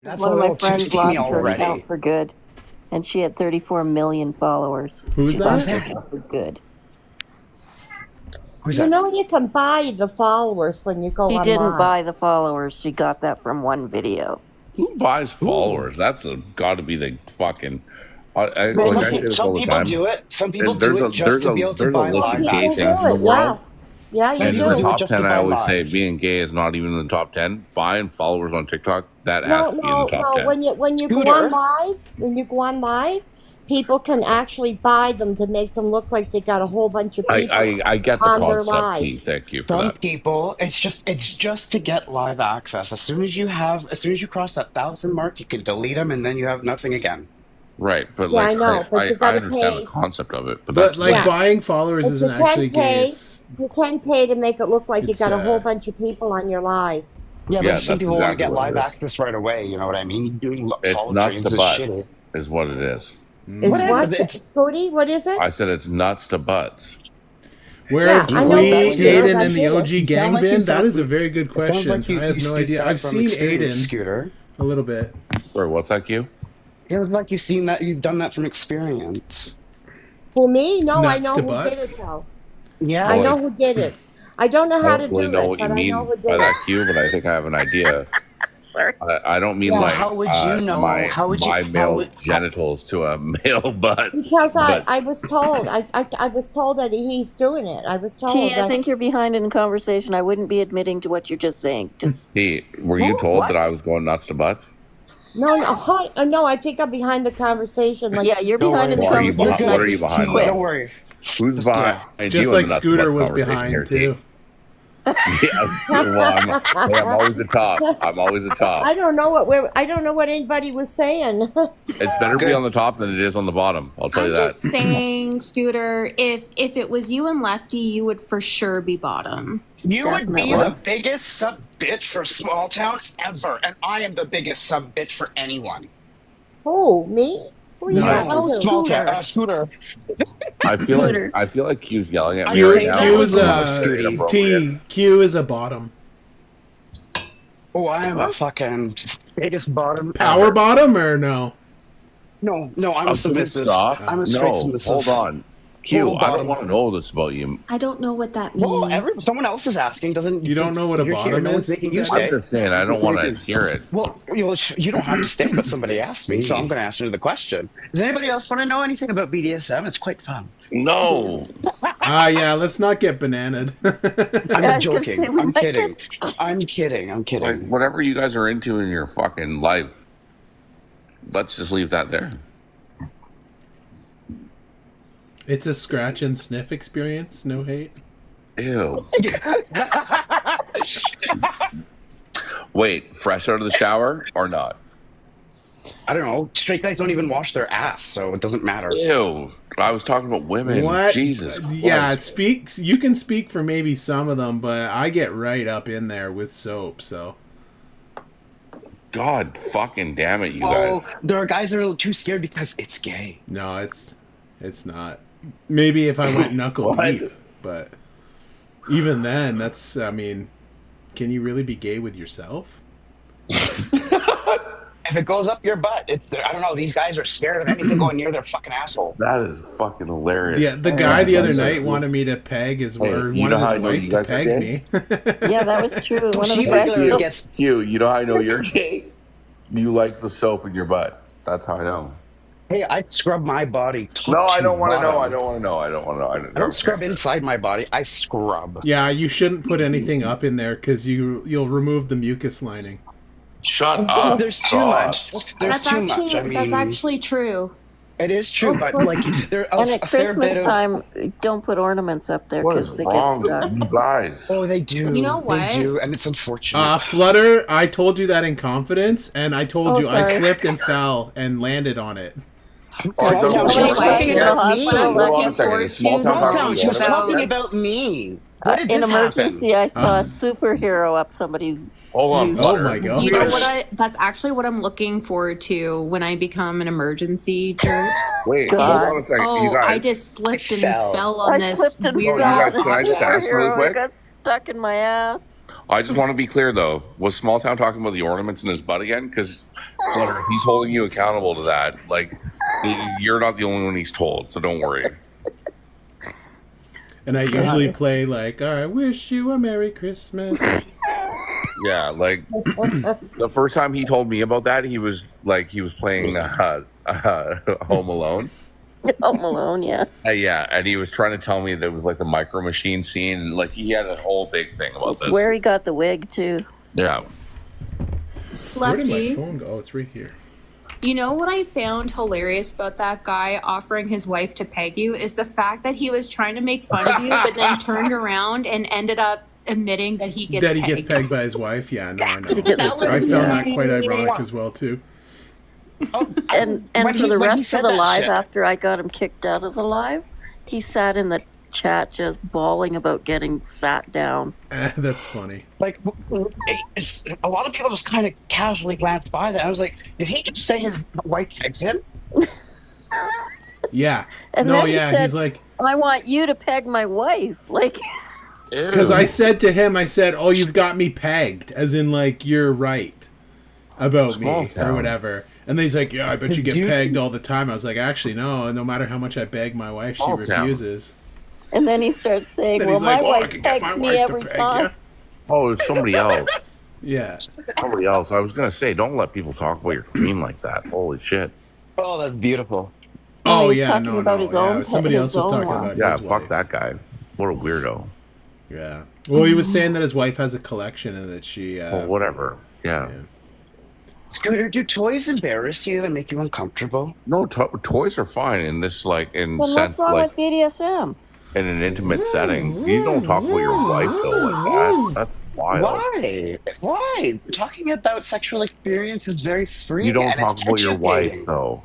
That's One a of my little too friends steamy lost her already. account for good, and she had 34 million followers. Who's she that? lost her account for good. You know you can buy the followers when you go She online. didn't buy the followers. She got that from one video. Who buys followers? That's got to be the fucking. I Well, say this all some the people time. do it. Some people There's do a it just there's to a be able to there's a buy list live of gay access. things in the world. Yeah, you And do. in the do it top just 10, to I buy always say lives. being gay is not even in the top 10. Buying followers on TikTok, that has No, to be in the no, top no. 10. When you go on live, people can actually buy them to make them look like they got a whole bunch of people I get the on their concept, live. T. Thank you for Some that. people, it's just to get live access. As soon as you cross that 1,000 mark, you can delete them, and then you have nothing again. Right, but Yeah, I know, but you I gotta understand pay. the concept of it, but But that's like Yeah. buying followers But isn't you can actually gay. pay. It's, You can pay to make it look like you It's, got a whole bunch of people on your live. Yeah, Yeah, but some that's people want to exactly get what it live is. access right away. You know what I mean? Doing It's follow nuts trains to is butts, shitty. is what it is. Is Whatever, what? it's- Scotty, what is it? I said it's nuts to butts. where Yeah, have I know we, that's good. Aiden, I and the get it. OG You gang sound like been? you That sound- is a very good it sounds question. like you- I have you no speak idea. that I've from seen experience, Aiden Scooter. a little bit. Sorry, what's that, Q? It was like you've done that from experience. For me, no, I Nuts know to who did butts? it though. Yeah. I Well, know who did it. I don't know I how to don't do really know it, what but you I mean know who by did that, it. Q, but I think I have an idea. I don't mean Yeah. like How would you know? my How would you- my how male would- genitals to a male butt. Because but I was told I was told that he's doing it. I was told T, I that think you're behind in the conversation. I wouldn't be admitting to what you're just saying. Just T, were you told that I was going nuts to butts? no, no, I think I'm behind the conversation. Like, yeah, you're Don't behind in the What are you conversation. behind? What are you behind? Don't though? worry. Who's Just do behind? Just you in like the nuts to Scooter butts was conversation behind here, T? too. Yeah, well, I'm always a top. I'm always a top. I don't know what anybody was saying. It's better to be on the top than it is on the bottom. I'll tell you I'm that. just saying, Scooter, if it was you and Lefty, you would for sure be bottom. You would be Definitely. the biggest sub bitch for small town ever, and I am the biggest sub bitch for anyone. Who, me? Who are you No. talking Oh, to? Small Scooter. town, Scooter. I feel like Q's yelling at me Q, right now. Q is It's a inappropriate. T. Q is a bottom. Oh, I am a fucking biggest bottom. Power ever. bottom or no? No, I'm a submissive. Stop. I'm a straight No, submissive. hold on. Q, Hold I don't on. want to know this about you. I don't know what that means. Well, someone else is asking. Doesn't You don't know what a you're here, bottom no one's is? making you I'm stay. I'm just saying, I don't want to hear it. Well, you don't have to stay, but somebody asked me, so I'm going to answer the question. Does anybody else want to know anything about BDSM? It's quite fun. No. Yeah, let's not get bananaed. I'm joking. I'm kidding. I'm kidding. I'm kidding. Like, whatever you guys are into in your fucking life, let's just leave that there. It's a scratch and sniff experience. No hate. Ew. Wait, fresh out of the shower or not? I don't know. Straight guys don't even wash their ass, so it doesn't matter. Ew. I was talking about women. What? Jesus Christ. Yeah, you can speak for maybe some of them, but I get right up in there with soap, so. God fucking damn it, you Oh, guys. there are guys that are a little too scared because it's gay. No, it's not. Maybe if I went knuckle What? deep, but even then, I mean, can you really be gay with yourself? If it goes up your butt, I don't know. These guys are scared of anything going near their fucking asshole. That is fucking hilarious. Yeah, the guy the other night wanted me to peg his, Hey, or you one know of how I his know wife you to guys are peg gay? me. yeah, that was true. One of the She best. regularly gets. Q, you know how I know you're gay? You like the soap in your butt. That's how I know. Hey, I scrub my body. No, I don't want to know. I don't want to know. I don't want to know. I don't scrub inside my body. I scrub. Yeah, you shouldn't put anything up in there because you'll remove the mucus lining. Shut Oh, up. there's too God. much. There's That's too actually much. I mean, that's actually true. it is true, but like there. And at a fair Christmas bit of- time, don't put ornaments up there What is because they get wrong stuck. with you guys? Oh, they do. You know what? They do, and it's unfortunate. Flutter, I told you that in confidence, and I told Oh, you I sorry. slipped and fell and landed on it. Oh, don't- She's talking about me. Hold on a Looking second. forward Is small to town the hockey She's together? talking about me. What did In this emergency, happen? I saw a superhero up somebody's. Hold on, use. Flutter. Oh my god. You know what? That's actually what I'm looking forward to when I become an emergency nurse. Wait, God. hold on a second, you guys. I just slipped and fell I on this slipped and weird fell. You ass guys, can I just ask really Superhero, quick? it got stuck in my ass. I just want to be clear though. Was Small Town talking about the ornaments in his butt again? Because Flutter, if he's holding you accountable to that, like you're not the only one he's told, so don't worry. And I usually play like, I wish you a Merry Christmas. Yeah, like the first time he told me about that, he was playing Home Alone. Home Alone, yeah. Yeah, and he was trying to tell me that it was like the Micro Machine scene, and like he had a whole big thing about It's this. where he got the wig too. Yeah. Where did my Lefty. phone go? Oh, it's right here. You know what I found hilarious about that guy offering his wife to peg you is the fact that he was trying to make fun of you, but then turned around and ended up admitting that he gets Gets pegged by his wife. Yeah, no, I know. I found that quite ironic as well too. And for the rest of the live, after I got him kicked out of the live, he sat in the chat just bawling about getting sat down. That's funny. Like, a lot of people just kind of casually glanced by that. I was like, did he just say his wife pegs him? Yeah. And no, then he yeah, said, he's like, I want you to peg my wife. Like, because I said to him, I said, oh, you've got me pegged, as in like you're right about me or whatever. And then he's like, yeah, I bet you get pegged all the time. I was like, actually, no matter how much I beg my wife, she refuses. And then he starts saying, Then well, he's like, my "Oh, I wife can get my pegs me wife to every peg time. ya." Oh, it's somebody else. Yeah. Somebody else. I was gonna say, don't let people talk about your queen like that. Holy shit. Oh, that's beautiful. Oh, he's yeah, talking no, about no, his yeah. own Somebody his else was own talking one. about Yeah, his fuck wife. that guy. What a weirdo. Yeah. Well, he was saying that his wife has a collection and that she. Well, whatever. Yeah. Scooter, do toys embarrass you and make you uncomfortable? No, toys are fine in this, like, in Then sense, what's wrong like, with BDSM? in an intimate setting. You don't talk about your wife though like that. That's wild. Why? Why? Talking about sexual experience is very free. You don't and talk it's about your wife educating. though.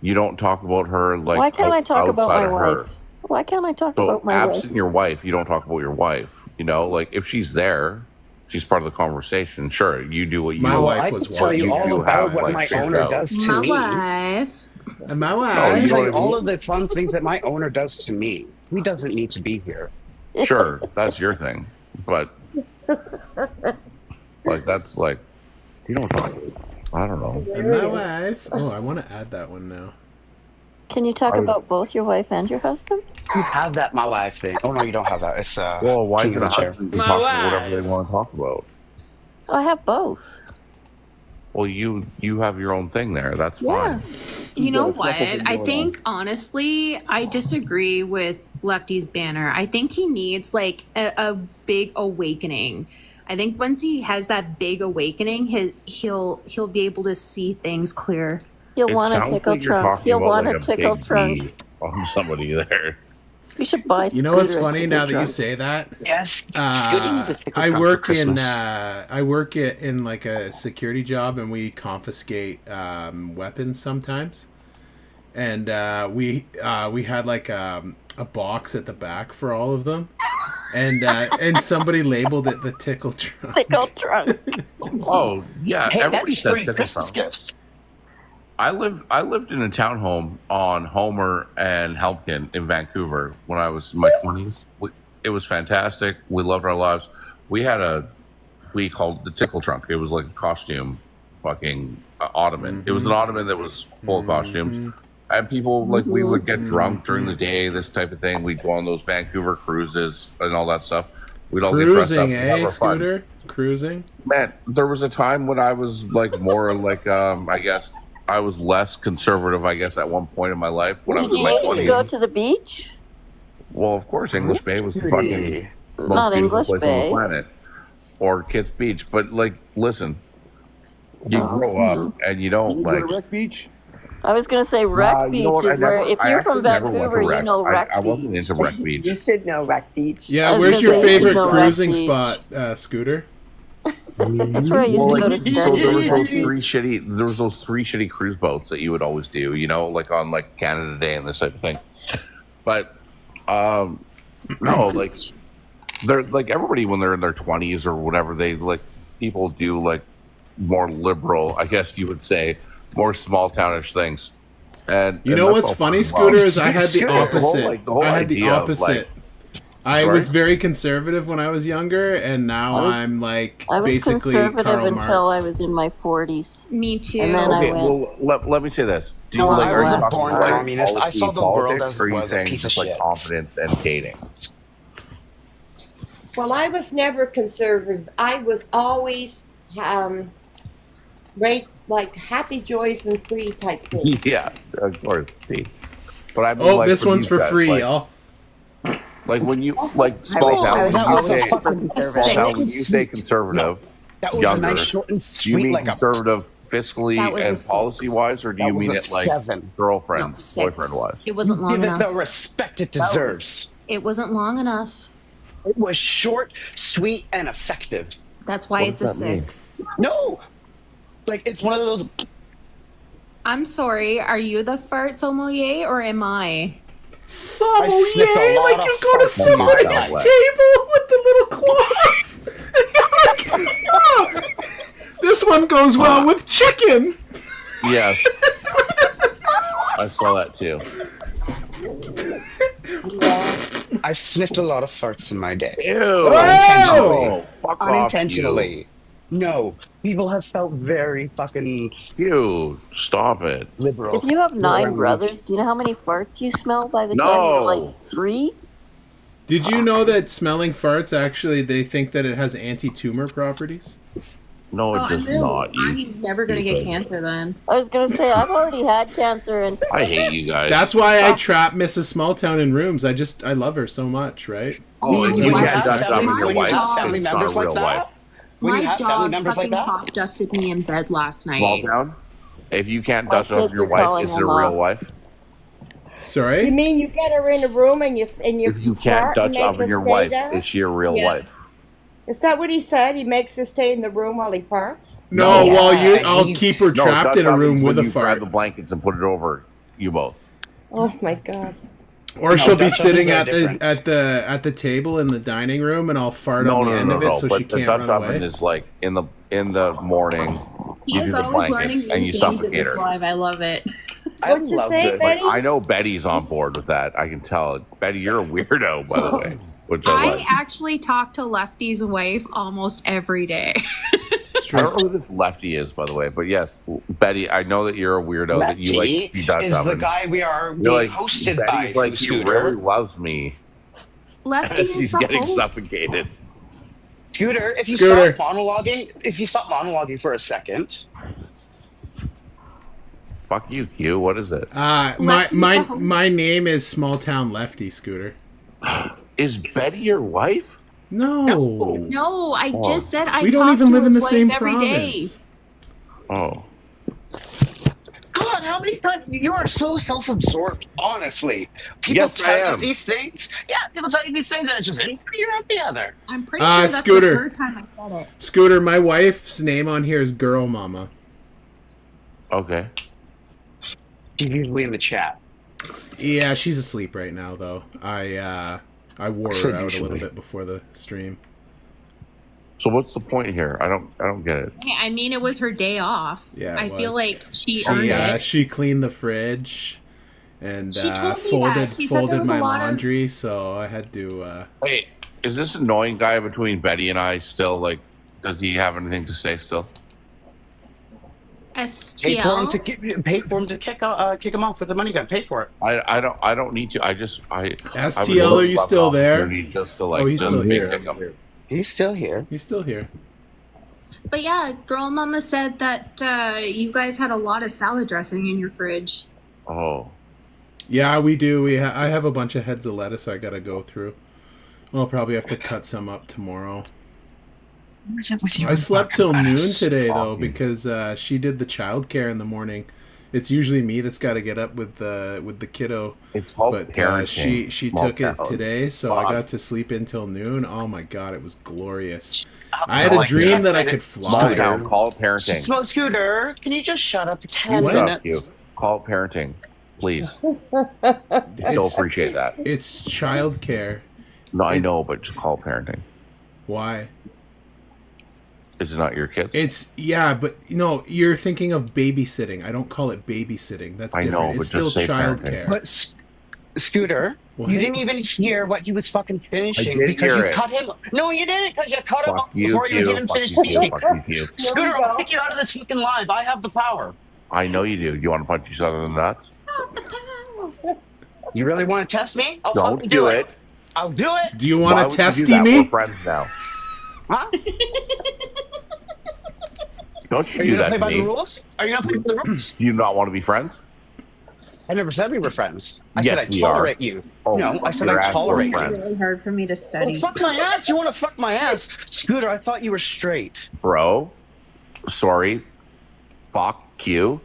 You don't talk about her like Why can't I talk about outside my of wife? her. Why can't I talk So about my wife? absent your wife, you don't talk about your wife. You know, like if she's there, she's part of the conversation. Sure, you do what you. My wife I was can tell you watching. all about what my owner does to My me. wife. And my I wife. can tell know you what I all mean? of the fun things that my owner does to me. He doesn't need to be here. Sure, that's your thing, but like that's like you don't talk. I don't know. And my wife. Oh, I want to add that one now. Can you talk about both your wife and your husband? You have that my wife thing. Oh no, you don't have that. It's Well, a wife King and a of the Chair. husband can talk about whatever they want to talk about. I have both. Well, you have your own thing there. That's Yeah. fine. You know what? I think honestly, I disagree with Lefty's banner. I think he needs like a big awakening. I think once he has that big awakening, he'll be able to see things clear. He'll It want a sounds tickle like you're trunk. talking He'll about want like a tickle big trunk. D on somebody there. We should buy. You know what's Scooter a funny tickle now that you trunk. say that? Yes. Scooter needs a tickle I trunk work for in Christmas. in like a security job, and we confiscate weapons sometimes. And we had like a box at the back for all of them, and somebody labeled it the tickle trunk. Tickle trunk. Oh yeah, Hey, everybody that's says free tickle Christmas trunk. gifts. I lived in a townhome on Homer and Helpkin in Vancouver when I was in my 20s. It was fantastic. We loved our lives. We called it the tickle trunk. It was like a costume fucking ottoman. It was an ottoman that was full of costumes. And people, like, we would get drunk during the day, this type of thing. We'd go on those Vancouver cruises and all that stuff. We'd all get dressed up Cruising, and have our fun. Scooter? Cruising? Man, there was a time when I was like more like I guess I was less conservative. I guess at one point in my life when I was Did in you my used to go 20s. to the beach? Well, of course, English Bay was the fucking most Not beautiful English place on Bay. the planet, or Kids Beach. But like, listen, you grow up and you don't like. Wreck Beach? I was gonna say Wreck you know Beach what, is where if I you're actually from never went to Vancouver, you Wreck. know Wreck I Beach. wasn't into Wreck Beach. You should know Wreck Beach. Yeah, was where's gonna your say, you favorite know, Wreck cruising Beach. spot, Scooter? That's where I used to go to So there was those study. three shitty cruise boats that you would always do, you know, like on like Canada Day and this type of thing. But no, like they're like everybody when they're in their 20s or whatever, they like people do like more liberal, I guess you would say, more small townish things. And you know what's funny, Scooter, is I had the opposite. The whole I had the idea of, opposite. like, I sorry? was very conservative when I was younger, and now I'm like I was basically conservative Karl until Marx. I was in my 40s. Me too. And then Okay, I went. well, let me say this. Do you No, like, I are you wasn't talking born like communist. I policy, saw the world politics, as or are you was a saying piece of just like shit. confidence and dating? Well, I was never conservative. I was always right, like happy, joys, and free type thing. Yeah, of course. See, but I mean, Oh, like, this for one's you for guys, free, like, y'all. Like when you like small town, when you say conservative, That was younger, a nice short and do you sweet, mean like a- conservative fiscally That was a and 6. policy wise, or do That you was mean a it like 7. girlfriend, No, 6. boyfriend wise? It wasn't long Give it enough. the respect it deserves. It wasn't long enough. It was short, sweet, and effective. That's why What it's a does that mean? 6. No, like it's one of those. I'm sorry. Are you the fart sommelier or am I? Sommelier, sniffed a lot like of you go to farts in my somebody's life. table with the little cloth. Oh, this one goes well with chicken. Yes, I saw that too. I've sniffed a lot of farts in my day. Ew! Unintentionally. Fuck off, Unintentionally. No, people have felt very fucking. You stop it. Liberal. If you have 9 Liberal. brothers, do you know how many farts you smell by the time you're No. like 3? Did you know that smelling farts actually they think that it has anti-tumor properties? No, it does not. I'm never gonna get cancer then. I was gonna say I've already had cancer and I hate you guys. That's why I trap Mrs. Smalltown in rooms. I love her so much, right? Oh, if you When can't have touch up family- with your when you wife, have family it's not a members like real that, wife. when you My have family dog members fucking like that, pop dusted me in bed last night. Small town. If you can't My touch up with kids your are wife, calling is it a them real off. wife? You Sorry? mean you get her in a room and you If you can't fart and touch make up her with your stay wife, there? is she a real Yeah. wife? Is that what he said? He makes her stay in the room while he farts? No, No. well, Yeah, I'll he's- keep her trapped touch in a up room is with when a you grab fart. the blankets and put it over you both. Oh my god. Or No, she'll be Dutch sitting ovens at are the different. at the table in the dining room, and I'll fart No, on the no, end no, of it no. so But she the can't Dutch run oven away. is like in the morning. He You do is the always learning blankets new and you things suffocate in this her. live. I love it. What'd you say, this. Betty? I know Betty's on board with that. I can tell. Betty, you're a weirdo, by the way. Which I I like. actually talk to Lefty's wife almost every day. I don't know who this Lefty is, by the way, but yes, Betty, I know that you're a weirdo. That you like Lefty be Dutch is the oven. guy we are being You're like hosted Betty's by. like he Scooter. really loves me. Lefty As is he's the getting host. suffocated. Scooter, if you Scooter. stop monologuing for a second. Fuck you, Q. What is it? My name is Small Town Lefty, Scooter. Is Betty your wife? No. No, I just said I We don't talk even to live in his the wife same every day. province. Oh. God, how many times you are so self-absorbed? Honestly, people Yes, I tell you am. these things. Yeah, people tell you these things, and it's just you're not the other. I'm pretty sure that's Scooter. the third time I said it. Scooter, my wife's name on here is Girl Mama. Okay. She's usually in the chat. Yeah, she's asleep right now, though. I wore So her out a usually. little bit before the stream. So what's the point here? I don't get it. Hey, I mean, it was her day off. Yeah, I it feel was. like she earned Yeah, it. she cleaned the fridge and She told me folded that. She said there folded was a my lot of- laundry, so I had to. Wait, is this annoying guy between Betty and I still like? Does he have anything to say still? Pay for him STL. to kick him off with the money gun. Pay for it. I don't need to. I would STL, are you love still the there? opportunity Just to like, Oh, he's just still make here. him. He's still here. He's still here. But yeah, Girl Mama said that you guys had a lot of salad dressing in your fridge. Oh. Yeah, we do. I have a bunch of heads of lettuce I gotta go through. I'll probably have to cut some up tomorrow. I slept till noon today though because she did the childcare in the morning. It's usually me that's got to get up with the kiddo. It's called but parenting. she Small took it town. today, so Bob. I got to sleep until noon. Oh my god, it was glorious. I had a dream that I could Small fly. town. Call it parenting. Smoke Scooter, can you just shut up for 10 Shut up, minutes? you. Call it parenting, please. Still appreciate that. It's childcare. No, I know, but just call it parenting. Why? Is it not your kids? It's but you're thinking of babysitting. I don't call it babysitting. That's I different. know, but It's still just say childcare. But Scooter, What? you didn't even hear what he was fucking finishing did because hear you it. cut him. No, you didn't because you cut him Fuck off you, before he was Q. even Fuck finished you, Q. speaking. Fuck you, Q. Scooter, I'll kick you out of this fucking live. I have the power. I know you do. You want to punch each other in the nuts? You really want to test me? I'll Don't fucking do it. I'll do it. Do you Why want would to you testy do that? me? We're friends now. Huh? Don't you Are do you that gonna play to by me. the rules? Are you gonna play by the rules? Do you not want to be friends? I never said we were friends. I Yes, said I we are. tolerate you. Oh, no, I fuck said your I ass, we're tolerate you. friends. It's really hard for me to study. Well, fuck my ass. You want to fuck my ass? Scooter, I thought you were straight. Bro, sorry. Fuck you.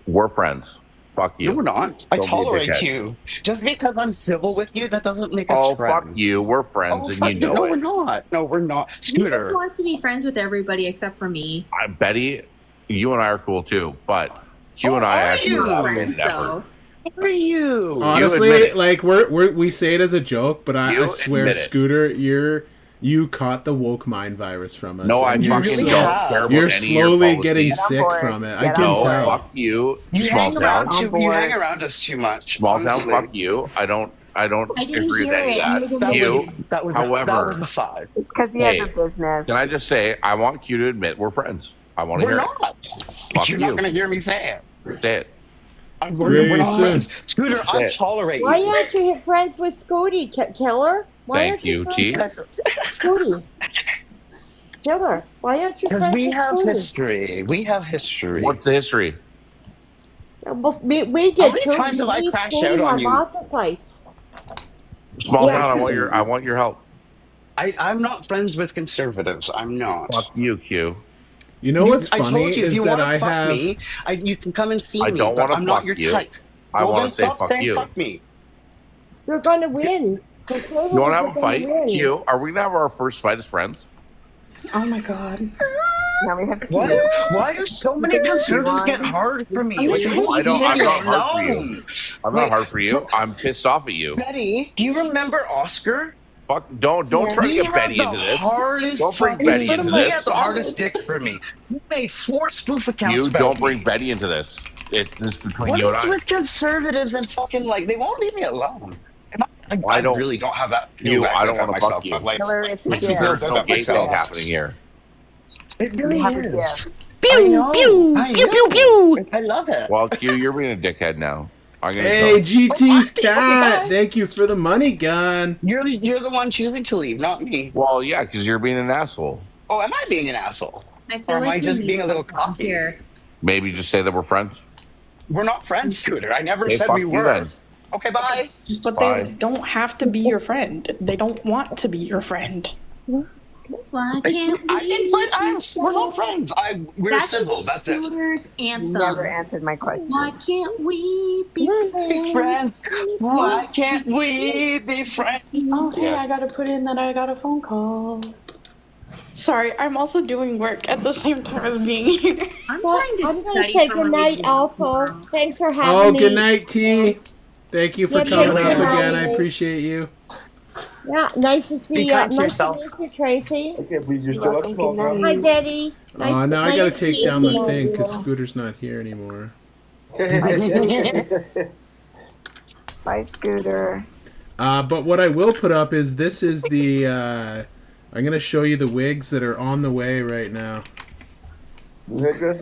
We're friends. Fuck you. No, we're not. I Don't be a tolerate dickhead. you. Just because I'm civil with you, that doesn't make us Oh, friends. fuck you. We're friends, Oh, and fuck you know No, it. we're not. No, we're not. He just Scooter. wants to be friends with everybody except for me. Betty, you and I are cool too, but Q and I are actually you? have Friends, made an effort. though. Who are you? Honestly, admit it. like we say it as a joke, but I You swear, admit it. Scooter, you caught the woke mind virus from us. No, I and fucking you're don't care about You're any of your slowly policies. getting Get on sick board. from it. I Get can on No, board. tell. fuck you. You Small hang around town. too. You hang around us too much. Small town, honestly. fuck you. I don't I didn't agree with hear any it. I'm of gonna that. go Q, That was however, the 5. Because he Hey, has a business. can I just say, I want Q to admit we're friends. I want to We're hear not. it. Fuck You're you. not going to hear me say it. Say it. We're not Racist. friends. Scooter, I Shit. tolerate Why you. aren't you friends with Scooty, Killer? Why Thank aren't you, T. friends with Scooty? Killer, why aren't you Because friends we with have Scooty? history. We have history. What's the history? Well, we How did many too. times have I Me and crashed Scooty out on had you? lots of fights. Small Yeah. town, I want your help. I'm not friends with conservatives. I'm not. Fuck you, Q. You know what's I funny told you, if is you that want I to fuck have. me, you can come and see I me, don't but wanna I'm not fuck your you. type. I Well, wanna then say stop fuck saying you. fuck me. They're going to win. Conservatives You want to have are a gonna fight? win. Q, are we going to have our first fight as friends? Oh my god. Now we have to Why do so many conservatives get hard for me? I'm Like, just you trying won't to I'm leave me not hard for you. alone. I'm Wait, not hard for you. so- I'm pissed off at you. Betty, do you remember Oscar? Fuck, don't try to We get have Betty the into this. hardest Don't bring fucking- Betty into He this. has the hardest dick for me. You made 4 spoof accounts You about don't me. bring Betty into this. It's this between What you and is I. with conservatives and fucking like they won't leave me alone? I don't- really don't have that. You, feel I bad don't about want to fuck myself, you. but, like, Killer, it's a makes me gift. feel There's good no about gay thing myself. happening here. It really You have a is. gift. I know. I know. I love it. Well, Q, you're being a dickhead now. I'm gonna Hey, go. GT's Okay, cat. bye. Thank you for the money gun. You're the one choosing to leave, not me. Well, yeah, because you're being an asshole. Oh, am I being an asshole? I Or feel am I like we just need being a little someone cocky? here. Maybe just say that we're friends. We're not friends, Scooter. I never Hey, said fuck we you were. then. Okay, bye. But Bye. they don't have to be your friend. They don't want to be your friend. Why can't we? We're not friends. We're That should civil. be That's it. Scooter's anthem. Never answered my question. Why can't we be Be friends. Why can't we be friends? Okay, Yeah. I gotta put in that I got a phone call. Sorry, I'm also doing work at the same time as being here. I'm Well, trying to I'm study going to say for good my night exam also. tomorrow. Thanks for having Oh, me. good night, T. Thank you for Yeah, coming thanks up for again. having I me. appreciate you. Yeah, nice to see Be you. kind to Nice yourself. to meet you, Tracy. Okay, please just You're go welcome. up, Good small Hi, night. Betty. Now I nice gotta to take see down the you. thing because Scooter's not here anymore. Bye, Scooter. But what I will put up is this is the. I'm gonna show you the wigs that are on the way right now.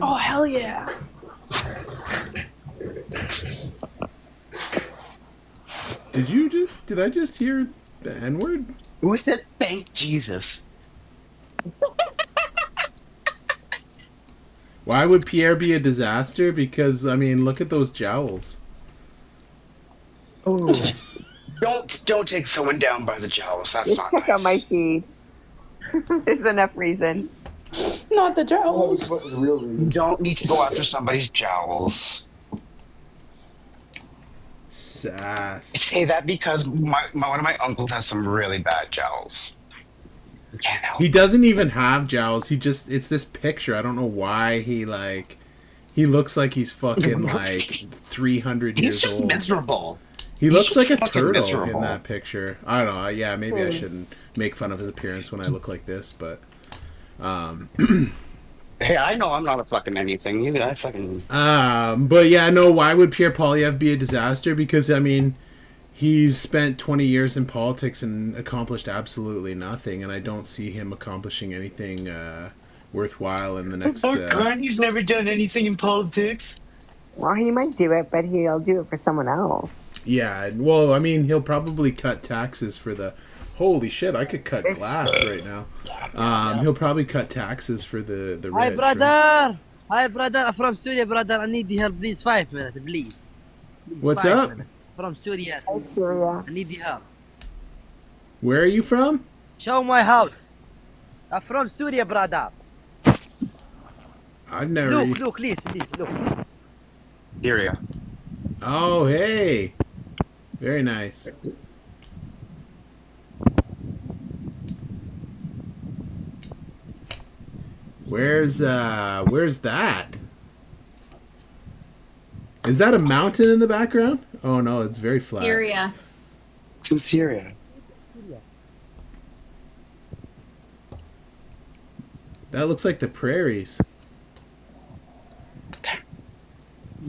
Oh, hell yeah. Did I just hear the N-word? Who said thank Jesus? Why would Pierre be a disaster? Because, I mean, look at those jowls. Oh. Don't take someone down by the jowls. That's Just not check nice. out my feed. There's enough reason. Not the jowls. You don't need to go after somebody's jowls. Sass. I say that because one of my uncles has some really bad jowls. You can't help. He doesn't even have jowls. It's this picture. I don't know why he looks like he's fucking like 300 He's years just old. miserable. He looks like a fucking turtle miserable. in that picture. I don't know. Yeah, maybe I shouldn't make fun of his appearance when I look like this, but Hey, I know I'm not a fucking anything. You, I fucking. but yeah, no. Why would Pierre Poilievre be a disaster? Because I mean, he's spent 20 years in politics and accomplished absolutely nothing, and I don't see him accomplishing anything worthwhile in the next. He's never done anything in politics. Well, he might do it, but he'll do it for someone else. Yeah, well, I mean, he'll probably cut taxes for the. Holy shit! I could cut glass right now. He'll probably cut taxes for the rich. Hi, brother. Hi, brother. I'm from Syria, brother. I need the help, please. 5 minutes, please. What's up? From Syria. Syria. I need the help. Where are you from? Show my house. I'm from Syria, brother. I've never. Look, please, look. Syria. Oh, hey. Very nice. Where's that? Is that a mountain in the background? Oh no, it's very flat. Syria. It's in Syria. That looks like the prairies.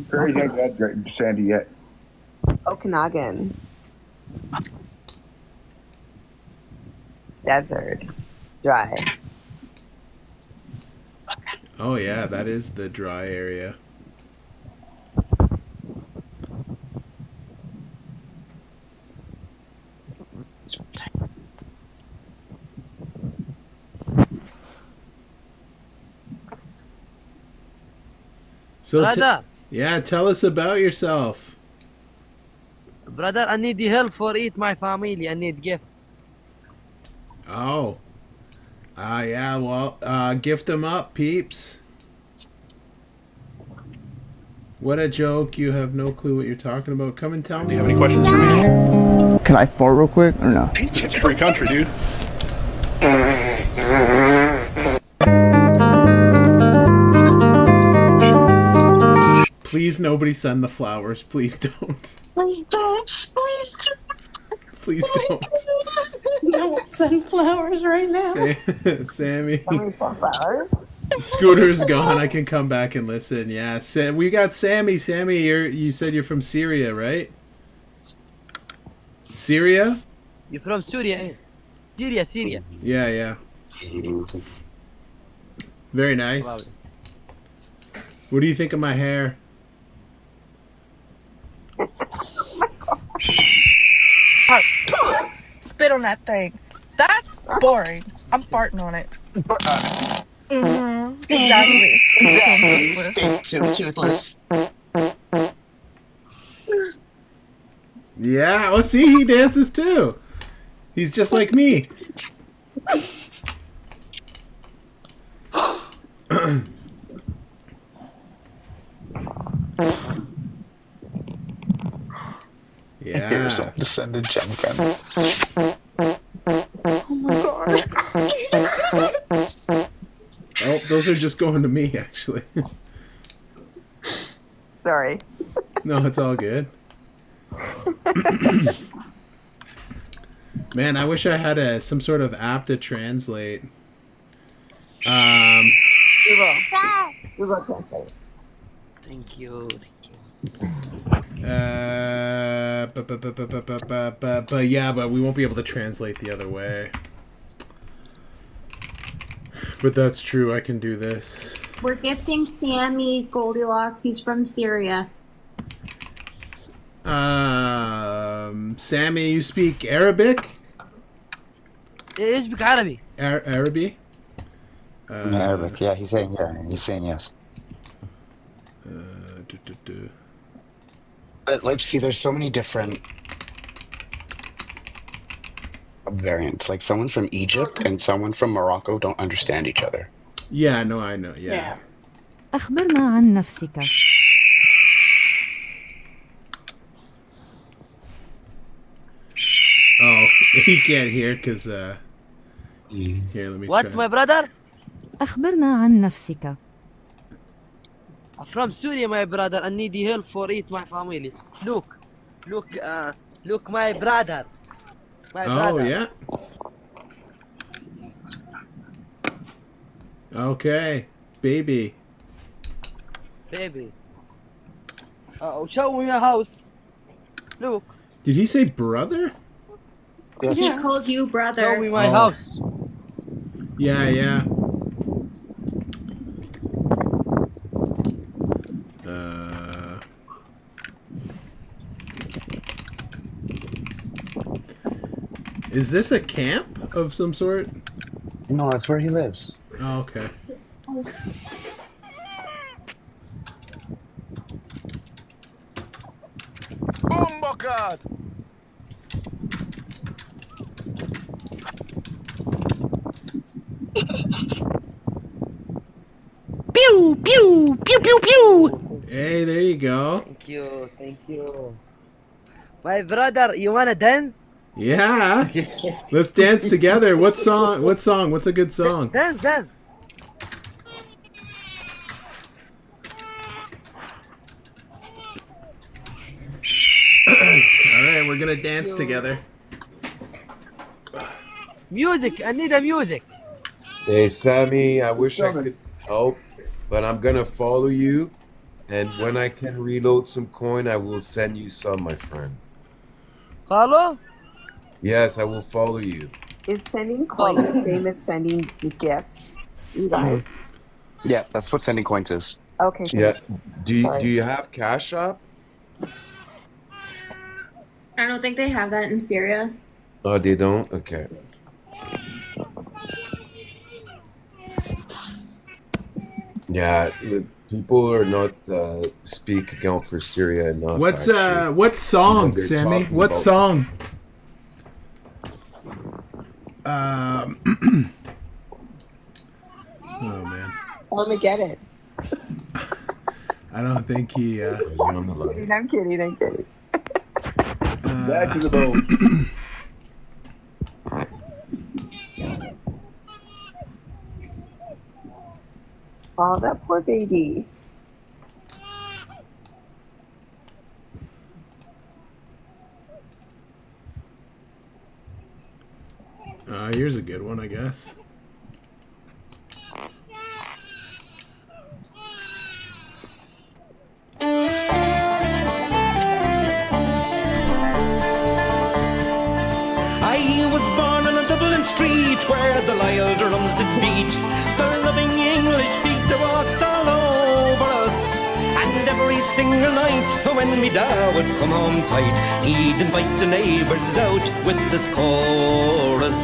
Prairies ain't that great and sandy yet. Okanagan. Desert. Dry. Oh yeah, that is the dry area. So Brother. Yeah, tell us about yourself. Brother, I need the help for eat my family. I need gift. Oh. Yeah, well, gift them up, peeps. What a joke. You have no clue what you're talking about. Come and tell me. Do you have any questions for me? Can I fart real quick or no? It's a free country, dude. Please, nobody send the flowers. Please don't. Please don't. Please don't. Please don't. Don't send flowers right now. Sammy. Scooter's gone. I can come back and listen. Yeah, we got Sammy. Sammy, you said you're from Syria, right? Syria? You're from Syria. Syria. Yeah. Very nice. What do you think of my hair? Spit on that thing. That's boring. I'm farting on it. Exactly. Toothless. Yeah. Oh, see, he dances too. He's just like me. Yeah. Hear yourself descended gem gun. Oh my god. Oh, those are just going to me, actually. Sorry. No, it's all good. Man, I wish I had some sort of app to translate. Google Translate. Thank you. But we won't be able to translate the other way. But that's true, I can do this. We're gifting Sammy Goldilocks. He's from Syria. Sammy, you speak Arabic? I speak Arabic. Arabic? Arabic, yeah, he's saying yes. But like, see, there's so many different variants. Like, someone from Egypt and someone from Morocco don't understand each other. Yeah, no, I know, yeah. أخبرنا عن نفسك. Oh, he can't hear because, here, let me What, try. my brother? أخبرنا عن نفسك. I'm from Syria, my brother. I need the help for eat my family. Look, Look, my brother. My Oh, brother. yeah? Okay. Baby. Baby. Show me your house. Look. Did he say brother? He called you brother. Show me my Oh. house. Yeah, yeah. Is this a camp of some sort? No, that's where he lives. Oh, okay. Bombocard! Pew, pew, pew, pew, pew. Hey, there you go. Thank you, thank you. My brother, you wanna dance? Yeah. Let's dance together. What song? What song? What's a good song? Dance, dance. All right, we're gonna dance together. Music, I need a music. Hey, Sammy, I wish I could help, but I'm gonna follow you, and when I can reload some coin, I will send you some, my friend. Follow? Yes, I will follow you. Is sending coin the same as sending gifts? You guys. Yeah, that's what sending coins is. Okay. Yeah. Do Sorry. you have Cash App? I don't think they have that in Syria. Oh, they don't? Okay. Yeah, people are not speaking out for Syria enough. What's actually. what song, They're Sammy? talking What about- song? Oh man, Let me get it. I don't think he. I'm kidding. Back to the boat. Oh, that poor baby. Here's a good one, I guess. I was born on a Dublin street where the Lyle drums did beat. The loving English feet they walked all over us. And every single night when me da would come home tight, he'd invite the neighbours out with this chorus.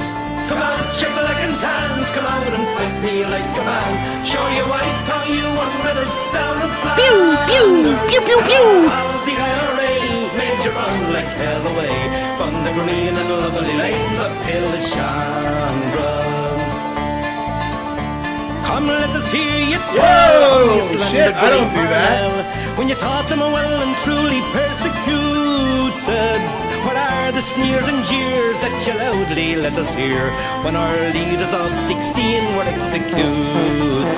Come on, shake like and tans, come out and fight me like a man. Show your wife how you won medals down in Flanders. Pew, pew, pew, pew, pew. How the IRA made you run like hell away from the green and lovely lanes of Killishandra. Come, let us hear you tell. Whoa, you slender shit, I don't do that. Parnell, when you taught them well and truly persecuted. What are the sneers and jeers that you loudly let us hear when our leaders of 16 were executed?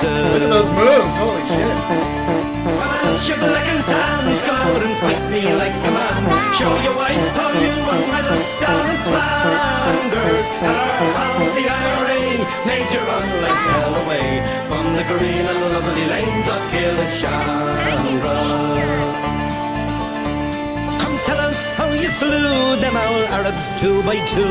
Look at those moves! Holy shit! Come on, sugar like and tans, come out and fight me like a man. Show your wife how you won medals down in Flanders. How the IRA made you run like hell away from the green and lovely lanes of Killishandra. Come tell us how you slew them all Arabs 2 by 2.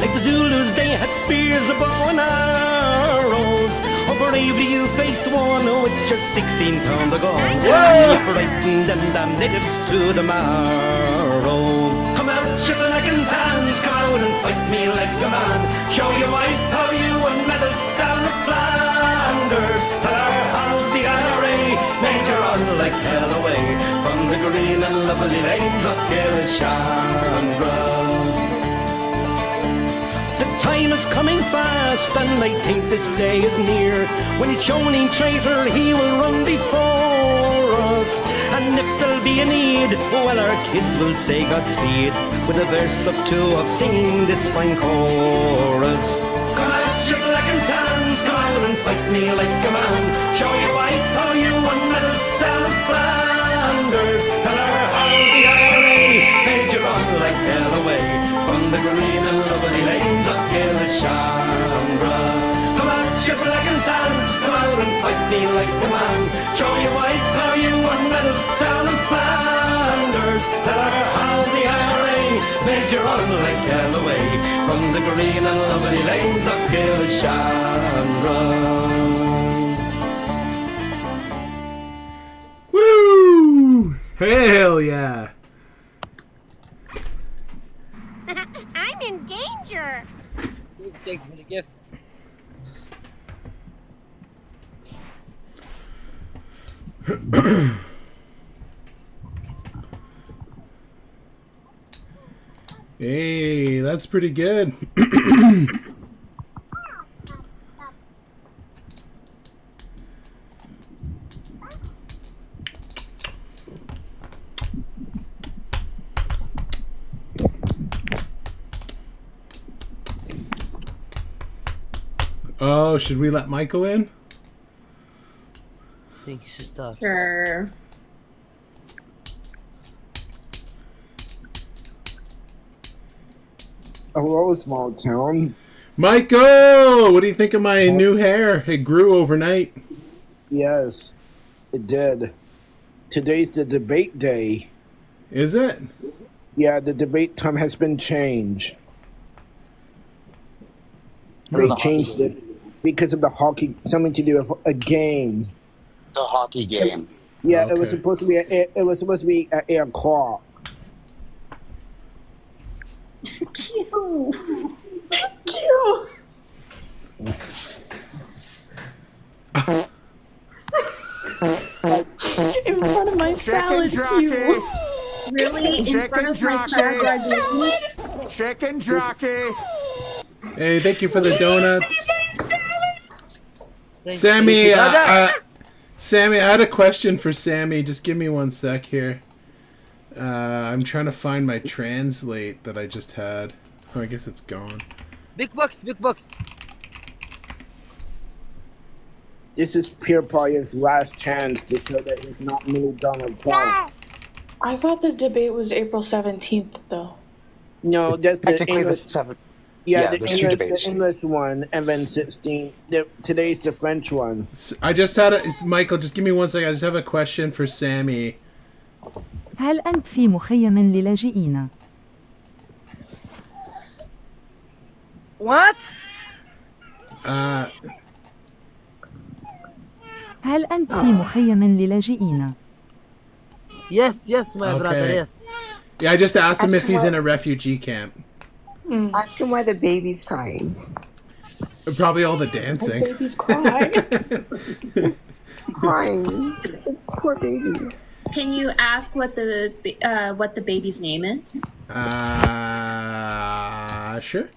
Like the Zulus they had spears, a bow and arrows. Oh, bravely you faced one with your 16-pound gun. And you frightened them damn natives to the marrow. Come out, sugar like and tans, come out and fight me like a man. Show your wife how you won medals down in Flanders. Tell her how the IRA made you run like hell away from the green and lovely lanes of Killishandra. The time is coming fast, and I think this day is near, when each Shoning traitor he will run before us. And if there'll be a need, well, our kids will say Godspeed with a verse or two of singing this fine chorus. Come out, you black and tans, come out and fight me like a man. Show your wife how you won medals down in Flanders. Tell her how the IRA made you run like hell shipwreck and sand. Come out and fight me like a man. Show you white, how you won medals down in Flanders. Tell her how the IRA made you run like hell away from the green and lovely lanes of Gilshannon. Woo! Hell yeah! I'm in danger. Thank you for the gift. Hey, that's pretty good. Oh, should we let Michael in? Thank you, sister. Sure. Hello, small town. Michael, what do you think of my new hair? It grew overnight. Yes, it did. Today's the debate day. Is it? Yeah, the debate time has been changed. What They are the changed hockey it because of the hockey, something to do with a game. The hockey game. Yeah, Okay. it was supposed to be. It was supposed to be at 8 o'clock. Cute. In front of my salad queue. Really? In front of my Paraguay Chicken jockey. Hey, thank you for the donuts. Thank Sammy, you, brother. Sammy, I had a question for Sammy. Just give me one sec here. I'm trying to find my translate that I just had. Oh, I guess it's gone. Big bucks, big bucks. This is Pierre Poilievre's last chance to show that he's not mini Donald Trump. I thought the debate was April 17th, though. No, that's the Technically, English. the 7th. Yeah, there's two debates. the English one, and then 16. Today's the French one. I just had a... Michael, just give me one second. I just have a question for Sammy. هل أنت في مخيم للاجئين؟ What? هل أنت في مخيم للاجئين؟ Yes, yes, my Okay. brother, yes. Yeah, I just asked him if he's in a refugee camp. Ask him why the baby's crying. Probably all the dancing. Babies cry. Crying. Poor baby. Can you ask what the baby's name is? Sure.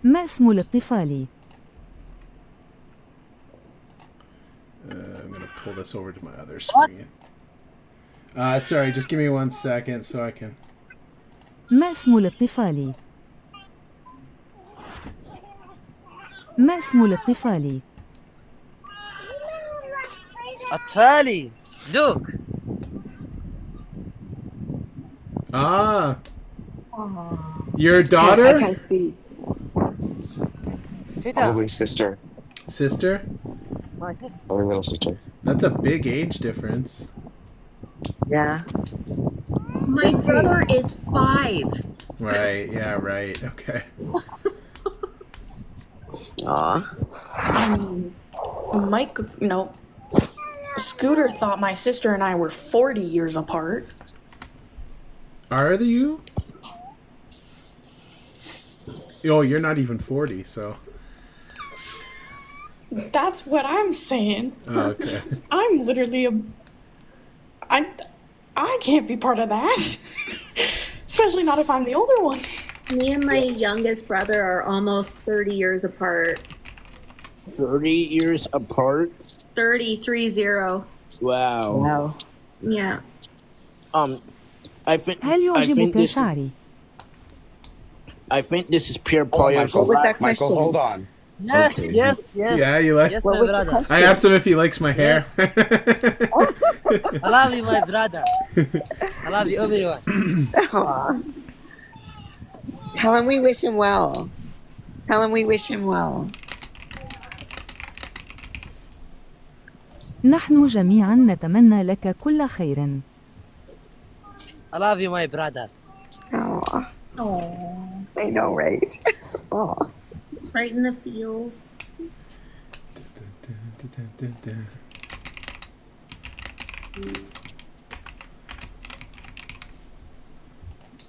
ما اسم الطفل؟ I'm gonna pull this over to my other screen. Sorry, just give me 1 second so I can... ما اسم الطفل؟ ما اسم الطفل؟ أطفالي. Look. Ah! Your daughter? I can't see. Probably sister. Sister? Or little sister. That's a big age difference. Yeah. My brother is 5. Right, yeah, right, okay. Mike, no. Scooter thought my sister and I were 40 years apart. Are you? Oh, you're not even 40, so... That's what I'm saying. Oh, okay. I'm literally I can't be part of that. Especially not if I'm the older one. Me and my youngest brother are almost 30 years apart. 30 years apart? 30. Wow. Yeah. I think. هل يعجبك شعري؟ I think this is Pierre Hold on, Poilievre's Michael, hold on. Yes, yes, yes. Yeah, you like... Yes, my brother. I asked him if he likes my hair. I love you, my brother. I love you, everyone. Aw. Tell him we wish him well. Tell him we wish him well. نحن جميعا نتمنى لك كل خير. I love you, my brother. Oh, I know, right? Oh. Right in the feels.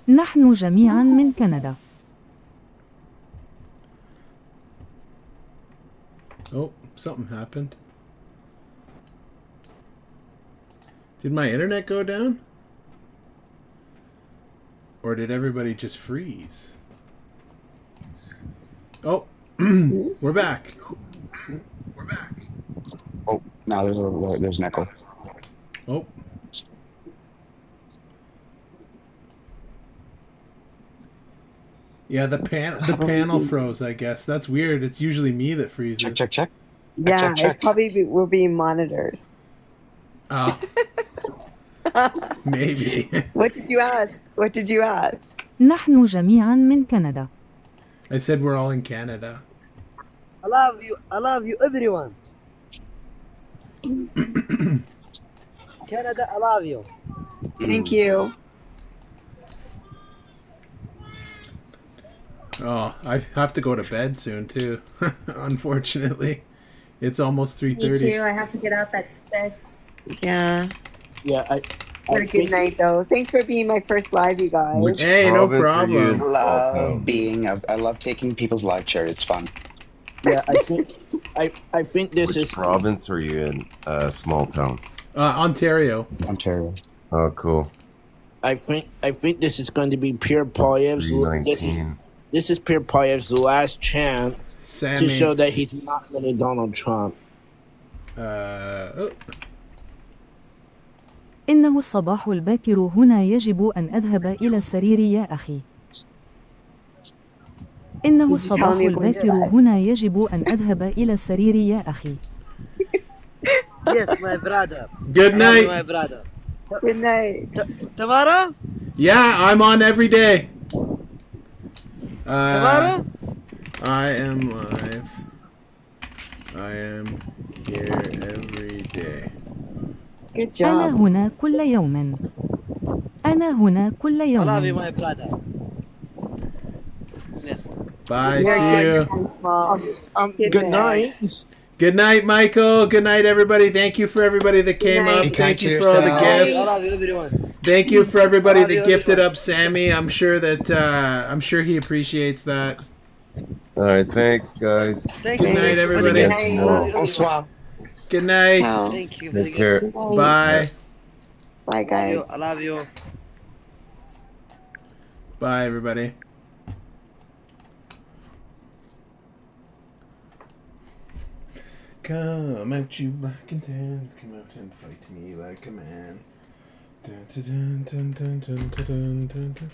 نحن جميعا من كندا. Oh, something happened. Did my internet go down? Or did everybody just freeze? Oh, we're back. Oh, now there's an echo. Oh. Yeah, the panel froze, I guess. That's weird. It's usually me that freezes. Check. Yeah, it's probably we're being monitored. Oh. Maybe. What did you ask? What did you ask? نحن جميعا من كندا. I said we're all in Canada. I love you. I love you, everyone. Canada, I love you. Thank you. Oh, I have to go to bed soon too. Unfortunately, it's almost 3:30. Me too. I have to get up at 6. Yeah. Yeah, What a good night, though. Thanks for being my first live, you guys. Which Hey, no province are you problem. in? I love taking people's live chat. It's fun. Yeah, I think this Which is province are you in? Small town. Ontario. Oh, cool. I think this is going to be Pierre Poilievre's. This is Pierre Poilievre's last chance to show that he's not really Donald Trump. إنه الصباح الباكر هنا يجب أن أذهب إلى السرير يا أخي. إنه الصباح الباكر هنا يجب أن أذهب إلى السرير يا أخي. Yes, my brother. Good night. My brother. Good night. Tamara? Yeah, I'm on every day. Tamara? I am live. I am here every day. Good job. أنا هنا كل يوم. أنا هنا كل I love you, يوم. my brother. Yes. Bye. See you. Good night. Good night, Michael. Good night, everybody. Thank you for everybody that came up. Thank you for all the gifts. I love you, everyone. Thank you for everybody that gifted up Sammy. I'm sure he appreciates that. All right, thanks, guys. Good night, everybody. Bonsoir. Good night. Thank you. Take care. Bye. Bye, guys. I love you. Bye, everybody. Come out, you black and tans. Come out and fight me like a man. Dun, dun, dun, dun, dun, dun, dun, dun, dun.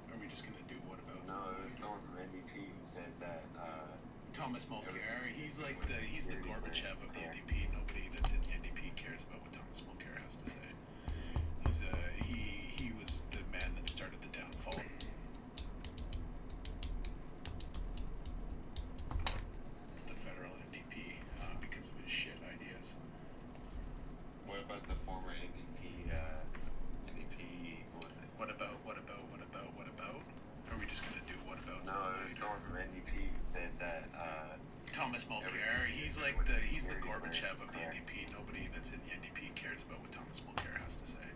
Are we just gonna do what about? No, there's someone from NDP who said that Thomas Mulcair, he's the Gorbachev of the NDP. Nobody that's in the NDP cares about what Thomas Mulcair has to say. He was the man that started the downfall. The federal NDP because of his shit ideas. What about the former NDP? What about? Are we just gonna do what about? No, there's someone from NDP who said that Thomas Mulcair, he's the Gorbachev of the NDP. Nobody that's in the NDP cares about what Thomas Mulcair has to say.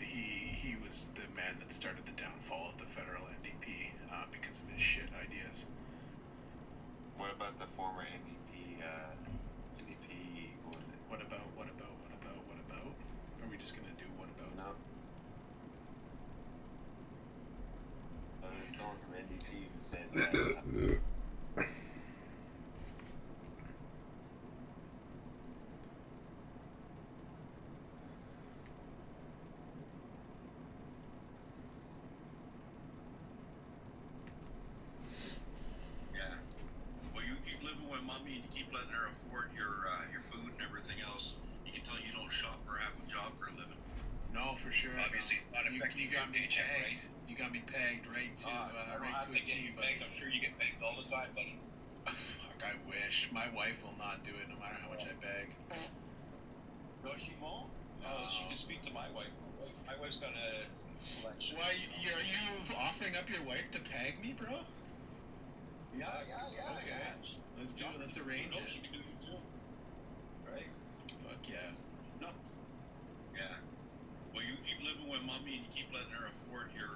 He was the man that started the downfall of the federal NDP because of his shit ideas. What about the former MVP? MVP. What was it? What about? Are we just gonna do what about? No. There's someone from MVP who said that. Mommy and you keep letting her afford your food and everything else, you can tell you don't shop or have a job for a living. No, for sure. Obviously, it's not affecting you got me paycheck, pegged. right? You got me pegged right to. I don't have to get you pegged. I'm sure you get pegged all the time, buddy. Fuck, I wish. My wife will not do it no matter how much I beg. No, she won't. She can speak to my wife. My wife's got a selection. Why, are you offering up your wife to peg me, bro? Yeah. Okay. Let's do it. Let's arrange it. She can do it too. Right? Fuck yeah. No. Yeah. Well, you keep living with mommy and you keep letting her afford your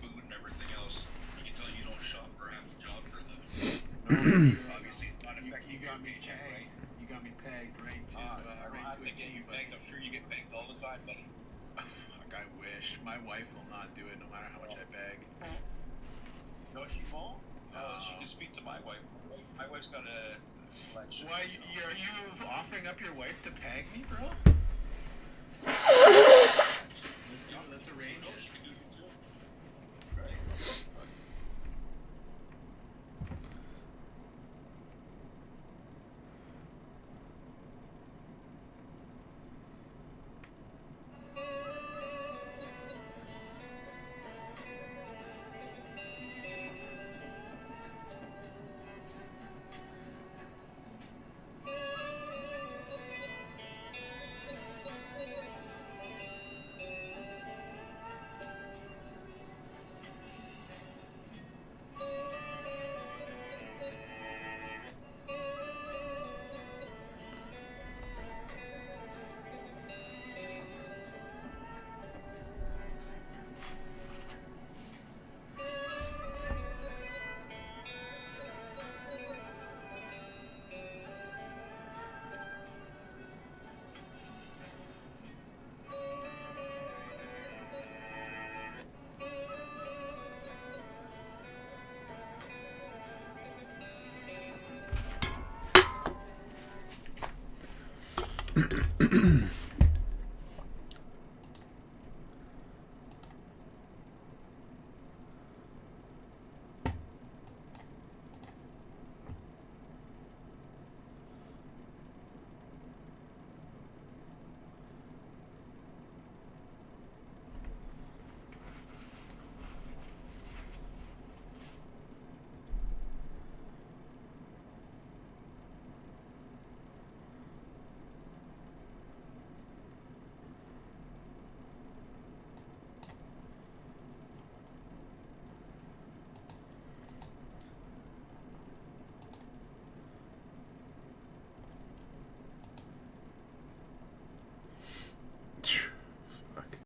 food and everything else. You can tell you don't shop or have a job for a living. Obviously, it's not affecting you got me paycheck, pegged. right? You got me pegged right to. I don't have to get you pegged. I'm sure you get pegged all the time, buddy. Fuck, I wish. My wife will not do it no matter how much I beg. No, she won't. She can speak to my wife. My wife's got a selection. Why, are you offering up your wife to peg me, bro? Let's arrange it. She can do it too. Right?